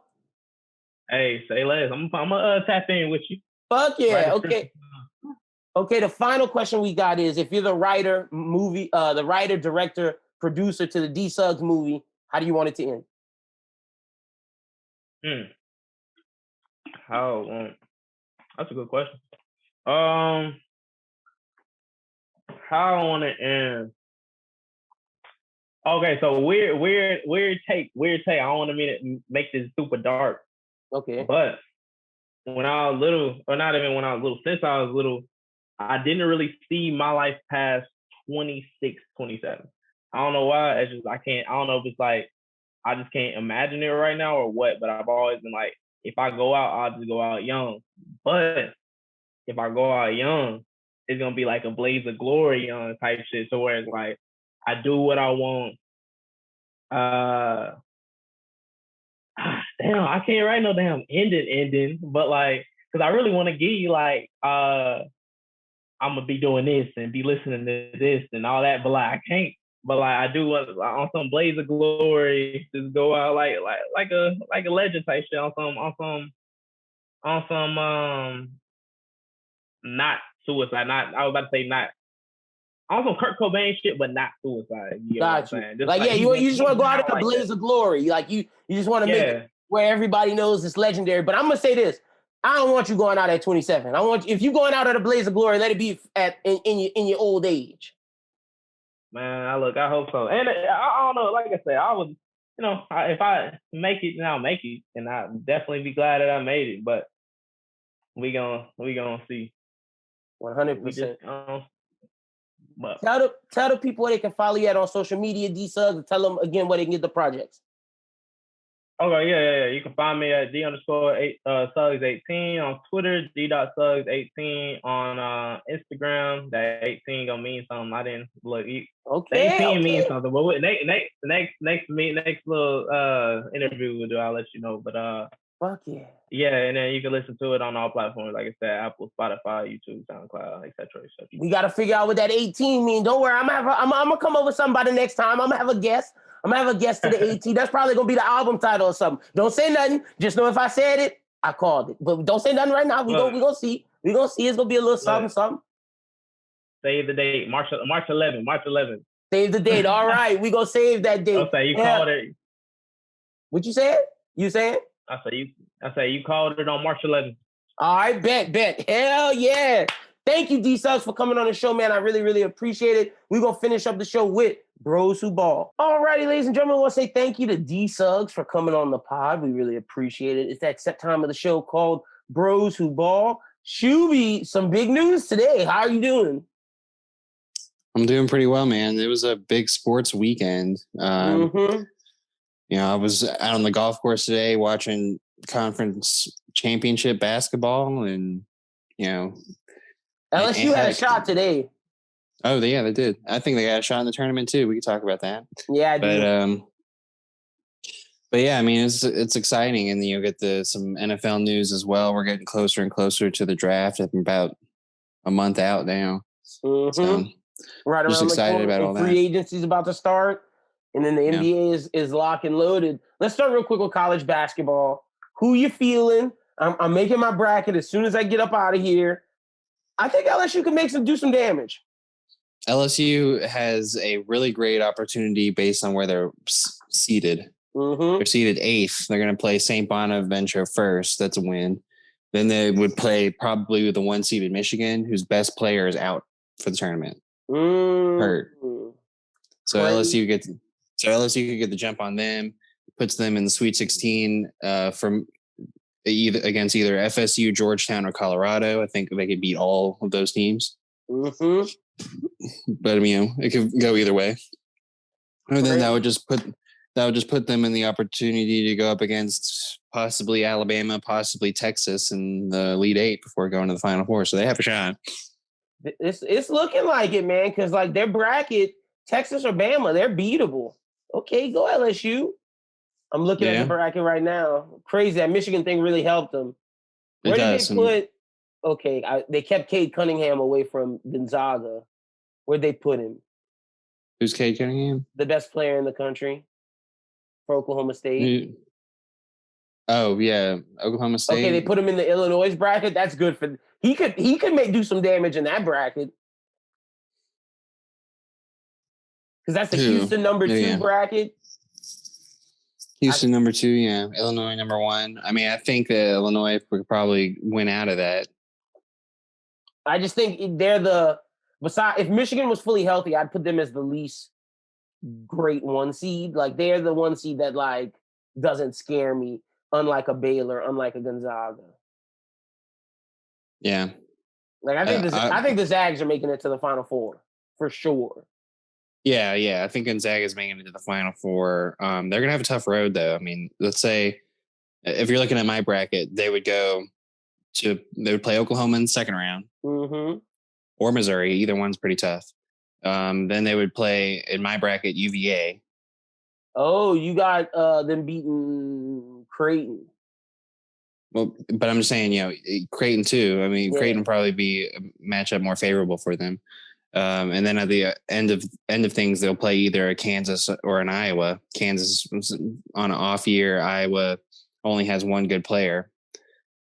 Hey, say less. I'm gonna tap in with you. Fuck yeah. Okay. Okay. The final question we got is: if you're the writer, director, producer to the D Suggs movie, how do you want it to end? That's a good question. How I want to end. Okay, so weird take. I don't want to make this super dark. Okay. But when I was little, or not even when I was little, since I was little, I didn't really see my life past 26, 27. I don't know why. It's just I don't know if it's like I just can't imagine it right now or what. But I've always been like, if I go out, I'll just go out young. But if I go out young, it's gonna be like a blaze of glory young type shit. So where it's like I do what I want. Damn, I can't write no damn ending, but like, cause I really want to give you like, I'm gonna be doing this and be listening to this and all that, but like I can't. But like I do on some blaze of glory, just go out like a legend type shit on some not suicide. Not I was about to say not on some Kurt Cobain shit, but not suicide. You know what I'm saying? Just like you just want to go out in a blaze of glory. Like you just want to make it where everybody knows it's legendary. But I'm gonna say this: I don't want you going out at 27. I want if you going out at a blaze of glory, let it be in your old age. Man, I hope so. And I don't know. Like I said, I was, if I make it, then I'll make it, and I'll definitely be glad that I made it. But we gonna see. 100%. But tell the people where they can follow you at on social media, D Suggs, and tell them again where they can get the projects. Okay, yeah. You can find me at D_Suggs18 on Twitter, D.Suggs18 on Instagram. That 18 gonna mean something. I didn't look. Okay. 18 means something. But next little interview we'll do, I'll let you know. But fuck yeah. Yeah, and then you can listen to it on all platforms, like I said, Apple, Spotify, YouTube, SoundCloud, etc. We got to figure out what that 18 means. Don't worry, I'm gonna come up with somebody next time. I'm gonna have a guest. I'm gonna have a guest to the 18. That's probably gonna be the album title or something. Don't say nothing. Just know if I said it, I called it. But don't say nothing right now. We gonna see. We gonna see. It's gonna be a little something. Save the date. March 11th. March 11th. Save the date. All right. We gonna save that date. I'll say you called it. What you said? You said? I say you called it on March 11th. All right, bet. Hell yeah. Thank you, D Suggs, for coming on the show, man. I really, really appreciate it. We're going to finish up the show with Bros Who Ball. All righty, ladies and gentlemen, I want to say thank you to D Suggs for coming on the pod. We really appreciate it. It's that set time of the show called Bros Who Ball. Shuby, some big news today. How are you doing? I'm doing pretty well, man. It was a big sports weekend. I was out on the golf course today watching conference championship basketball, and LSU had a shot today. Oh, yeah, they did. I think they got a shot in the tournament too. We could talk about that. Yeah, I do. But yeah, I mean, it's exciting, and you'll get some NFL news as well. We're getting closer and closer to the draft. I'm about a month out now. Mm-hmm. So right just around excited the about all that. Free agency's about to start, and then the NBA is locked and loaded. Let's start real quick with college basketball. Who you feeling? I'm making my bracket as soon as I get up out of here. I think LSU can do some damage. LSU has a really great opportunity based on where they're seated. Mm-hmm. They're seated 8th. They're going to play St. Bonaventure first. That's a win. Then they would play probably with the 1 seeded Michigan, whose best player is out for the tournament. Hurt. So LSU could get the jump on them, puts them in the Sweet 16 from against either FSU, Georgetown, or Colorado. I think they could beat all of those teams. Mm-hmm. But it could go either way. And then that would just put them in the opportunity to go up against possibly Alabama, possibly Texas in the Elite 8 before going to the Final Four. So they have a shot. It's looking like it, man, because like their bracket, Texas or Bama, they're beatable. Okay, go LSU. I'm looking at the bracket right now. Crazy. That Michigan thing really helped them. Where did they put? Okay, they kept Cade Cunningham away from Gonzaga. Where'd they put him? Who's Cade Cunningham? The best player in the country for Oklahoma State. Oh yeah, Oklahoma State. Okay, they put him in the Illinois bracket. That's good for he could do some damage in that bracket. Because that's the Houston number 2 bracket. Houston number 2, yeah. Illinois number 1. I mean, I think that Illinois would probably win out of that. I just think they're if Michigan was fully healthy, I'd put them as the least great 1 seed. Like they're the 1 seed that like doesn't scare me, unlike a Baylor, unlike a Gonzaga. Yeah. Like I think the Zags are making it to the Final Four for sure. Yeah. I think Gonzaga is making it to the Final Four. They're gonna have a tough road though. I mean, let's say if you're looking at my bracket, they would play Oklahoma in the second round. Mm-hmm. Or Missouri. Either one's pretty tough. Then they would play in my bracket UVA. Oh, you got them beating Creighton. Well, but I'm just saying, Creighton too. I mean, Creighton would probably be a matchup more favorable for them. And then at the end of things, they'll play either a Kansas or an Iowa. Kansas on an off year. Iowa only has 1 good player.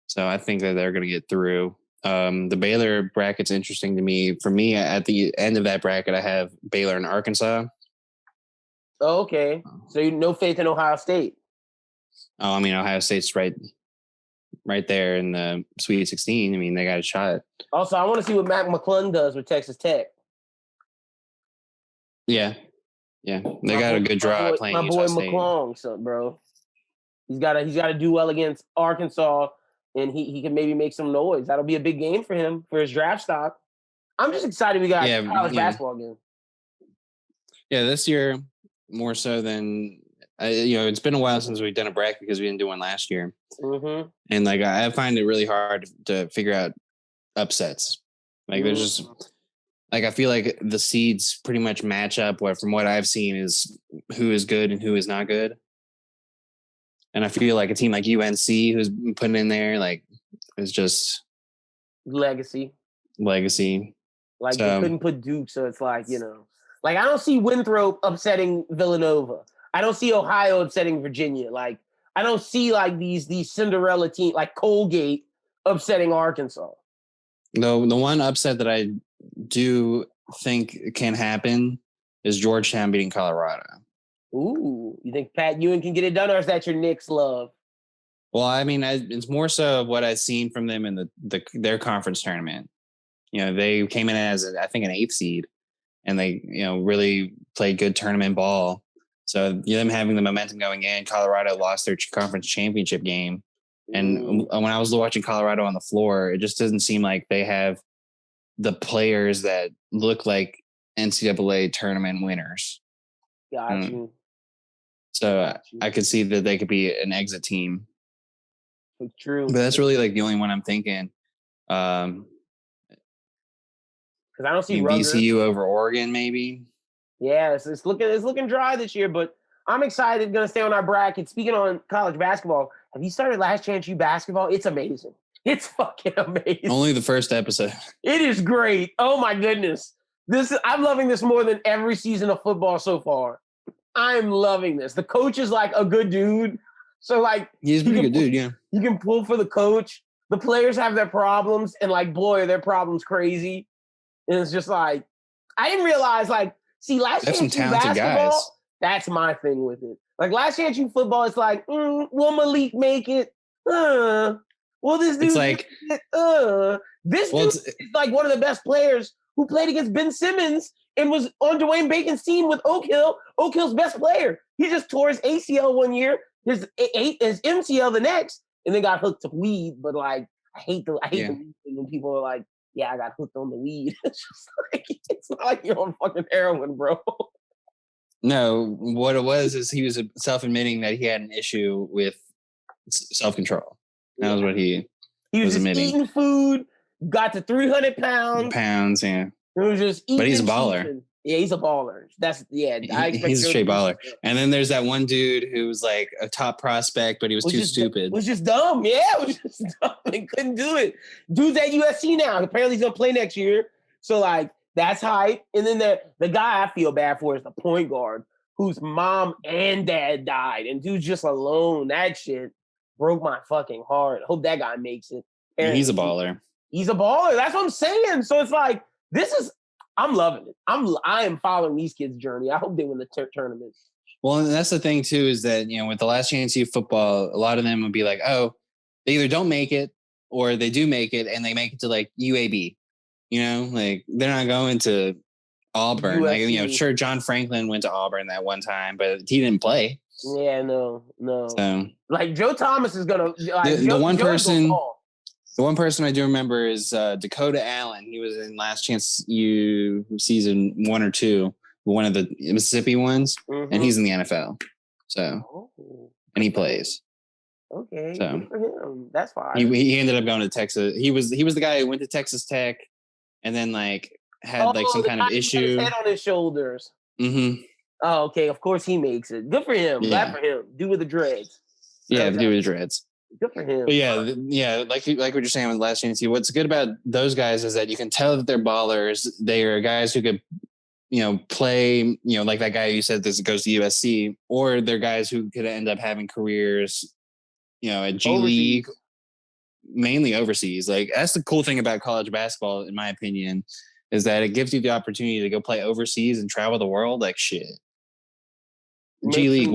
So I think that they're going to get through. The Baylor bracket's interesting to me. For me, at the end of that bracket, I have Baylor and Arkansas. Oh, okay. So you no faith in Ohio State? Oh, I mean, Ohio State's right there in the Sweet 16. I mean, they got a shot. Also, I want to see what Mac McClung does with Texas Tech. Yeah. They got a good draw playing my boy Utah State. McClung, so bro. He's got to do well against Arkansas. And he can maybe make some noise. That'll be a big game for him, for his draft stock. I'm just excited we got college basketball again. Yeah, this year, more so than, it's been a while since we've done a bracket because we didn't do one last year. Mm-hmm. And, like, I find it really hard to figure out upsets. Like, there's just, like, I feel like the seeds pretty much match up from what I've seen is who is good and who is not good. And I feel like a team like UNC who's putting in there, like, is just legacy. Like, they couldn't put Duke, so it's like, like, I don't see Winthrop upsetting Villanova. I don't see Ohio upsetting Virginia. Like, I don't see like these Cinderella team like Colgate upsetting Arkansas. The one upset that I do think can happen is Georgetown beating Colorado. Ooh, you think Pat Ewing can get it done, or is that your Knicks love? Well, I mean, it's more so what I've seen from them in their conference tournament. You know, they came in as I think an 8th seed, and they really played good tournament ball. So them having the momentum going in, Colorado lost their conference championship game, and when I was watching Colorado on the floor, it just doesn't seem like they have the players that look like NCAA tournament winners. Got you. So I could see that they could be an exit team. True. But that's really like the only one I'm thinking. Because I don't see VCU over Oregon, maybe. Yeah, it's looking dry this year, but I'm excited. Going to stay on our bracket. Speaking on college basketball, have you started Last Chance U basketball? It's amazing. It's fucking amazing. Only the first episode. It is great. Oh my goodness. I'm loving this more than every season of football so far. I'm loving this. The coach is like a good dude. So like he's a pretty good dude, yeah. You can pull for the coach. The players have their problems, and like, boy, are their problems crazy. And it's just like, I didn't realize, like, see, Last Chance U basketball, guys. That's my thing with it. Like Last Chance U football, it's like, will Malik make it? Will this dude? It's like, this dude is like one of the best players who played against Ben Simmons and was on Dwayne Bacon's team with Oak Hill. Oak Hill's best player. He just tore his ACL one year, his MCL the next, and then got hooked to weed. But like, I hate the weed thing when people are like, "Yeah, I got hooked on the weed." It's just like, it's not like you're on fucking heroin, bro. No, what it was is he was self-admitting that he had an issue with self-control. That was what he was just admitting. Eating food, got to 300 pounds. Yeah. It was just eating. But he's a baller. Yeah, he's a baller. He's a straight baller. And then there's that one dude who was like a top prospect, but he was too stupid. Was just dumb. Yeah, it was just dumb. He couldn't do it. Dude's at USC now. Apparently he's gonna play next year. So like that's hype. And then the guy I feel bad for is the point guard whose mom and dad died, and dude's just alone. That shit broke my fucking heart. Hope that guy makes it. And he's a baller. He's a baller. That's what I'm saying. So it's like I'm loving it. I am following these kids' journey. I hope they win the tournament. Well, and that's the thing too, is that, with the Last Chance U football, a lot of them would be like, oh, they either don't make it or they do make it and they make it to like UAB, like they're not going to Auburn. USC. Like, sure, John Franklin went to Auburn that one time, but he didn't play. Yeah, no. So, like Joe Thomas is going to, the one person I do remember is Dakota Allen. He was in Last Chance U season 1 or 2, one of the Mississippi ones, and he's in the NFL. So, and he plays. Okay, so good for him. That's fine. He ended up going to Texas. He was the guy who went to Texas Tech, and then like had like some kind of issue. His head on his shoulders. Mm-hmm. Oh, okay. Of course he makes it. Good for him. Yeah. Glad for him. Do with the dreads. Yeah, do with the dreads. Good for him. But yeah, like what you're saying with Last Chance U. What's good about those guys is that you can tell that they're ballers. They are guys who could, play, like that guy you said this goes to USC, or they're guys who could end up having careers, at G League, mainly overseas. Like that's the cool thing about college basketball, in my opinion, is that it gives you the opportunity to go play overseas and travel the world. Like shit. G League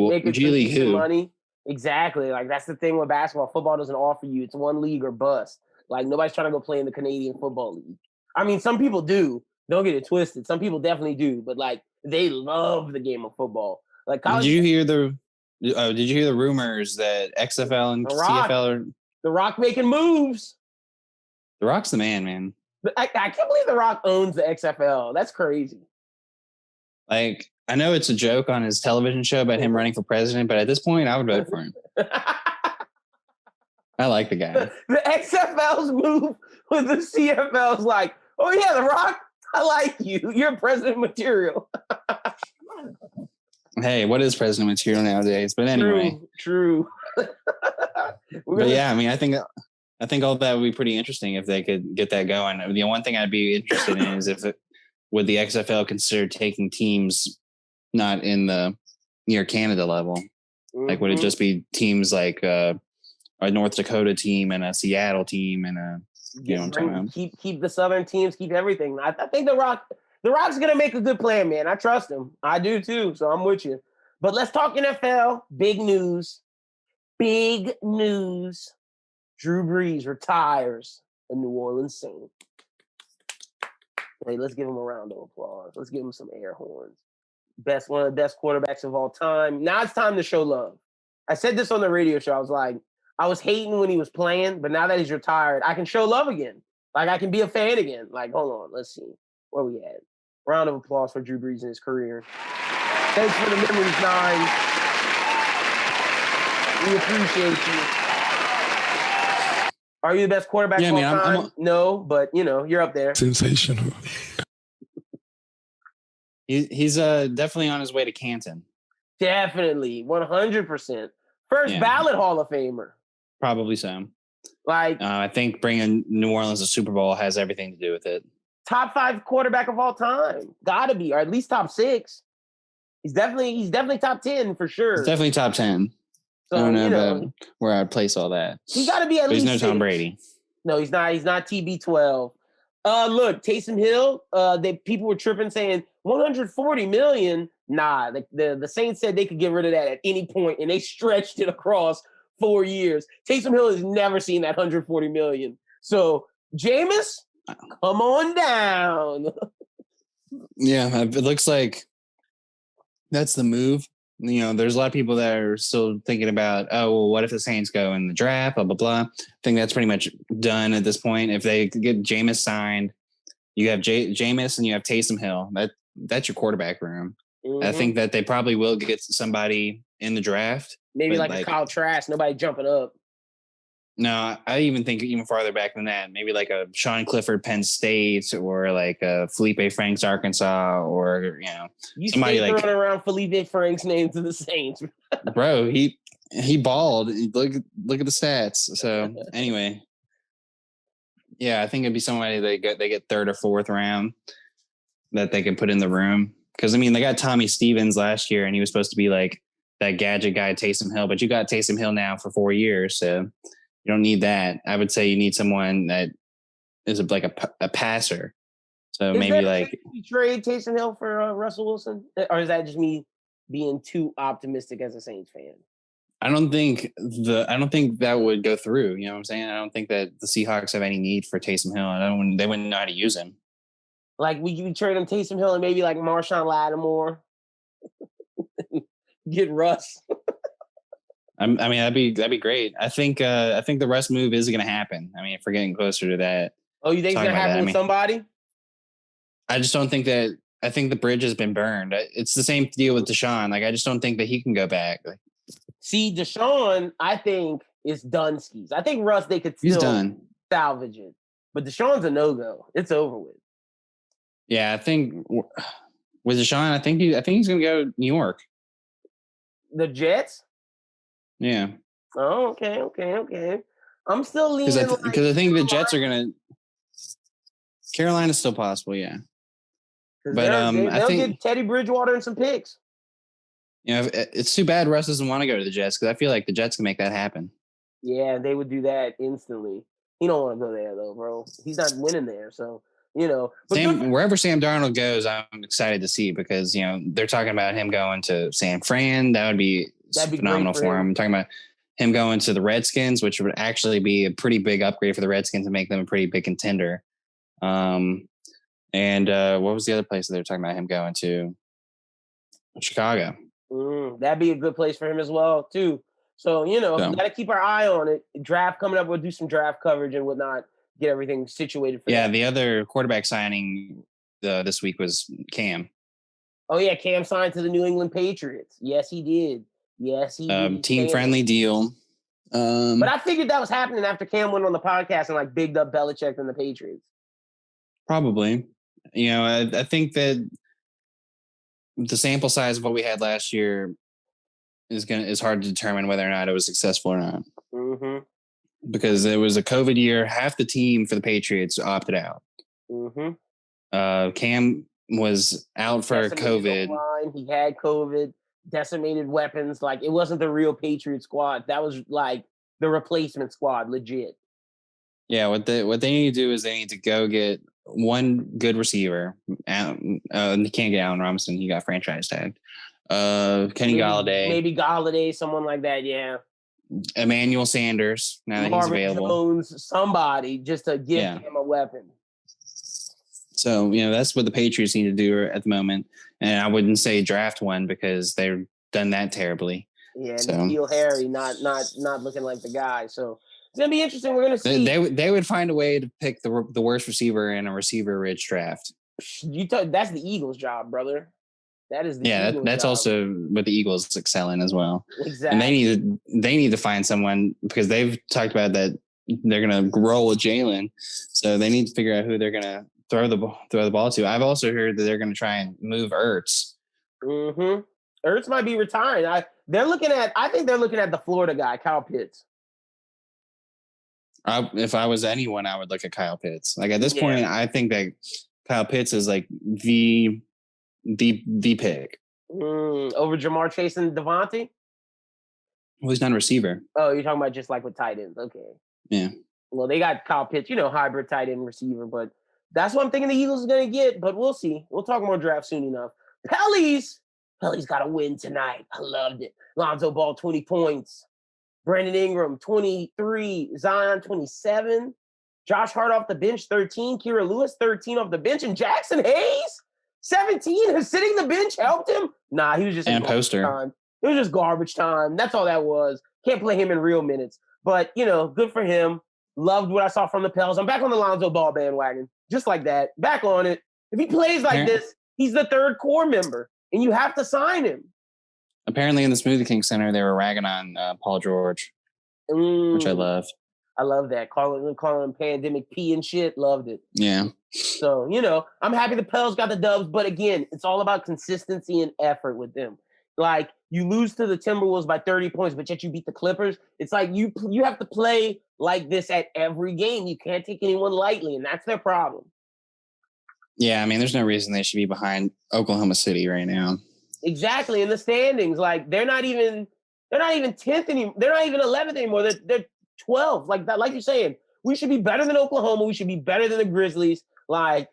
who? Money. Exactly. Like that's the thing with basketball. Football doesn't offer you. It's one league or bust. Like nobody's trying to go play in the Canadian Football League. I mean, some people do. Don't get it twisted. Some people definitely do, but like they love the game of football. Like college. Did you hear the rumors that XFL and CFL are The Rock making moves? The Rock's the man. But I can't believe The Rock owns the XFL. That's crazy. Like, I know it's a joke on his television show about him running for president, but at this point, I would vote for him. I like the guy. The XFL's move with the CFL's like, oh yeah, The Rock, I like you. You're president material. Hey, what is president material nowadays? But anyway. True. But yeah, I mean, I think all that would be pretty interesting if they could get that going. The one thing I'd be interested in is would the XFL consider taking teams not in the near Canada level? Like, would it just be teams like a North Dakota team and a Seattle team and a keep the Southern teams, keep everything. I think the Rock's gonna make a good plan, man. I trust him. I do too. So I'm with you. But let's talk NFL. Big news. Big news. Drew Brees retires a New Orleans Saint. Hey, let's give him a round of applause. Let's give him some air horns. One of the best quarterbacks of all time. Now it's time to show love. I said this on the radio show. I was hating when he was playing, but now that he's retired, I can show love again. Like, I can be a fan again. Like, hold on, let's see. Where we at? Round of applause for Drew Brees in his career. Thanks for the memories, Nine. We appreciate you. Are you the best quarterback of all time? No, but, you're up there. Sensational. He's definitely on his way to Canton. Definitely, 100%. First ballot Hall of Famer. Probably so. Like, I think bringing New Orleans to Super Bowl has everything to do with it. Top 5 quarterback of all time. Gotta be, or at least top 6. He's definitely top 10 for sure. He's definitely top 10. So, I don't know about where I'd place all that. He got to be at least. He's no Tom Brady. No, he's not. He's not TB12. Look, Taysom Hill. People were tripping, saying 140 million. Nah, the Saints said they could get rid of that at any point, and they stretched it across 4 years. Taysom Hill has never seen that 140 million. So, Jameis, come on down. Yeah, it looks like that's the move. There's a lot of people that are still thinking about, what if the Saints go in the draft, blah, blah, blah. I think that's pretty much done at this point. If they get Jameis signed, you have Jameis and you have Taysom Hill. That's your quarterback room. Mm-hmm. I think that they probably will get somebody in the draft. Maybe like a Kyle Trask, nobody jumping up. No, I even think even farther back than that. Maybe like a Sean Clifford, Penn State, or like a Felipe Franks, Arkansas, or somebody like throwing around Felipe Franks' name to the Saints. Bro, he balled. Look at the stats. So anyway, yeah, I think it'd be somebody they get 3rd or 4th round that they can put in the room. Because they got Tommy Stevens last year, and he was supposed to be like that gadget guy, Taysom Hill. But you got Taysom Hill now for 4 years, so. You don't need that. I would say you need someone that is like a passer. So maybe like you trade Taysom Hill for Russell Wilson, or is that just me being too optimistic as a Saints fan? I don't think that would go through. You know what I'm saying? I don't think that the Seahawks have any need for Taysom Hill. They wouldn't know how to use him. Like, would you trade him Taysom Hill and maybe like Marshawn Lattimore? Get Russ. that'd be great. I think the Russ move is going to happen. If we're getting closer to that. Oh, you think it's going to happen with somebody? I just don't think that. I think the bridge has been burned. It's the same deal with Deshaun. Like, I just don't think that he can go back. See, Deshaun, I think is done skis. I think Russ, they could still salvage it, but Deshaun's a no-go. It's over with. Yeah, I think with Deshaun, I think he's going to go to New York. The Jets. Yeah. Oh, okay. I'm still leaning because I think the Jets are gonna. Carolina's still possible, yeah. But I think get Teddy Bridgewater and some picks. It's too bad Russ doesn't want to go to the Jets because I feel like the Jets can make that happen. Yeah, they would do that instantly. He don't want to go there though, bro. He's not winning there, so wherever Sam Darnold goes, I'm excited to see because they're talking about him going to San Fran. That'd be phenomenal for him. I'm talking about him going to the Redskins, which would actually be a pretty big upgrade for the Redskins and make them a pretty big contender. And what was the other place that they were talking about him going to? Chicago. That'd be a good place for him as well, too. So, we got to keep our eye on it. Draft coming up, we'll do some draft coverage and whatnot, get everything situated for that. The other quarterback signing this week was Cam. Oh, yeah, Cam signed to the New England Patriots. Yes, he did. Team-friendly deal. But I figured that was happening after Cam went on the podcast and bigged up Belichick and the Patriots. Probably. I think that the sample size of what we had last year is hard to determine whether or not it was successful or not. Mm-hmm. Because it was a COVID year. Half the team for the Patriots opted out. Mm-hmm. Cam was out for COVID. He had COVID. decimated weapons. Like, it wasn't the real Patriot squad. That was like the replacement squad, legit. Yeah, what they need to do is they need to go get one good receiver. You can't get Allen Robinson. He got franchise tagged. Kenny Galladay. Maybe Galladay, someone like that, yeah. Emmanuel Sanders, now that he's available. Jones, somebody, just to give him a weapon. So, that's what the Patriots need to do at the moment. And I wouldn't say draft one because they've done that terribly. Yeah, and N'Keal Harry not looking like the guy. So it's gonna be interesting. We're gonna see. They would find a way to pick the worst receiver in a receiver-rich draft. That's the Eagles' job, brother. That is the that's job. Also what the Eagles excel in as well. Exactly. And they need to find someone because they've talked about that they're gonna roll with Jalen. So they need to figure out who they're gonna throw the ball to. I've also heard that they're gonna try and move Ertz. Mm-hmm. Ertz might be retiring. I think they're looking at the Florida guy, Kyle Pitts. If I was anyone, I would look at Kyle Pitts. Like at this point, I think that Kyle Pitts is like the pick. Over Jamar Chase and Devontae? Well, he's not a receiver. Oh, you're talking about just like with tight ends. Okay. Yeah. Well, they got Kyle Pitts, hybrid tight end receiver, but that's what I'm thinking the Eagles are going to get, but we'll see. We'll talk more draft soon enough. Pelly's got to win tonight. I loved it. Lonzo Ball, 20 points. Brandon Ingram, 23. Zion, 27. Josh Hart off the bench, 13. Kira Lewis, 13 off the bench. And Jackson Hayes, 17. Sitting the bench helped him? Nah, he was just and poster. Time. It was just garbage time. That's all that was. Can't play him in real minutes. But, good for him. Loved what I saw from the Pels. I'm back on the Lonzo Ball bandwagon. Just like that. Back on it. If he plays like this, he's the third core member. And you have to sign him. Apparently in the Smoothie King Center, they were ragging on Paul George, which I love. I love that. Calling him Pandemic P and shit. Loved it. Yeah. So, I'm happy the Pels got the dubs. But again, it's all about consistency and effort with them. Like, you lose to the Timberwolves by 30 points, but yet you beat the Clippers. It's like you have to play like this at every game. You can't take anyone lightly, and that's their problem. Yeah, I mean, there's no reason they should be behind Oklahoma City right now. Exactly, in the standings, like they're not even 10th anymore. They're not even 11th anymore. They're 12th. Like that, like you're saying, we should be better than Oklahoma. We should be better than the Grizzlies. Like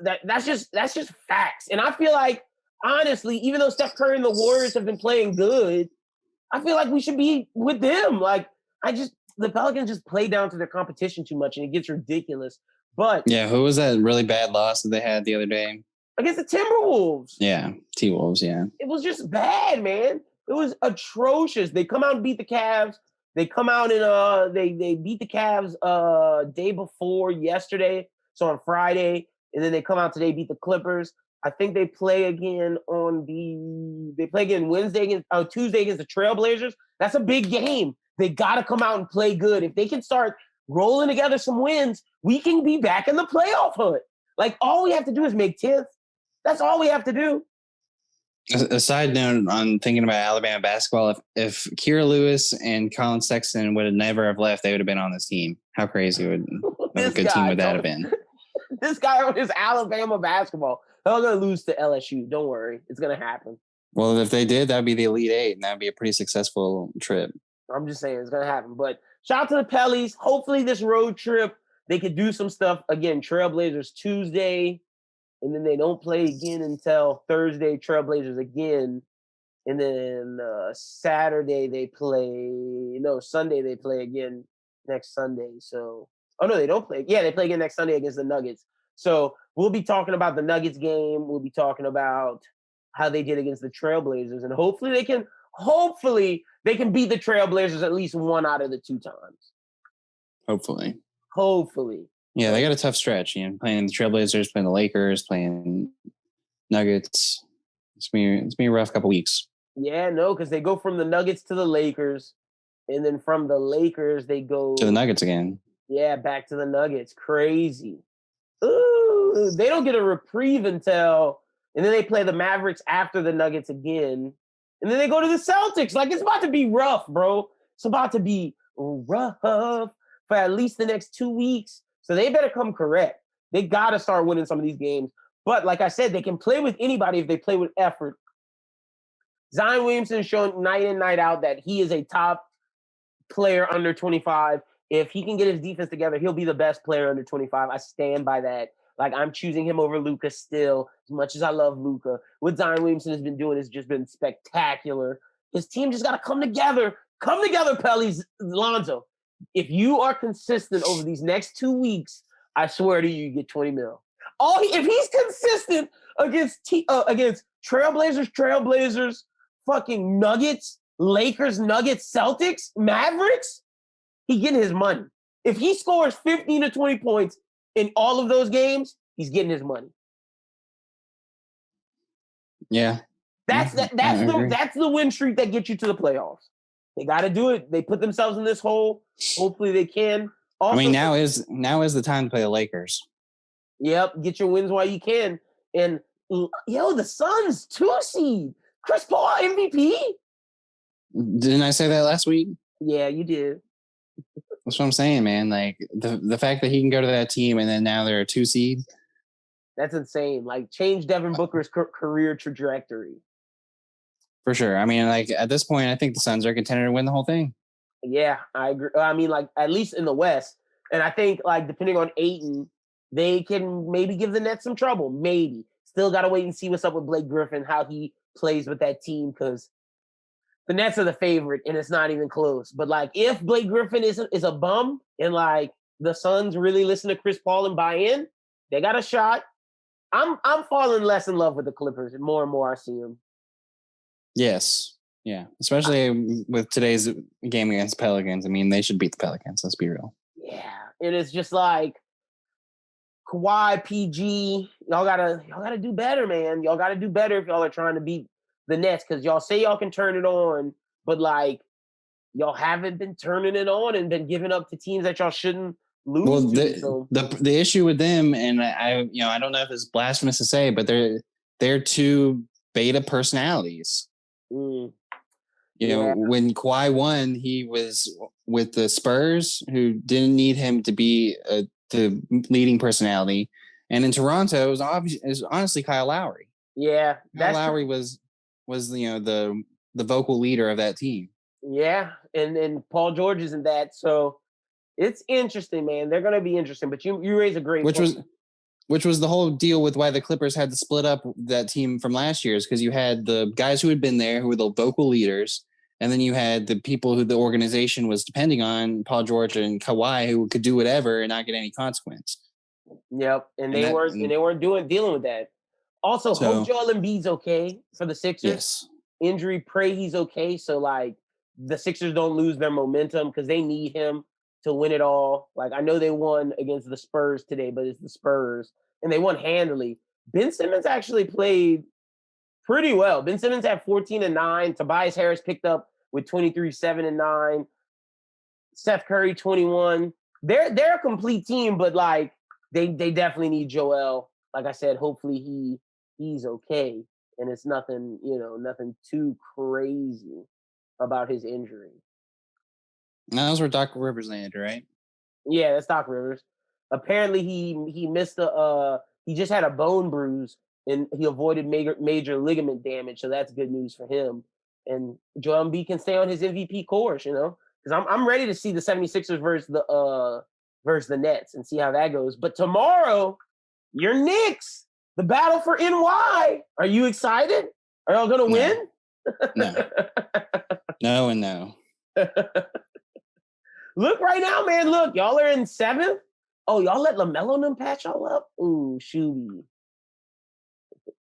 that's just facts. And I feel like, honestly, even though Steph Curry and the Warriors have been playing good, I feel like we should be with them. Like the Pelicans just play down to their competition too much, and it gets ridiculous. But yeah, who was that really bad loss that they had the other day? Against the Timberwolves. Yeah, T-Wolves, yeah. It was just bad, man. It was atrocious. They come out and beat the Cavs. They come out and they beat the Cavs day before yesterday, so on Friday, and then they come out today, beat the Clippers. I think they play again Tuesday against the Trailblazers. That's a big game. They got to come out and play good. If they can start rolling together some wins, we can be back in the playoff hunt. Like, all we have to do is make 10th. That's all we have to do. A side note on thinking about Alabama basketball, if Kira Lewis and Colin Sexton would have never have left, they would have been on this team. How crazy would a good team would that have been? This guy on his Alabama basketball. They're going to lose to LSU. Don't worry. It's going to happen. Well, if they did, that would be the Elite Eight, and that would be a pretty successful trip. I'm just saying it's going to happen. But shout out to the Pellies. Hopefully this road trip, they could do some stuff. Again, Trailblazers Tuesday, and then they don't play again until Thursday, Trailblazers again. And then Sunday they play again next Sunday. So, they don't play. Yeah, they play again next Sunday against the Nuggets. So we'll be talking about the Nuggets game. We'll be talking about how they did against the Trailblazers. And hopefully they can beat the Trailblazers at least one out of the 2 times. Hopefully. Yeah, they got a tough stretch. Playing the Trailblazers, playing the Lakers, playing Nuggets. It's been a rough couple weeks. Yeah, no, because they go from the Nuggets to the Lakers, and then from the Lakers they go to the Nuggets again. Yeah, back to the Nuggets. Crazy. Ooh, they don't get a reprieve and then they play the Mavericks after the Nuggets again, and then they go to the Celtics. Like, it's about to be rough, bro. It's about to be rough for at least the next 2 weeks. So they better come correct. They got to start winning some of these games. But like I said, they can play with anybody if they play with effort. Zion Williamson has shown night in, night out that he is a top player under 25. If he can get his defense together, he'll be the best player under 25. I stand by that. Like, I'm choosing him over Luka still, as much as I love Luka. What Zion Williamson has been doing has just been spectacular. His team just got to come together. Come together, Pelly's Lonzo. If you are consistent over these next 2 weeks, I swear to you, you get 20 mil. If he's consistent against Trailblazers, fucking Nuggets, Lakers, Nuggets, Celtics, Mavericks, he getting his money. If he scores 15 to 20 points in all of those games, he's getting his money. Yeah. That's the win streak that gets you to the playoffs. They got to do it. They put themselves in this hole. Hopefully they can. Also, I mean, now is the time to play the Lakers. Yep, get your wins while you can. And the Suns 2 seed. Chris Paul MVP. Didn't I say that last week? Yeah, you did. That's what I'm saying, man. Like the fact that he can go to that team and then now they're a 2 seed. That's insane. Like, change Devin Booker's career trajectory. For sure. I mean, like, at this point, I think the Suns are a contender to win the whole thing. Yeah, I agree. I mean, like, at least in the West. And I think, like, depending on Ayton, they can maybe give the Nets some trouble. Maybe. Still got to wait and see what's up with Blake Griffin, how he plays with that team, because the Nets are the favorite, and it's not even close. But, like, if Blake Griffin is a bum and, like, the Suns really listen to Chris Paul and buy in, they got a shot. I'm falling less in love with the Clippers, and more I see them. Yes. Yeah. Especially with today's game against Pelicans. I mean, they should beat the Pelicans. Let's be real. Yeah. And it's just like Kawhi, PG, y'all gotta do better, man. Y'all gotta do better if y'all are trying to beat the Nets, because y'all say y'all can turn it on, but like y'all haven't been turning it on and been giving up to teams that y'all shouldn't lose. Well, to, the issue with them, and I don't know if it's blasphemous to say, but they're 2 beta personalities. Mm. When Kawhi won, he was with the Spurs, who didn't need him to be the leading personality, and in Toronto, it was honestly Kyle Lowry. Yeah, Kyle Lowry was the vocal leader of that team. Yeah, and Paul George isn't that, so it's interesting, man. They're gonna be interesting. But you raise a great point. Which was the whole deal with why the Clippers had to split up that team from last year, is because you had the guys who had been there, who were the vocal leaders, and then you had the people who the organization was depending on, Paul George and Kawhi, who could do whatever and not get any consequence. Yep, and they weren't dealing with that. Also, hope Joel Embiid's okay for the Sixers. Yes. Injury, pray he's okay, so like the Sixers don't lose their momentum, because they need him to win it all. Like, I know they won against the Spurs today, but it's the Spurs, and they won handily. Ben Simmons actually played pretty well. Ben Simmons had 14 and 9. Tobias Harris picked up with 23, 7 and 9. Steph Curry 21. They're a complete team, but like they definitely need Joel. Like I said, hopefully he's okay, and it's nothing too crazy about his injury. And that was where Doc Rivers landed, right? Yeah, that's Doc Rivers. Apparently, he missed he just had a bone bruise, and he avoided major ligament damage, so that's good news for him. And Joel Embiid can stay on his MVP course, because I'm ready to see the 76ers versus the Nets and see how that goes. But tomorrow, your Knicks, the battle for NY. Are you excited? Are y'all gonna win? No. No and no. Look right now, man. Look, y'all are in 7th. Oh, y'all let LaMelo them patch y'all up? Ooh, shooby.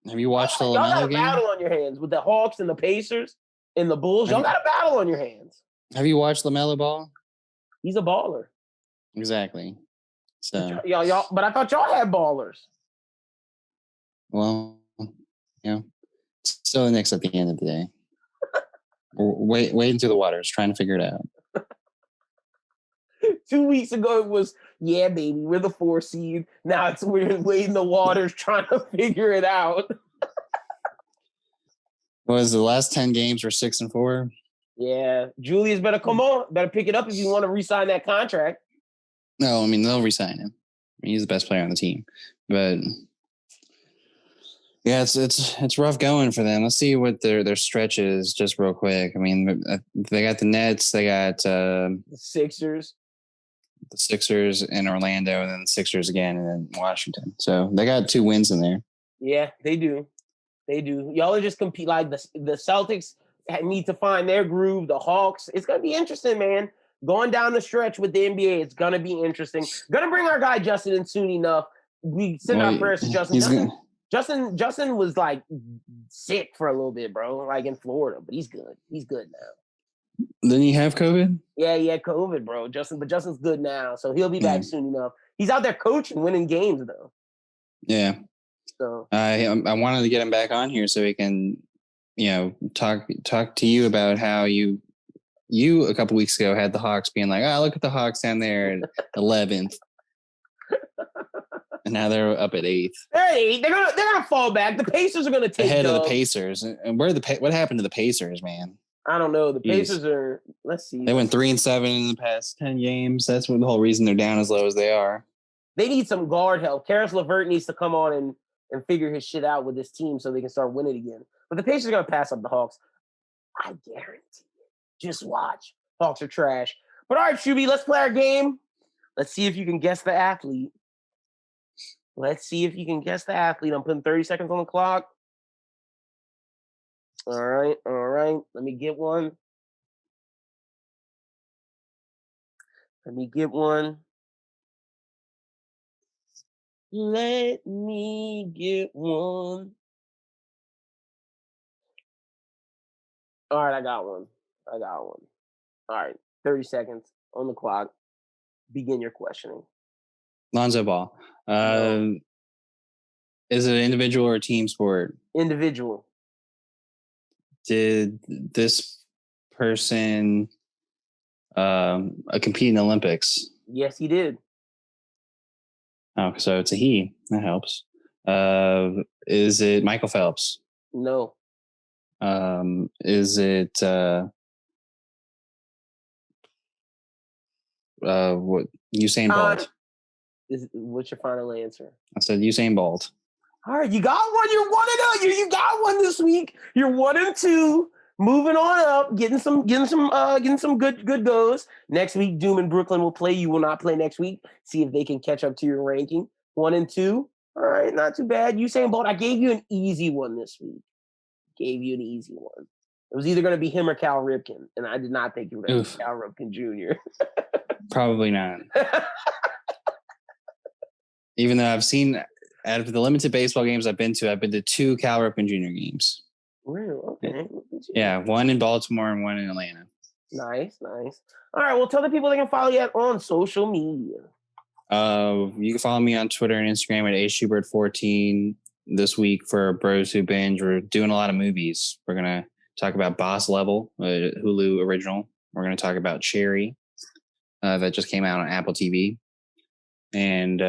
Have you watched the LaMelo game? Y'all got a game? battle on your hands with the Hawks and the Pacers and the Bulls. Y'all got a battle on your hands. Have you watched LaMelo ball? He's a baller. Exactly. So y'all, but I thought y'all had ballers. Well, still the Knicks at the end of the day. We're wading through the waters, trying to figure it out. 2 weeks ago, it was, yeah, baby, we're the 4 seed. Now we're wading the waters, trying to figure it out. What was the last 10 games were 6-4? Yeah. Julius better come on. Better pick it up if you want to re-sign that contract. No, I mean, they'll re-sign him. I mean, he's the best player on the team. But Yeah, it's rough going for them. Let's see what their stretch is just real quick. I mean, they got the Nets, they got The Sixers. the Sixers in Orlando, and then the Sixers again, and then Washington. So they got 2 wins in there. Yeah, they do. They do. Y'all are just compete like the Celtics need to find their groove. The Hawks. It's gonna be interesting, man. Going down the stretch with the NBA, it's gonna be interesting. Gonna bring our guy Justin in soon enough. We send our prayers to Justin. Justin was like sick for a little bit, bro, like in Florida, but he's good. He's good now. Didn't he have COVID? Yeah, he had COVID, bro. But Justin's good now, so he'll be back soon enough. He's out there coaching, winning games, though. Yeah. So I wanted to get him back on here so he can, talk to you about how you a couple weeks ago had the Hawks being like, look at the Hawks down there at 11th. And now they're up at 8th. Hey, they're gonna fall back. The Pacers are gonna take ahead of the Pacers. And what happened to the Pacers, man? I don't know. The Pacers are. Let's see. They went 3-7 in the past 10 games. That's the whole reason they're down as low as they are. They need some guard help. Karis LeVert needs to come on and figure his shit out with this team so they can start winning again. But the Pacers are gonna pass up the Hawks. I guarantee it. Just watch. Hawks are trash. But all right, Shuby, let's play our game. Let's see if you can guess the athlete. I'm putting 30 seconds on the clock. All right. Let me get one. Let me get one. All right, I got one. All right, 30 seconds on the clock. Begin your questioning. Lonzo Ball. Is it an individual or a team sport? Individual. Did this person compete in the Olympics? Yes, he did. Oh, so it's a he. That helps. Is it Michael Phelps? No. Is it what Usain Bolt? What's your final answer? I said Usain Bolt. All right, you got one. You're 1-0. You got one this week. You're 1-2. Moving on up, getting some good goes. Next week, Doom and Brooklyn will play. You will not play next week. See if they can catch up to your ranking. 1-2. All right, not too bad. Usain Bolt. I gave you an easy one this week. It was either going to be him or Cal Ripken, and I did not think it would be Cal Ripken Jr. Probably not. Even though I've seen, out of the limited baseball games I've been to 2 Cal Ripken Jr. games. Really? Okay. Yeah, 1 in Baltimore and 1 in Atlanta. Nice. All right, well, tell the people they can follow you on social media. You can follow me on Twitter and Instagram at aschubert14. This week for Bros Who Binge, we're doing a lot of movies. We're going to talk about Boss Level, a Hulu original. We're going to talk about Cherry, that just came out on Apple TV. And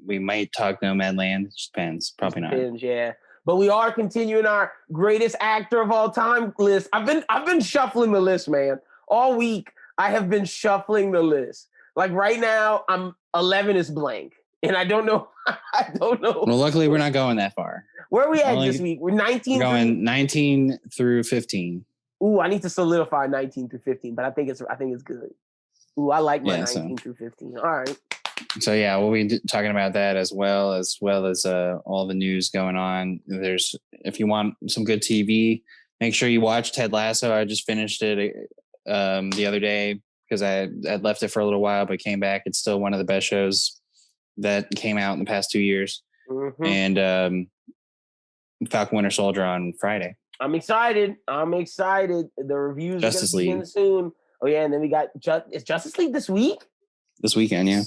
we might talk Nomadland. It just depends. Probably not. Depends, yeah. But we are continuing our greatest actor of all time list. I've been shuffling the list, man. All week, I have been shuffling the list. Like right now, 11 is blank. And I don't know. Well, luckily, we're not going that far. Where are we at this week? We're 19. We're going 19 through 15. Ooh, I need to solidify 19 through 15, but I think it's good. Ooh, I like my 19 through 15. All right. So yeah, we'll be talking about that as well as all the news going on. If you want some good TV, make sure you watch Ted Lasso. I just finished it the other day because I had left it for a little while, but came back. It's still one of the best shows that came out in the past 2 years. Mm-hmm. And Falcon Winter Soldier on Friday. I'm excited. The reviews Justice are going to begin soon. Oh yeah, and then we got is Justice League this week? This weekend, yeah.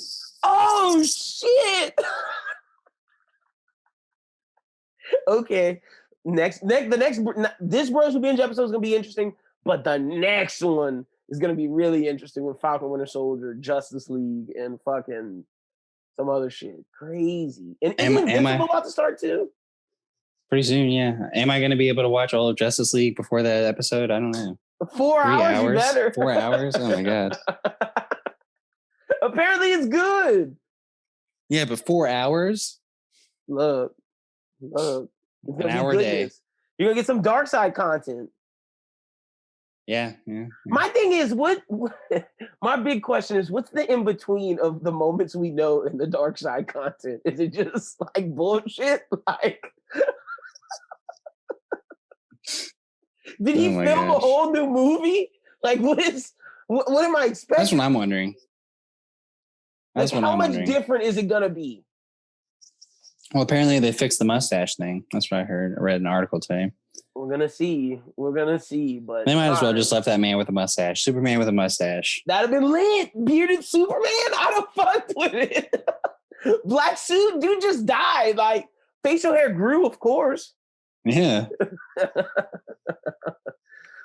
Oh shit! Okay, this Bros Who Binge episode is gonna be interesting, but the next one is gonna be really interesting with Falcon Winter Soldier, Justice League, and fucking some other shit. Crazy. And isn't Invincible about to start too? Pretty soon, yeah. Am I gonna be able to watch all of Justice League before that episode? I don't know. 4 hours, you better. 4 hours? Oh my god. Apparently it's good. Yeah, but 4 hours? Look. It's An gonna hour be a day. goodness. You're gonna get some dark side content. Yeah. My thing is, my big question is, what's the in between of the moments we know and the dark side content? Is it just like bullshit? Like, did he film a whole new movie? Like, what am I expecting? That's what I'm wondering. Like, how much different is it gonna be? Well, apparently they fixed the mustache thing. That's what I heard. I read an article today. We're gonna see, but they might as well just left that man with a mustache. Superman with a mustache. That'd have been lit. Bearded Superman. I'd have fucked with it. Black suit, dude just died. Like, facial hair grew, of course. Yeah.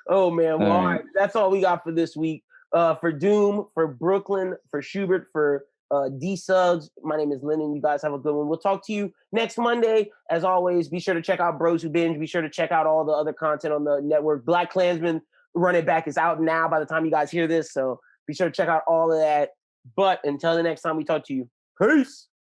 Oh man. Well, all right. That's all we got for this week. For Doom, for Brooklyn, for Schubert, for D Suggs. My name is Lennon. You guys have a good one. We'll talk to you next Monday. As always, be sure to check out Bros Who Binge. Be sure to check out all the other content on the network. Black Klansman Run It Back is out now by the time you guys hear this. So be sure to check out all of that. But until the next time we talk to you, peace.